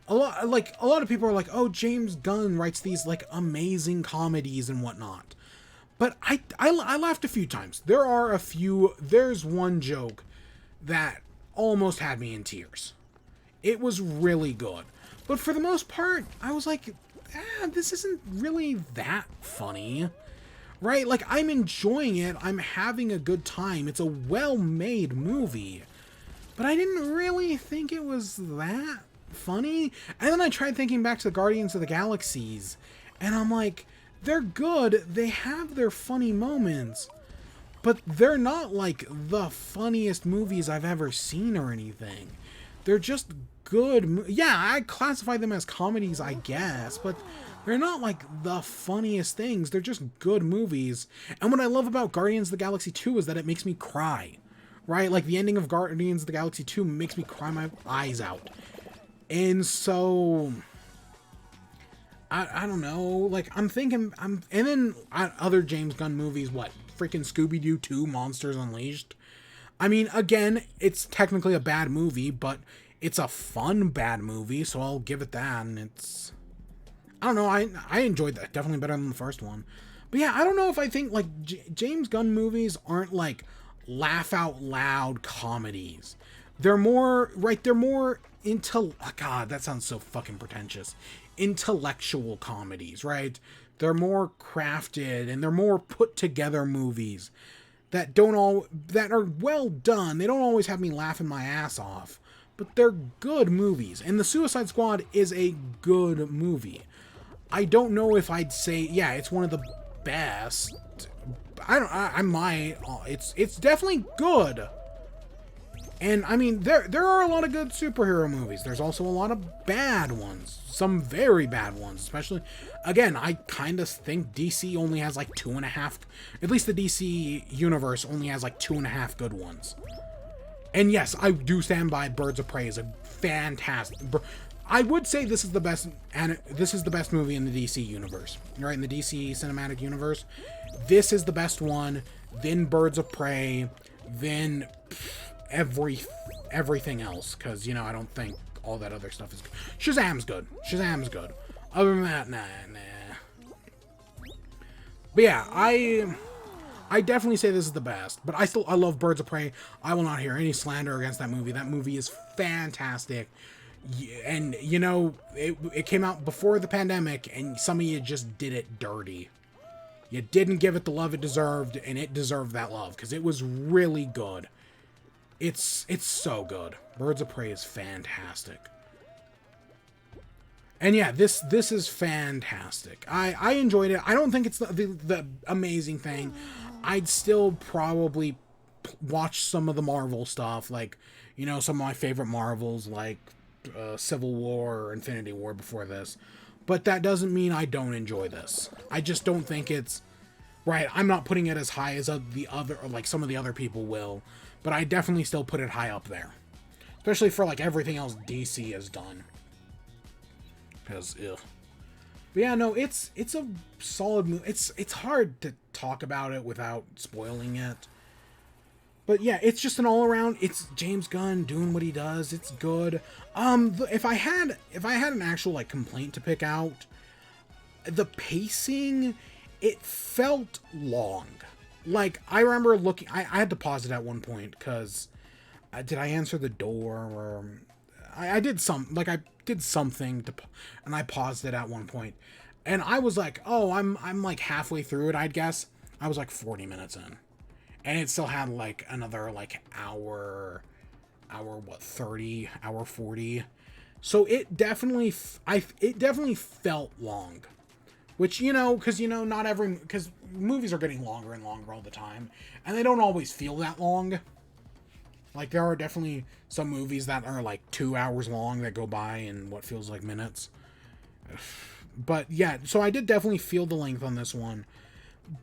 A lot of people are like, oh, James Gunn writes these, like, amazing comedies and whatnot. But I laughed a few times. There's one joke that almost had me in tears. It was really good. But for the most part, I was like, this isn't really that funny. Right? Like, I'm enjoying it. I'm having a good time. It's a well-made movie. But I didn't really think it was that funny. And then I tried thinking back to the Guardians of the Galaxies, and I'm like, they're good. They have their funny moments. But they're not, like, the funniest movies I've ever seen or anything. They're just good. Yeah, I classify them as comedies, I guess, but they're not, like, the funniest things. They're just good movies. And what I love about Guardians of the Galaxy 2 is that it makes me cry. Right? Like, the ending of Guardians of the Galaxy 2 makes me cry my eyes out. And so, I don't know. Like, I'm thinking, and then other James Gunn movies, what? Freaking Scooby-Doo 2, Monsters Unleashed. I mean, again, it's technically a bad movie, but it's a fun bad movie, so I'll give it that. And it's, I don't know, I enjoyed that. Definitely better than the first one. But yeah, I don't know if I think, like, James Gunn movies aren't, like, laugh out loud comedies. They're more, right, they're more God, that sounds so fucking pretentious. Intellectual comedies, right? They're more crafted and they're more put together movies that are well done. They don't always have me laughing my ass off, but they're good movies. And The Suicide Squad is a good movie. I don't know if I'd say, yeah, it's one of the best. I might. It's definitely good. And I mean, there are a lot of good superhero movies. There's also a lot of bad ones. Some very bad ones, especially, again, I kind of think DC only has like 2.5, at least the DC universe only has like 2.5 good ones. And yes, I do stand by Birds of Prey is a fantastic, I would say this is the best, and this is the best movie in the DC universe, right? In the DC cinematic universe, this is the best one, then Birds of Prey, then everything else, because, you know, I don't think all that other stuff is good. Shazam's good. Shazam's good. Other than that, nah. But yeah, I definitely say this is the best, but I love Birds of Prey. I will not hear any slander against that movie. That movie is fantastic. And, you know, it came out before the pandemic, and some of you just did it dirty. You didn't give it the love it deserved, and it deserved that love, because it was really good. It's so good. Birds of Prey is fantastic. And yeah, this is fantastic. I enjoyed it. I don't think it's the amazing thing. I'd still probably watch some of the Marvel stuff, like, you know, some of my favorite Marvels, like Civil War or Infinity War before this. But that doesn't mean I don't enjoy this. I just don't think it's right. I'm not putting it as high as the other, or like some of the other people will, but I definitely still put it high up there, especially for like everything else DC has done. Because, ugh. But yeah, no, it's a solid movie. It's hard to talk about it without spoiling it. But yeah, it's just an all around. It's James Gunn doing what he does. It's good. If I had an actual like complaint to pick out, the pacing, it felt long. Like I remember looking, I had to pause it at one point because did I answer the door or I did something to, and I paused it at one point, and I was like, oh, I'm like halfway through it. I'd guess I was like 40 minutes in. And it still had like another like hour 30, hour 40. So it definitely felt long. Which, because because movies are getting longer and longer all the time, and they don't always feel that long. Like there are definitely some movies that are like 2 hours long that go by in what feels like minutes. But yeah, so I did definitely feel the length on this one.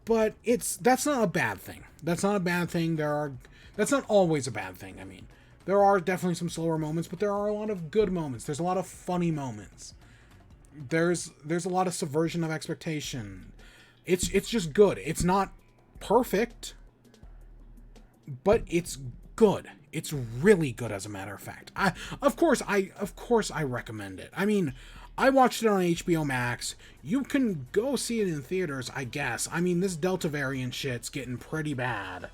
But that's not a bad thing. That's not a bad thing. That's not always a bad thing. I mean, there are definitely some slower moments, but there are a lot of good moments. There's a lot of funny moments. There's a lot of subversion of expectation. It's just good. It's not perfect, but it's good. It's really good, as a matter of fact. Of course I recommend it. I mean, I watched it on HBO Max. You can go see it in theaters, I guess. I mean, this Delta variant shit's getting pretty bad.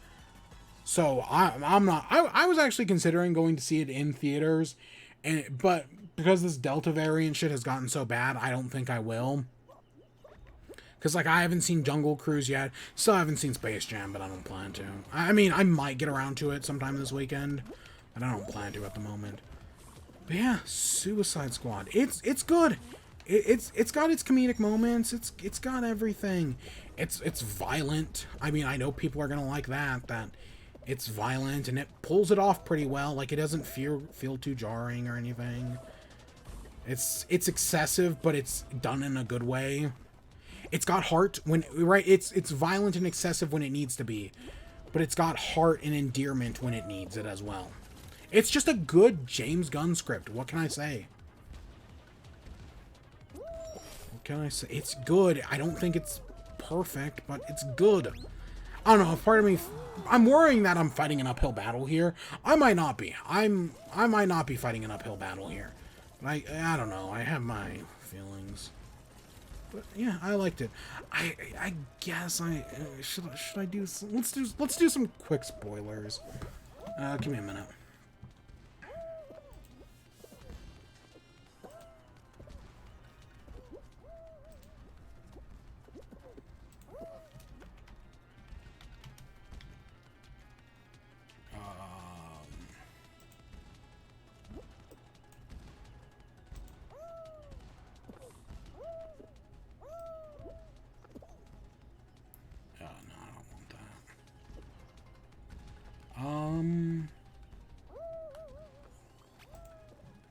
So I'm not. I was actually considering going to see it in theaters, but because this Delta variant shit has gotten so bad, I don't think I will. Because like I haven't seen Jungle Cruise yet. Still haven't seen Space Jam, but I don't plan to. I mean, I might get around to it sometime this weekend, but I don't plan to at the moment. But yeah, Suicide Squad. It's good. It's got its comedic moments. It's got everything. It's violent. I mean, I know people are gonna like that it's violent and it pulls it off pretty well. Like it doesn't feel too jarring or anything. It's excessive, but it's done in a good way. It's got heart it's violent and excessive when it needs to be, but it's got heart and endearment when it needs it as well. It's just a good James Gunn script. What can I say? What can I say? It's good. I don't think it's perfect, but it's good. I don't know. Part of me, I'm worrying that I'm fighting an uphill battle here. I might not be. I might not be fighting an uphill battle here. But I don't know. I have my feelings. But yeah, I liked it. I guess should I do some, let's do some quick spoilers. Give me a minute.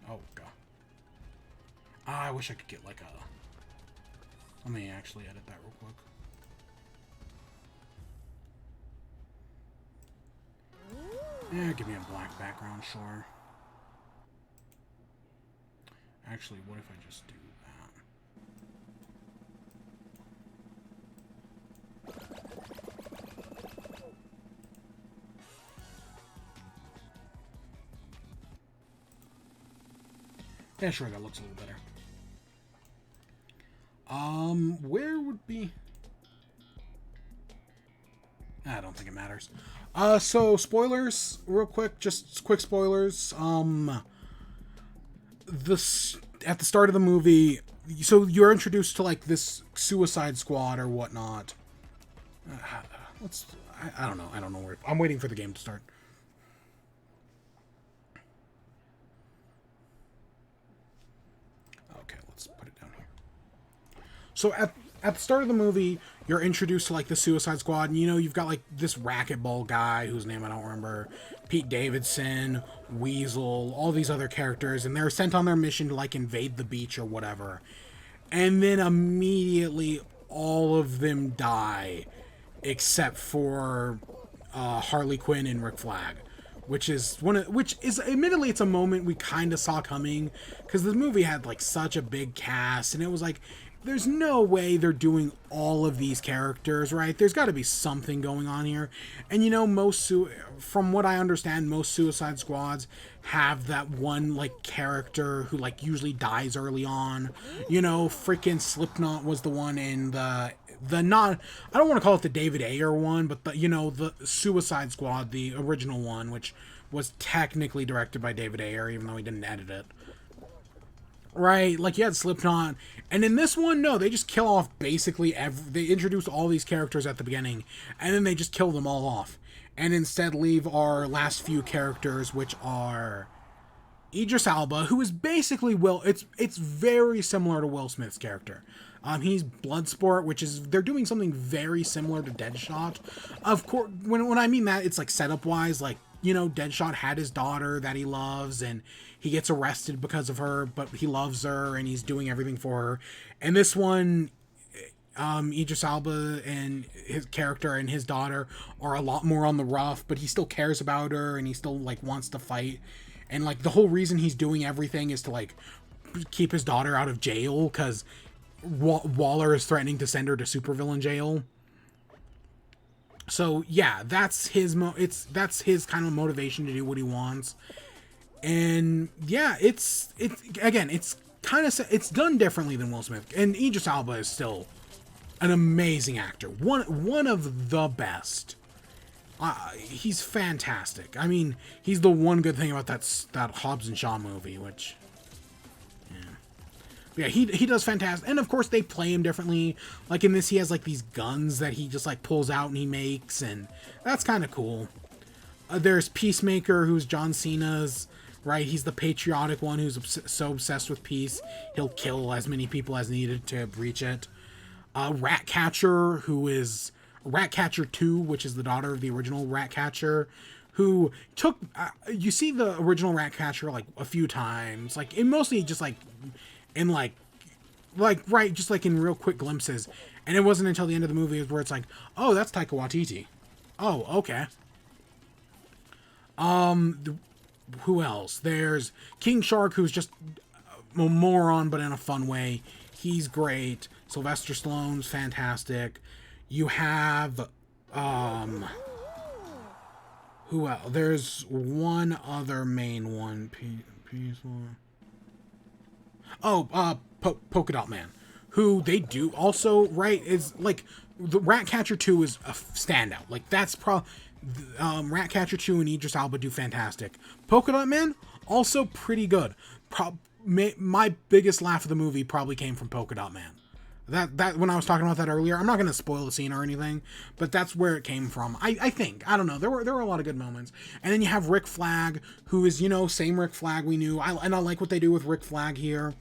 Oh god. I wish I could get like a. Let me actually edit that real quick. Yeah, give me a black background, sure. Actually, what if I just do that? Yeah, sure, that looks a little better. Where would be... I don't think it matters. So, spoilers, real quick, just quick spoilers. At the start of the movie, so you're introduced to, like, this Suicide Squad or whatnot. I don't know. I don't know where... I'm waiting for the game to start. Okay, let's put it down here. So at the start of the movie, you're introduced to like the Suicide Squad, and you've got like this racquetball guy whose name I don't remember, Pete Davidson, Weasel, all these other characters, and they're sent on their mission to like invade the beach or whatever. And then immediately all of them die except for Harley Quinn and Rick Flag. Which is admittedly it's a moment we kind of saw coming, because the movie had like such a big cast, and it was like there's no way they're doing all of these characters, right? There's got to be something going on here. And, you know, from what I understand, most Suicide Squads have that one, like, character who, like, usually dies early on. You know, freaking Slipknot was the one in the not, I don't want to call it the David Ayer one, but the, you know, the Suicide Squad, the original one, which was technically directed by David Ayer, even though he didn't edit it. Right, like you had Slipknot, and in this one, no, they just kill off basically they introduce all these characters at the beginning, and then they just kill them all off, and instead leave our last few characters, which are Idris Elba, who is basically it's very similar to Will Smith's character. He's Bloodsport, which is, they're doing something very similar to Deadshot. Of course, when I mean that, it's like setup-wise, like, you know, Deadshot had his daughter that he loves, and he gets arrested because of her, but he loves her, and he's doing everything for her. And this one, Idris Elba and his character and his daughter are a lot more on the rough, but he still cares about her, and he still, like, wants to fight. And, like, the whole reason he's doing everything is to, like, keep his daughter out of jail, because Waller is threatening to send her to supervillain jail. So yeah, that's his that's his kind of motivation to do what he wants. And yeah, it's done differently than Will Smith. And Idris Elba is still an amazing actor, one of the best. He's fantastic. I mean, he's the one good thing about that Hobbs and Shaw movie, which, yeah, he does fantastic. And of course they play him differently. Like in this, he has like these guns that he just like pulls out and he makes, and that's kind of cool. There's Peacemaker, who's John Cena's, right? He's the patriotic one who's so obsessed with peace, he'll kill as many people as needed to breach it. Ratcatcher, who is Ratcatcher 2, which is the daughter of the original Ratcatcher, who took, you see the original Ratcatcher like a few times, like it mostly just like in like right, just like in real quick glimpses, and it wasn't until the end of the movie where it's like, oh, that's Taika Waititi. Oh, okay. Who else? There's King Shark, who's just a moron, but in a fun way. He's great. Sylvester Stallone's fantastic. You have, who else? There's one other main one. Polka Dot Man, who they do also, right, is like, the Ratcatcher 2 is a standout. Like, that's Ratcatcher 2 and Idris Elba do fantastic. Polka Dot Man, also pretty good. My biggest laugh of the movie probably came from Polka Dot Man. That when I was talking about that earlier, I'm not going to spoil the scene or anything, but that's where it came from. I think. I don't know. There were a lot of good moments. And then you have Rick Flag, who is, you know, same Rick Flag we knew. And I like what they do with Rick Flag here.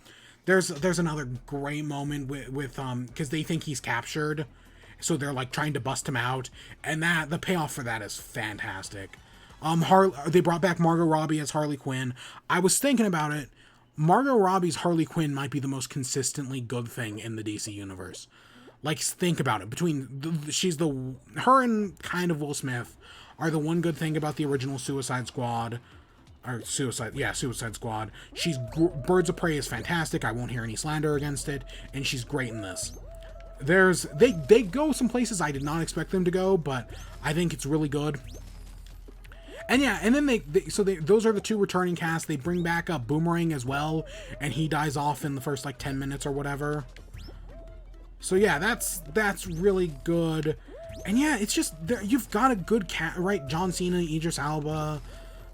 There's another great moment with because they think he's captured, so they're like trying to bust him out, and the payoff for that is fantastic. They brought back Margot Robbie as Harley Quinn. I was thinking about it. Margot Robbie's Harley Quinn might be the most consistently good thing in the DC universe. Like, think about it. Her and kind of Will Smith are the one good thing about the original Suicide Squad. Suicide Squad. Birds of Prey is fantastic. I won't hear any slander against it, and she's great in this. They go some places I did not expect them to go, but I think it's really good. And yeah, and then those are the two returning cast. They bring back a Boomerang as well, and he dies off in the first like 10 minutes or whatever. So yeah, that's really good. And yeah, it's just you've got a good cast, right? John Cena, Idris Elba,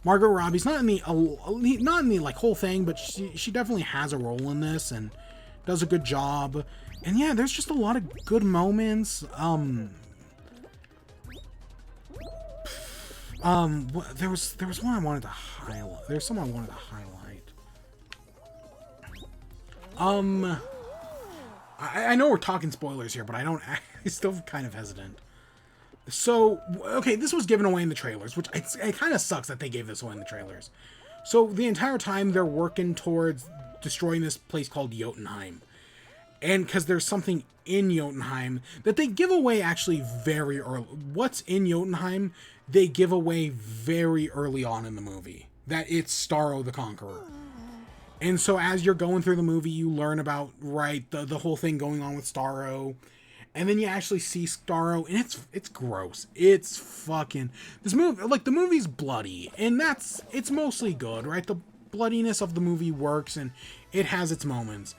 Margot Robbie's not in the like whole thing, but she definitely has a role in this and does a good job. And yeah, there's just a lot of good moments. There was one I wanted to highlight. There's some I wanted to highlight. I know we're talking spoilers here, but I'm still kind of hesitant. So, okay, this was given away in the trailers, which it kind of sucks that they gave this away in the trailers. So the entire time they're working towards destroying this place called Jotunheim. And because there's something in Jotunheim that they give away actually very early. What's in Jotunheim, they give away very early on in the movie. That it's Starro the Conqueror. And so as you're going through the movie, you learn about, right, the whole thing going on with Starro. And then you actually see Starro, and it's gross. It's fucking, this movie, like, the movie's bloody, and it's mostly good, right? The bloodiness of the movie works, and it has its moments.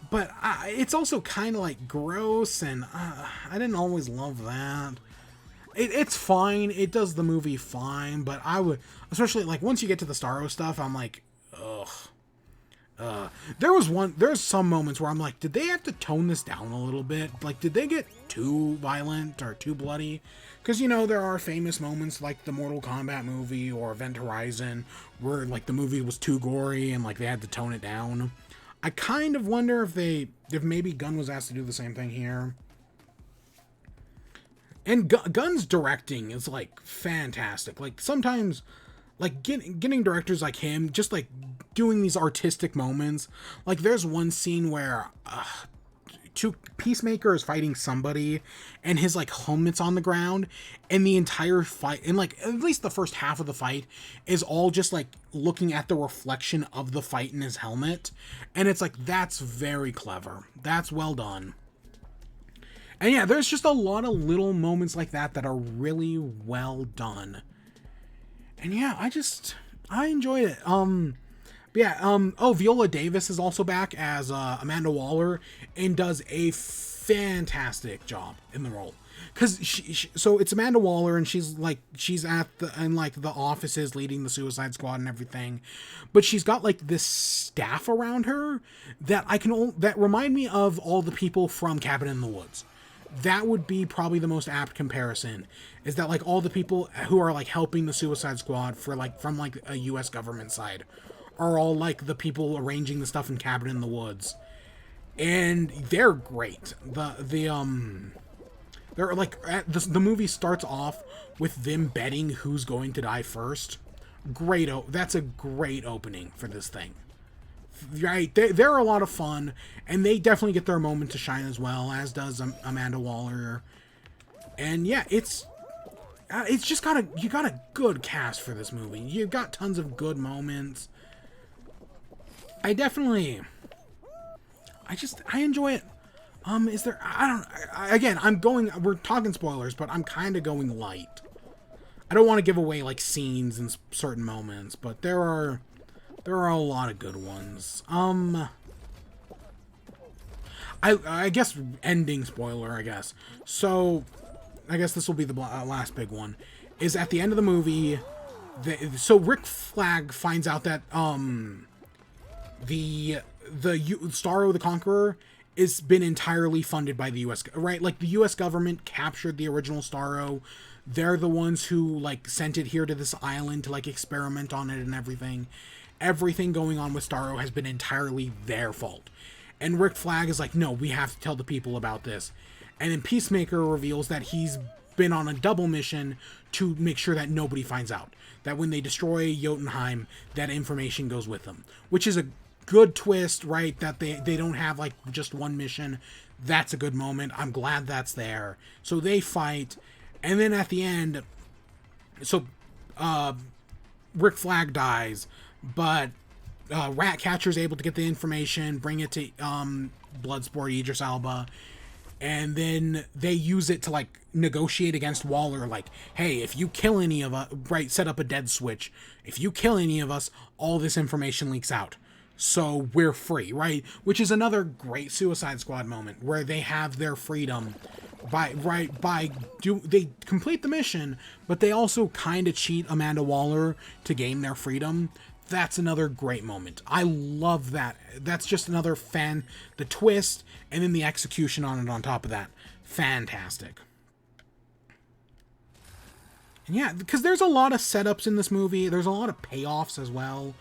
But it's also kind of, like, gross, and I didn't always love that. It's fine. It does the movie fine, but I would, especially, like, once you get to the Starro stuff, I'm like, ugh. There's some moments where I'm like, did they have to tone this down a little bit? Like, did they get too violent or too bloody? Because, you know, there are famous moments like the Mortal Kombat movie or Event Horizon where, like, the movie was too gory and, like, they had to tone it down. I kind of wonder if maybe Gunn was asked to do the same thing here. And Gunn's directing is, like, fantastic. Like, sometimes, like, getting directors like him, just, like, doing these artistic moments. Like, there's one scene where Peacemaker is fighting somebody, and his, like, helmet's on the ground, and the entire fight, and, like, at least the first half of the fight, is all just, like, looking at the reflection of the fight in his helmet. And it's like, that's very clever. That's well done. And yeah, there's just a lot of little moments like that that are really well done. And yeah, I enjoyed it. Viola Davis is also back as Amanda Waller and does a fantastic job in the role. Cause so it's Amanda Waller, and she's at the offices leading the Suicide Squad and everything, but she's got like this staff around her that that remind me of all the people from Cabin in the Woods. That would be probably the most apt comparison, is that like all the people who are like helping the Suicide Squad for like from like a US government side are all like the people arranging the stuff in Cabin in the Woods. And they're great. They're like the movie starts off with them betting who's going to die first. That's a great opening for this thing. Right, they're a lot of fun, and they definitely get their moment to shine as well, as does Amanda Waller. And yeah, it's just you got a good cast for this movie. You've got tons of good moments. I enjoy it. Is there? We're talking spoilers, but I'm kind of going light. I don't want to give away like scenes and certain moments, but there are a lot of good ones. I guess ending spoiler, I guess. So, I guess this will be the last big one. Is at the end of the movie, so Rick Flag finds out that the Starro the Conqueror has been entirely funded by the U.S. Right, like the U.S. government captured the original Starro. They're the ones who like sent it here to this island to like experiment on it and everything. Everything going on with Starro has been entirely their fault. And Rick Flag is like, no, we have to tell the people about this. And then Peacemaker reveals that he's been on a double mission to make sure that nobody finds out. That when they destroy Jotunheim, that information goes with them. Which is a good twist, right? That they don't have like just one mission. That's a good moment. I'm glad that's there. So they fight. And then at the end, so Rick Flag dies. But Ratcatcher is able to get the information, bring it to Bloodsport, Idris Elba, and then they use it to like negotiate against Waller. Like, hey, if you kill any of us, right, set up a dead switch. If you kill any of us, all this information leaks out, so we're free, right? Which is another great Suicide Squad moment where they have their freedom. They complete the mission, but they also kind of cheat Amanda Waller to gain their freedom. That's another great moment. I love that. That's just another the twist, and then the execution on it on top of that. Fantastic. And yeah, because there's a lot of setups in this movie. There's a lot of payoffs as well.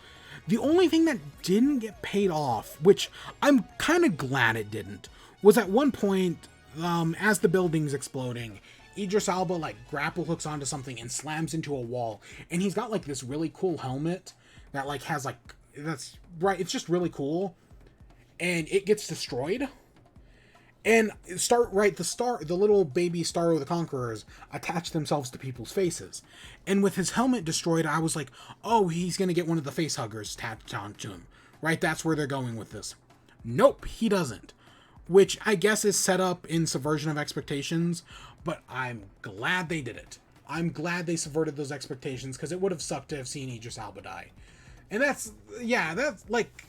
The only thing that didn't get paid off, which I'm kind of glad it didn't, was at one point, as the building's exploding, Idris Elba like grapple hooks onto something and slams into a wall. And he's got like this really cool helmet that like has like, that's right, it's just really cool, and it gets destroyed, and the little baby Starro the Conquerors attach themselves to people's faces, and with his helmet destroyed, I was like, oh, he's gonna get one of the face huggers tapped onto him, right? That's where they're going with this. Nope, he doesn't. Which I guess is set up in subversion of expectations, but I'm glad they did it. I'm glad they subverted those expectations, because it would have sucked to have seen Idris Elba die. And that's like...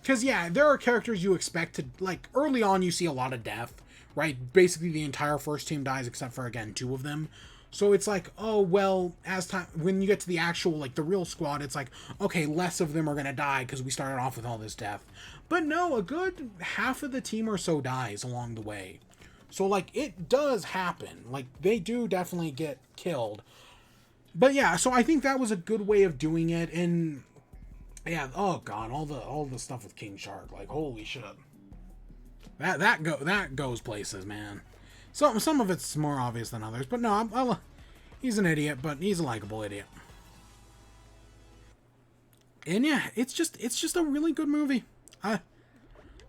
Because, yeah, there are characters you expect to, like, early on you see a lot of death, right? Basically the entire first team dies except for, again, 2 of them. So it's like, oh, well, as time, when you get to the actual, like, the real squad, it's like, okay, less of them are going to die because we started off with all this death. But no, a good half of the team or so dies along the way. So, like, it does happen. Like, they do definitely get killed. But yeah, so I think that was a good way of doing it. And yeah, oh god, all the stuff with King Shark, like, holy shit. That goes places, man. Some of it's more obvious than others, but no, he's an idiot, but he's a likable idiot. And yeah, it's just a really good movie.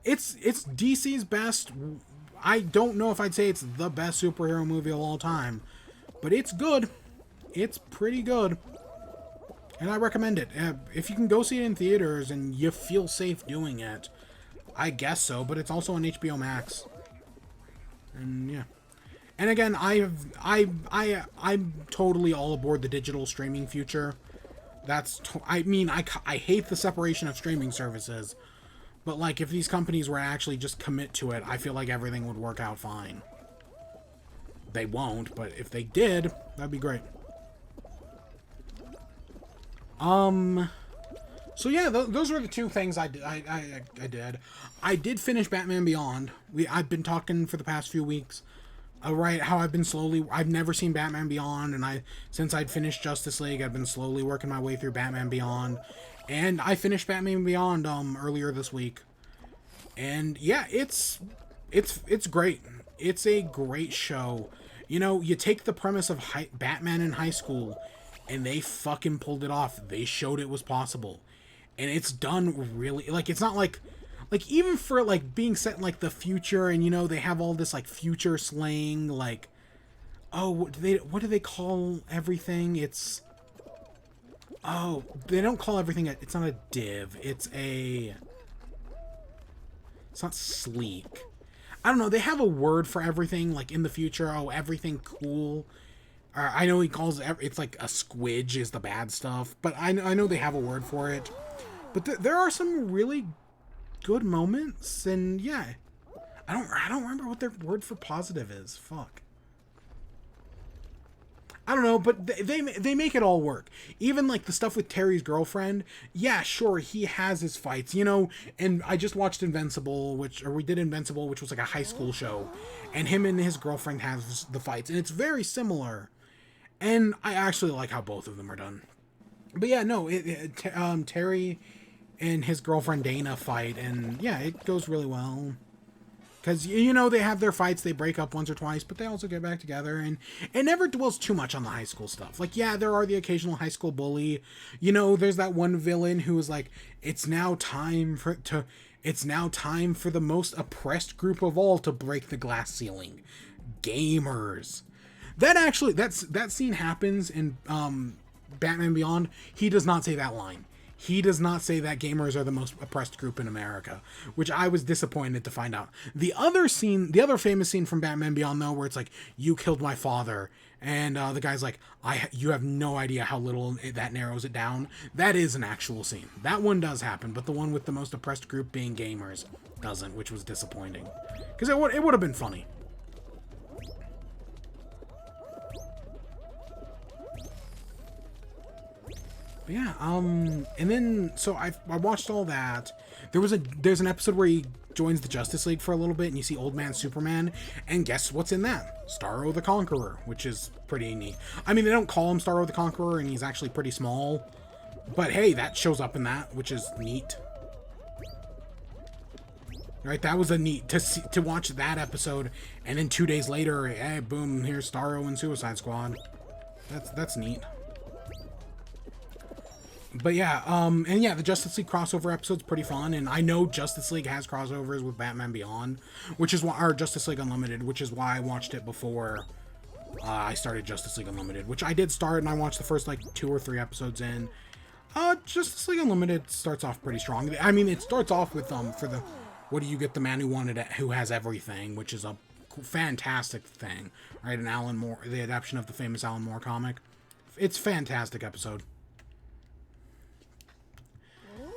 It's DC's best. I don't know if I'd say it's the best superhero movie of all time, but it's good. It's pretty good. And I recommend it. If you can go see it in theaters and you feel safe doing it, I guess so, but it's also on HBO Max. And yeah. And again, I'm totally all aboard the digital streaming future. I hate the separation of streaming services, but like if these companies were to actually just commit to it, I feel like everything would work out fine. They won't, but if they did, that'd be great. So yeah, those were the 2 things I did. I did finish Batman Beyond. I've been talking for the past few weeks, right, how I've never seen Batman Beyond, and since I'd finished Justice League, I've been slowly working my way through Batman Beyond, and I finished Batman Beyond, earlier this week. And yeah, it's great. It's a great show. You know, you take the premise of Batman in high school, and they fucking pulled it off. They showed it was possible. And it's done really, like, it's not like even for, like, being set in, like, the future, and, you know, they have all this, like, future slang, like, oh, what do they call everything? It's, oh, they don't call everything, it's not a div, it's not sleek. I don't know, they have a word for everything, like, in the future, oh, everything cool. I know he calls it's like a squidge is the bad stuff, but I know they have a word for it. But there are some really good moments, and yeah, I don't remember what their word for positive is. Fuck. I don't know, but they make it all work. Even like the stuff with Terry's girlfriend. Yeah, sure, he has his fights, you know. And I just watched Invincible, which was like a high school show, and him and his girlfriend have the fights, and it's very similar. And I actually like how both of them are done. But yeah, no, Terry and his girlfriend Dana fight, and yeah, it goes really well. Because, you know, they have their fights, they break up once or twice, but they also get back together, and it never dwells too much on the high school stuff. Like, yeah, there are the occasional high school bully. You know, there's that one villain who is like, it's now time for the most oppressed group of all to break the glass ceiling. Gamers. That scene happens in Batman Beyond. He does not say that line. He does not say that gamers are the most oppressed group in America, which I was disappointed to find out. The other famous scene from Batman Beyond, though, where it's like, you killed my father, and the guy's like, you have no idea how little that narrows it down. That is an actual scene. That one does happen, but the one with the most oppressed group being gamers doesn't, which was disappointing. Because it would have been funny. But yeah, and then, so I watched all that. There's an episode where he joins the Justice League for a little bit, and you see Old Man Superman, and guess what's in that? Starro the Conqueror, which is pretty neat. I mean, they don't call him Starro the Conqueror, and he's actually pretty small, but hey, that shows up in that, which is neat. Right, that was a neat, to watch that episode, and then 2 days later, hey, boom, here's Starro and Suicide Squad. That's neat. But yeah, and yeah, the Justice League crossover episode's pretty fun, and I know Justice League has crossovers with Batman Beyond, which is why, or Justice League Unlimited, which is why I watched it before I started Justice League Unlimited, which I did start, and I watched the first, like, 2 or 3 episodes in. Justice League Unlimited starts off pretty strong. I mean, it starts off with for the what do you get the man who wanted it, who has everything, which is a fantastic thing, right? An Alan Moore, the adaptation of the famous Alan Moore comic. It's a fantastic episode.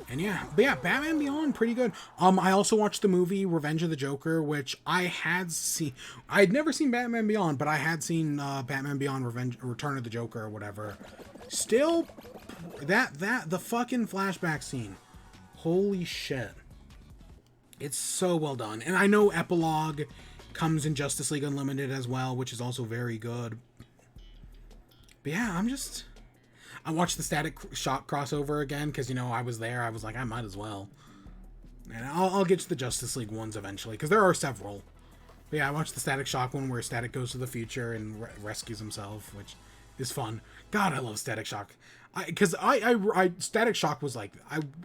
And yeah, but yeah, Batman Beyond, pretty good. I also watched the movie Revenge of the Joker, which I had seen. I'd never seen Batman Beyond, but I had seen Batman Beyond Return of the Joker or whatever. Still, the fucking flashback scene. Holy shit. It's so well done. And I know Epilogue comes in Justice League Unlimited as well, which is also very good. But yeah, I watched the Static Shock crossover again because, you know, I was there. I was like, I might as well. And I'll get to the Justice League ones eventually because there are several. But yeah, I watched the Static Shock one where Static goes to the future and rescues himself, which is fun. God, I love Static Shock. Because I Static Shock was like,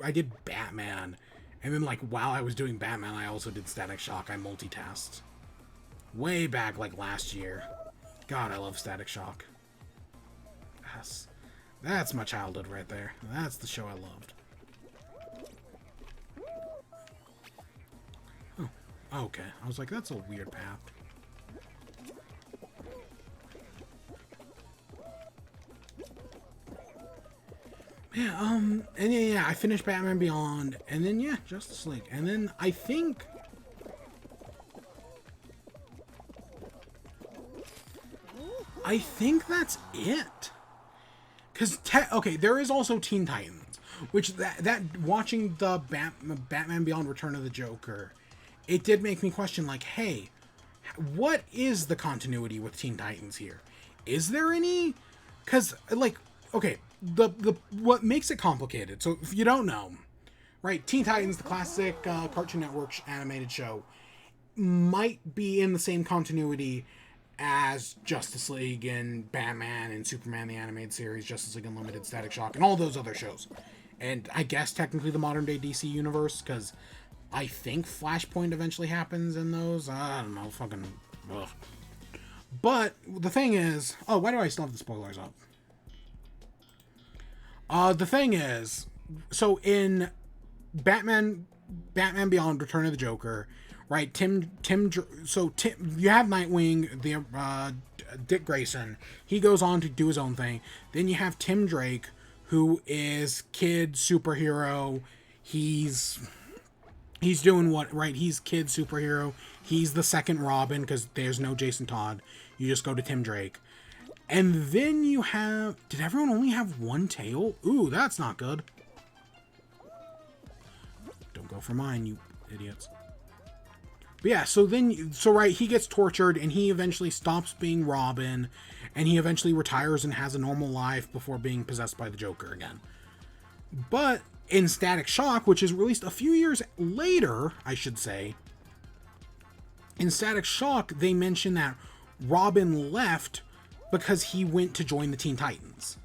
I did Batman. And then, like, while I was doing Batman, I also did Static Shock. I multitasked. Way back, like, last year. God, I love Static Shock. Yes. That's my childhood right there. That's the show I loved. Oh, okay. I was like, that's a weird path. Yeah, and yeah, I finished Batman Beyond, and then, yeah, Justice League. And then I think that's it. Because, okay, there is also Teen Titans, which that watching the Batman Beyond Return of the Joker, it did make me question, like, hey, what is the continuity with Teen Titans here? Is there any? Because, like, okay, the what makes it complicated, so if you don't know, right, Teen Titans, the classic Cartoon Network animated show, might be in the same continuity as Justice League and Batman and Superman the Animated Series, Justice League Unlimited, Static Shock, and all those other shows. And I guess technically the modern day DC universe, because I think Flashpoint eventually happens in those. I don't know, fucking ugh. But the thing is, oh, why do I still have the spoilers up? The thing is, so in Batman Beyond Return of the Joker, right, Tim, you have Nightwing, the Dick Grayson. He goes on to do his own thing. Then you have Tim Drake, who is kid superhero. He's doing what, right? He's kid superhero. He's the second Robin because there's no Jason Todd. You just go to Tim Drake. And then you have... Did everyone only have one tail? Ooh, that's not good. Don't go for mine, you idiots. But yeah, so right, he gets tortured and he eventually stops being Robin and he eventually retires and has a normal life before being possessed by the Joker again. But in Static Shock, which is released a few years later, I should say, in Static Shock, they mention that Robin left because he went to join the Teen Titans.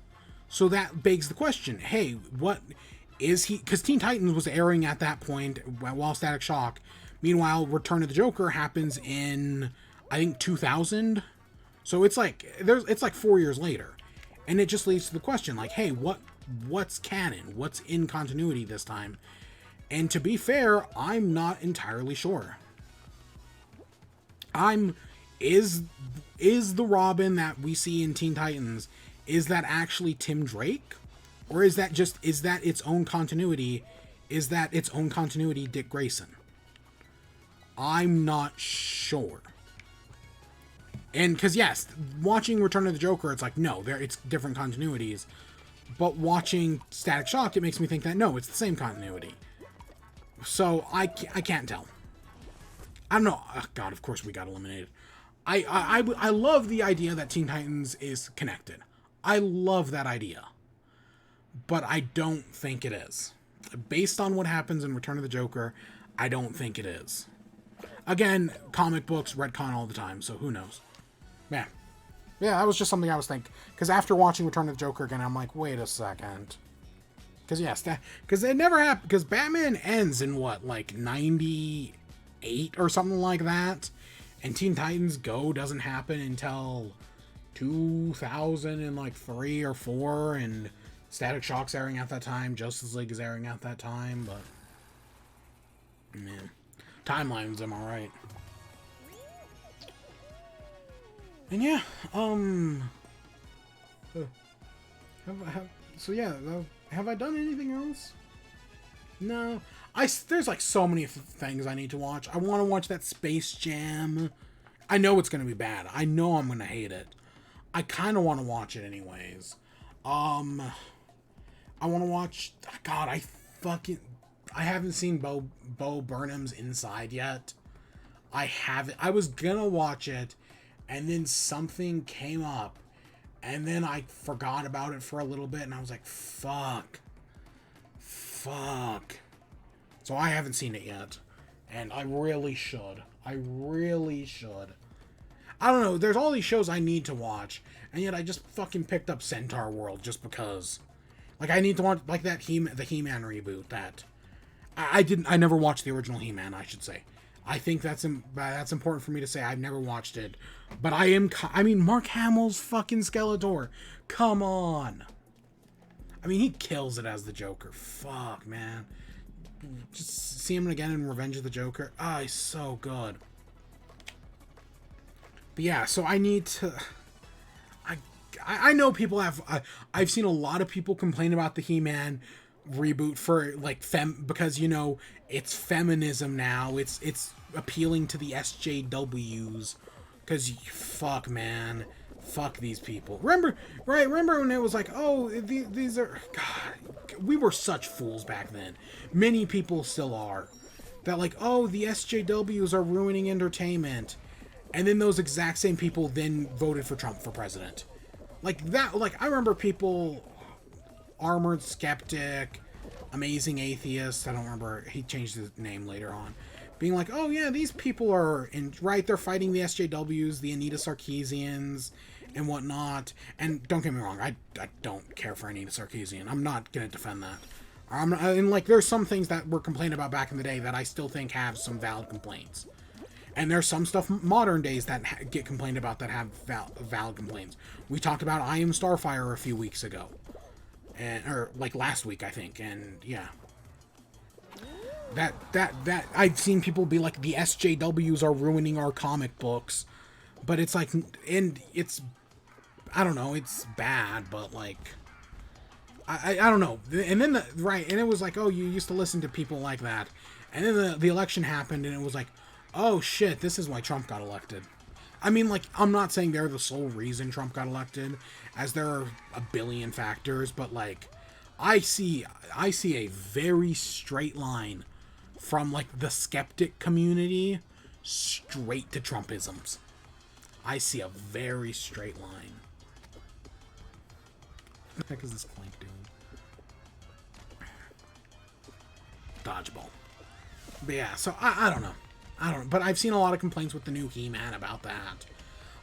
So that begs the question, hey, what is he... Because Teen Titans was airing at that point while Static Shock. Meanwhile, Return of the Joker happens in, I think, 2000. So it's like 4 years later. And it just leads to the question, like, hey, what's canon? What's in continuity this time? And to be fair, I'm not entirely sure. Is the Robin that we see in Teen Titans, is that actually Tim Drake? Or is that its own continuity? Is that its own continuity Dick Grayson? I'm not sure. And because, yes, watching Return of the Joker, it's like, no, it's different continuities. But watching Static Shock, it makes me think that, no, it's the same continuity. So I can't tell. I don't know. Oh, God, of course we got eliminated. I love the idea that Teen Titans is connected. I love that idea. But I don't think it is. Based on what happens in Return of the Joker, I don't think it is. Again, comic books retcon all the time, so who knows. Yeah, that was just something I was thinking. Because after watching Return of the Joker again, I'm like, wait a second. Because, yes, because it never happened. Because Batman ends in, what, like 98 or something like that? And Teen Titans Go doesn't happen until 2003 or 4, and Static Shock's airing at that time. Justice League is airing at that time, but man, timelines, am I right? And yeah, have I done anything else? No. There's like so many things I need to watch. I want to watch that Space Jam. I know it's going to be bad. I know I'm going to hate it. I kind of want to watch it anyways. I want to watch... God, I haven't seen Bo Burnham's Inside yet. I haven't... I was going to watch it, and then something came up, and then I forgot about it for a little bit, and I was like, fuck. So I haven't seen it yet, and I really should. I don't know, there's all these shows I need to watch, and yet I just fucking picked up Centaur World just because. Like, I need to watch, like, the He-Man reboot that... I never watched the original He-Man, I should say. I think that's important for me to say. I've never watched it. But I mean, Mark Hamill's fucking Skeletor. Come on. I mean, he kills it as the Joker. Fuck, man. Just see him again in Revenge of the Joker. Ah, he's so good. But yeah, so I need to... I know people have... I've seen a lot of people complain about the He-Man reboot for, like, because, you know, it's feminism now. It's appealing to the SJWs. Because, fuck, man. Fuck these people. Remember when it was like, oh, these are... God, we were such fools back then. Many people still are. That, like, oh, the SJWs are ruining entertainment. And then those exact same people then voted for Trump for president. Like, that, like, I remember people... Armored Skeptic, Amazing Atheist, I don't remember, he changed his name later on, being like, oh yeah, these people are they're fighting the SJWs, the Anita Sarkeesians, and whatnot. And don't get me wrong, I don't care for Anita Sarkeesian. I'm not gonna defend that. And like, there's some things that were complained about back in the day that I still think have some valid complaints. And there's some stuff modern days that get complained about that have valid complaints. We talked about I Am Starfire a few weeks ago. Or like last week, I think, and yeah. That I've seen people be like, the SJWs are ruining our comic books. But it's like, and it's, I don't know, it's bad, but like, I don't know. And then, and it was like, oh, you used to listen to people like that. And then the election happened, and it was like, oh shit, this is why Trump got elected. I mean, like, I'm not saying they're the sole reason Trump got elected, as there are a billion factors, but, like, I see a very straight line from, like, the skeptic community straight to Trumpisms. I see a very straight line. What the heck is this Clank doing? Dodgeball. But yeah, so I don't know. But I've seen a lot of complaints with the new He-Man about that.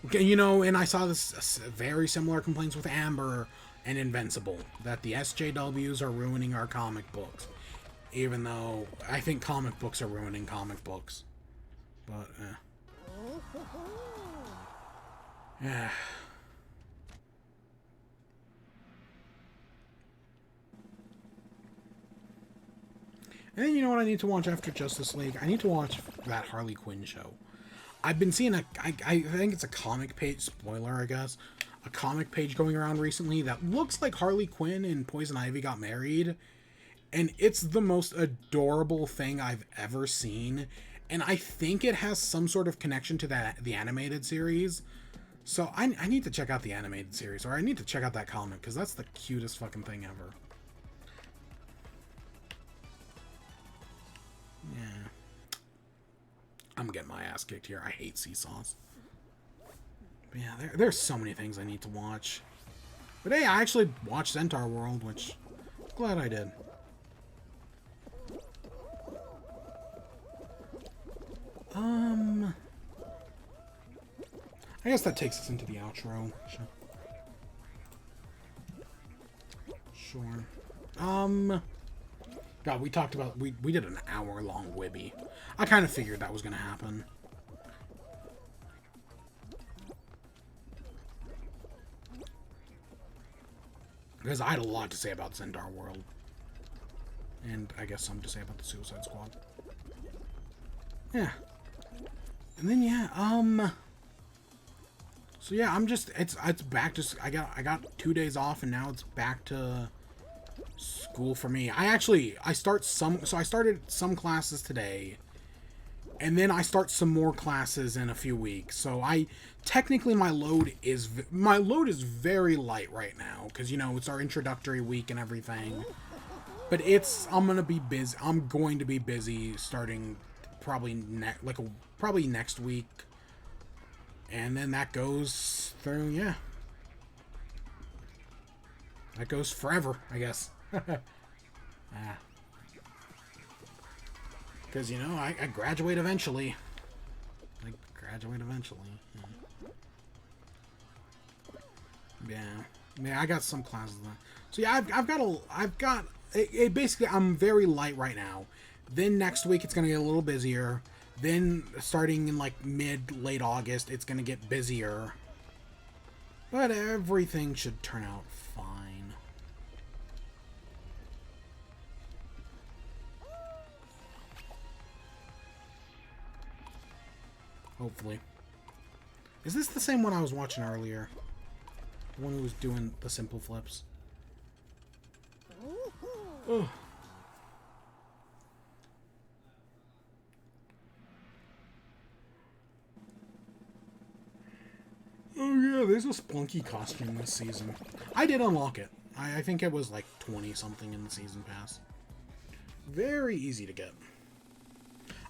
Okay, you know, and I saw this very similar complaints with Amber and Invincible, that the SJWs are ruining our comic books. Even though I think comic books are ruining comic books. But, yeah. And then, you know what I need to watch after Justice League? I need to watch that Harley Quinn show. I've been seeing I think it's a comic page, spoiler, I guess, a comic page going around recently that looks like Harley Quinn and Poison Ivy got married. And it's the most adorable thing I've ever seen. And I think it has some sort of connection to the animated series. So I need to check out the animated series, or I need to check out that comic, because that's the cutest fucking thing ever. Yeah. I'm getting my ass kicked here. I hate seesaws. But yeah, there's so many things I need to watch. But hey, I actually watched Centaur World, which I'm glad I did. I guess that takes us into the outro. Sure. God, we talked about... We did an hour-long WIBE. I kind of figured that was going to happen. Because I had a lot to say about Zendar World. And I guess some to say about the Suicide Squad. Yeah. And then, yeah, so yeah, I'm just, it's back to, I got 2 days off, and now it's back to school for me. I started some classes today, and then I start some more classes in a few weeks. So technically my load is very light right now, because, you know, it's our introductory week and everything. But I'm going to be busy starting probably next week. And then that goes through, yeah. That goes forever, I guess. Because, you know, I graduate eventually. Yeah, I got some classes. So yeah, basically, I'm very light right now. Then next week, it's going to get a little busier. Then, starting in, like, late August, it's going to get busier. But everything should turn out fine. Hopefully. Is this the same one I was watching earlier? The one who was doing the simple flips? Ugh. Oh yeah, there's a Splunky costume this season. I did unlock it. I think it was like 20 something in the season pass. Very easy to get.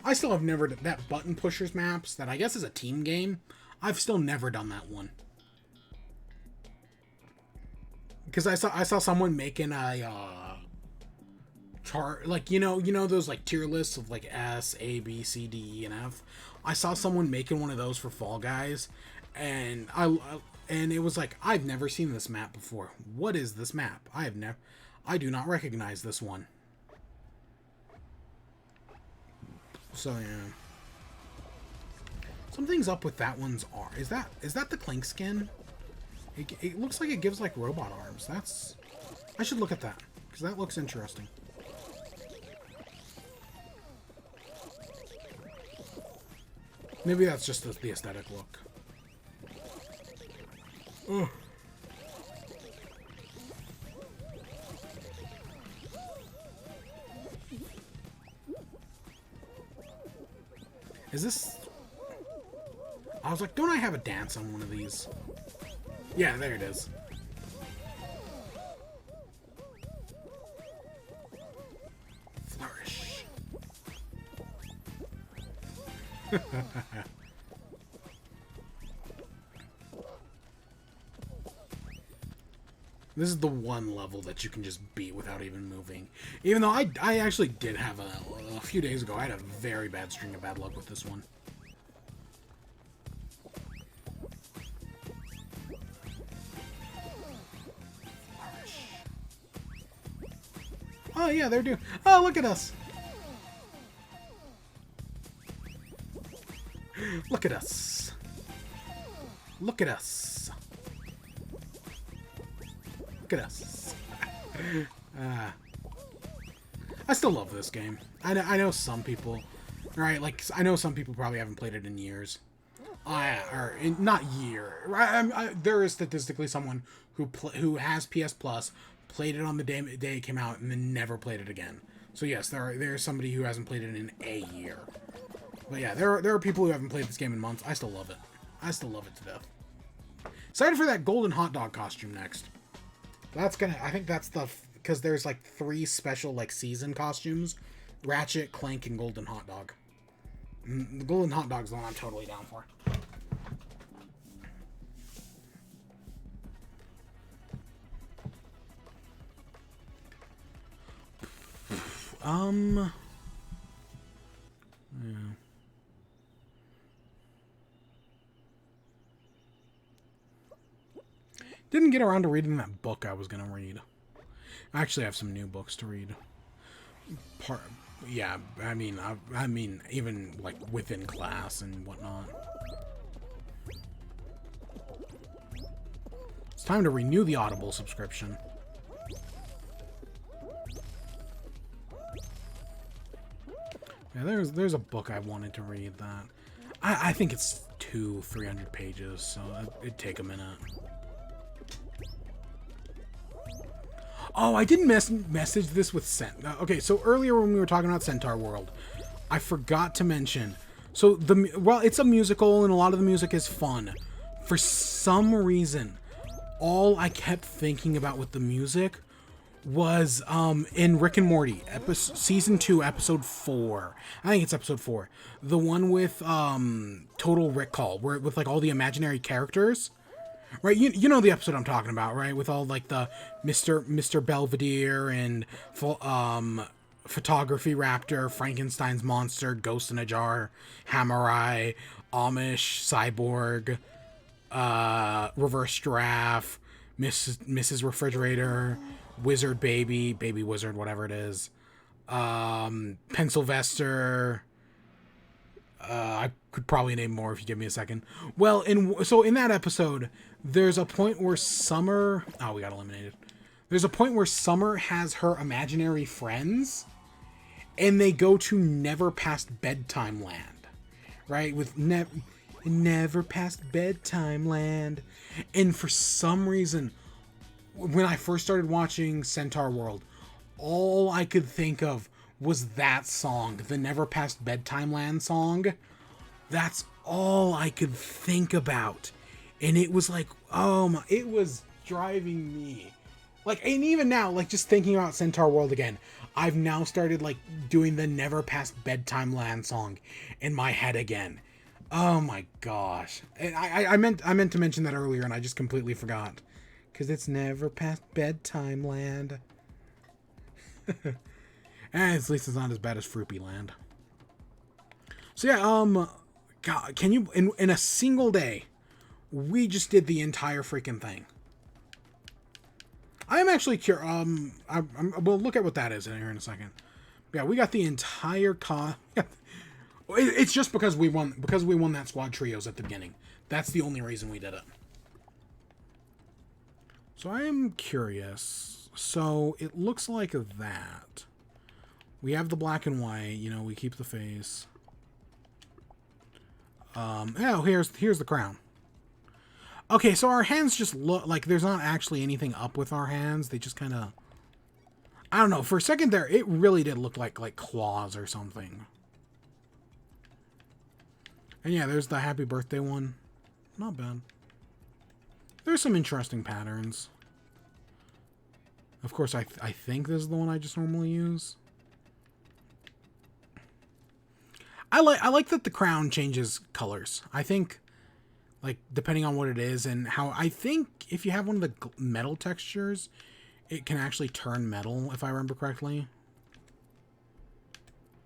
I still have never done that button pushers maps that I guess is a team game. I've still never done that one. Because I saw someone making a chart, like, you know those like tier lists of like S, A, B, C, D, E, and F. I saw someone making one of those for Fall Guys, and it was like, I've never seen this map before. What is this map? I do not recognize this one. So yeah, something's up with that one's arm. Is that the Clink skin? It looks like it gives like robot arms. I should look at that, because that looks interesting. Maybe that's just the aesthetic look. Ugh. Is this... I was like, don't I have a dance on one of these? Yeah, there it is. Flourish. This is the one level that you can just beat without even moving. Even though I actually did have a few days ago, I had a very bad string of bad luck with this one. Oh yeah, they're doing... Oh, look at us! Look at us! Look at us! Look at us! I still love this game. I know some people... Right, like, I know some people probably haven't played it in years. Not year. There is statistically someone who has PS Plus, played it on the day it came out, and then never played it again. So yes, there's somebody who hasn't played it in a year. But yeah, there are people who haven't played this game in months. I still love it. I still love it to death. Excited for that golden hot dog costume next. That's gonna... I think that's because there's like 3 special like season costumes: Ratchet, Clank, and Golden Hot Dog. The Golden Hot Dog's the one I'm totally down for. Yeah. Didn't get around to reading that book I was gonna read. I actually have some new books to read. Yeah, I mean, even like within class and whatnot. It's time to renew the Audible subscription. Yeah, there's a book I wanted to read that. I think it's 300 pages, so it'd take a minute. Oh, I didn't message this with okay, so earlier when we were talking about Centaur World, I forgot to mention. So well, it's a musical and a lot of the music is fun. For some reason, all I kept thinking about with the music was in Rick and Morty, season 2, episode 4. I think it's episode 4. The one with Total Recall, where with like all the imaginary characters. Right, you know the episode I'm talking about, right? With all like the Mr. Belvedere and Photography Raptor, Frankenstein's Monster, Ghost in a Jar, Hammer Eye, Amish, Cyborg, Reverse Giraffe, Mrs. Refrigerator, Wizard Baby, Baby Wizard, whatever it is, Pencil Vester. I could probably name more if you give me a second. Well, so in that episode, there's a point where Summer... Oh, we got eliminated. There's a point where Summer has her imaginary friends, and they go to Never Past Bedtime Land. Right? With Never Past Bedtime Land. And for some reason, when I first started watching Centaur World, all I could think of was that song, the Never Past Bedtime Land song. That's all I could think about. And it was like, oh my, it was driving me. Like, and even now, like, just thinking about Centaur World again, I've now started, like, doing the Never Past Bedtime Land song in my head again. Oh my gosh. And I meant to mention that earlier, and I just completely forgot. Because it's Never Past Bedtime Land. And at least it's not as bad as Fruity Land. So yeah, God, can you, in a single day, we just did the entire freaking thing. I am actually curious, we'll look at what that is in here in a second. Yeah, we got the entire it's just because we won that squad trios at the beginning. That's the only reason we did it. So I am curious. So it looks like that. We have the black and white, you know, we keep the face. Oh, here's the crown. Okay, so our hands just look like there's not actually anything up with our hands. They just kind of, I don't know. For a second there, it really did look like claws or something. And yeah, there's the happy birthday one. Not bad. There's some interesting patterns. Of course, I think this is the one I just normally use. I like that the crown changes colors. I think, like, depending on what it is and how... I think if you have one of the metal textures, it can actually turn metal, if I remember correctly.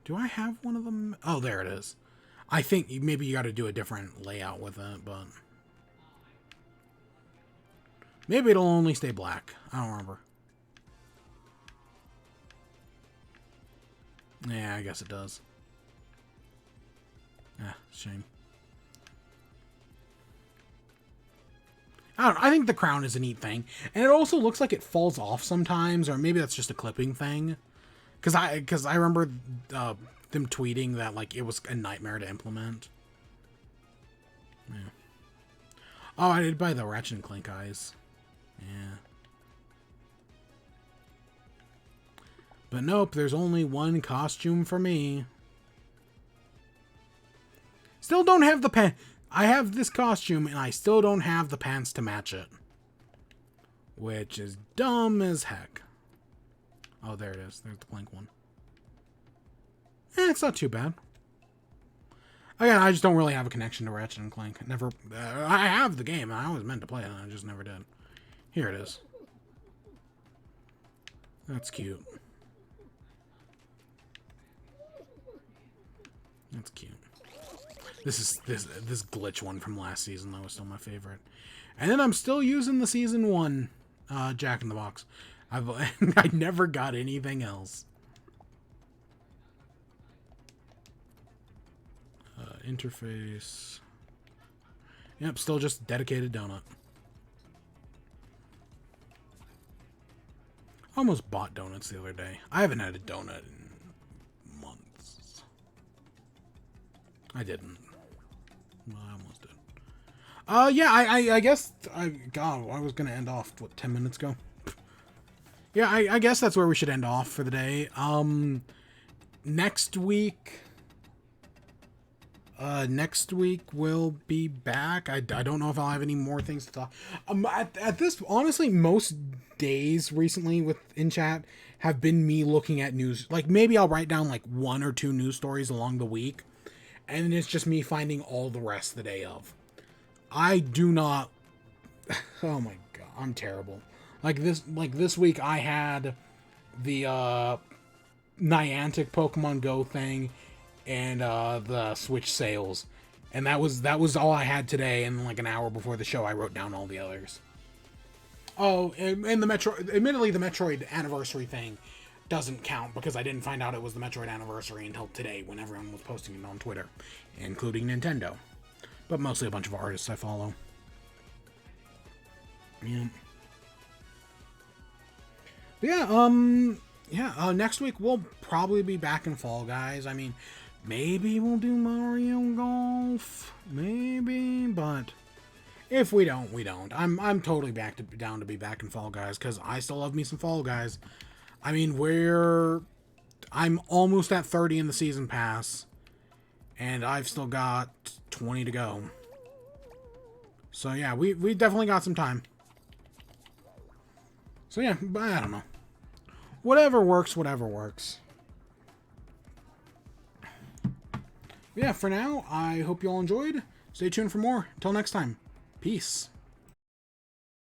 Do I have one of them? Oh, there it is. I think maybe you got to do a different layout with it, but... maybe it'll only stay black. I don't remember. Yeah, I guess it does. Ah, shame. I don't know. I think the crown is a neat thing. And it also looks like it falls off sometimes, or maybe that's just a clipping thing. Because I remember them tweeting that, like, it was a nightmare to implement. Yeah. Oh, I did buy the Ratchet and Clank eyes. Yeah. But nope, there's only one costume for me. Still don't have the pants. I have this costume, and I still don't have the pants to match it. Which is dumb as heck. Oh, there it is. There's the Clank one. It's not too bad. Again, I just don't really have a connection to Ratchet and Clank. Never. I have the game. I always meant to play it, and I just never did. Here it is. That's cute. That's cute. This glitch one from last season, though, was still my favorite. And then I'm still using the season 1 Jack in the Box. I never got anything else. Interface. Yep, still just dedicated donut. I almost bought donuts the other day. I haven't had a donut in months. I didn't. Well, I almost did. Yeah, I guess, God, I was going to end off, what, 10 minutes ago? Yeah, I guess that's where we should end off for the day. Next week we'll be back. I don't know if I'll have any more things to talk. At this, honestly, most days recently in chat have been me looking at news. Like, maybe I'll write down, like, 1 or 2 news stories along the week, and it's just me finding all the rest of the day of. I do not... Oh my god, I'm terrible. Like this week I had the Niantic Pokemon Go thing and the Switch sales. And that was all I had today, and like an hour before the show I wrote down all the others. Oh, and admittedly the Metroid anniversary thing doesn't count because I didn't find out it was the Metroid anniversary until today when everyone was posting it on Twitter, including Nintendo. But mostly a bunch of artists I follow. Yeah. Yeah, next week we'll probably be back in Fall Guys. I mean, maybe we'll do Mario Golf. Maybe, but if we don't, we don't. I'm totally down to be back in Fall Guys because I still love me some Fall Guys. I mean, I'm almost at 30 in the season pass, and I've still got 20 to go. So yeah, we definitely got some time. So yeah, but I don't know. Whatever works, whatever works. Yeah, for now, I hope you all enjoyed. Stay tuned for more. Until next time. Peace.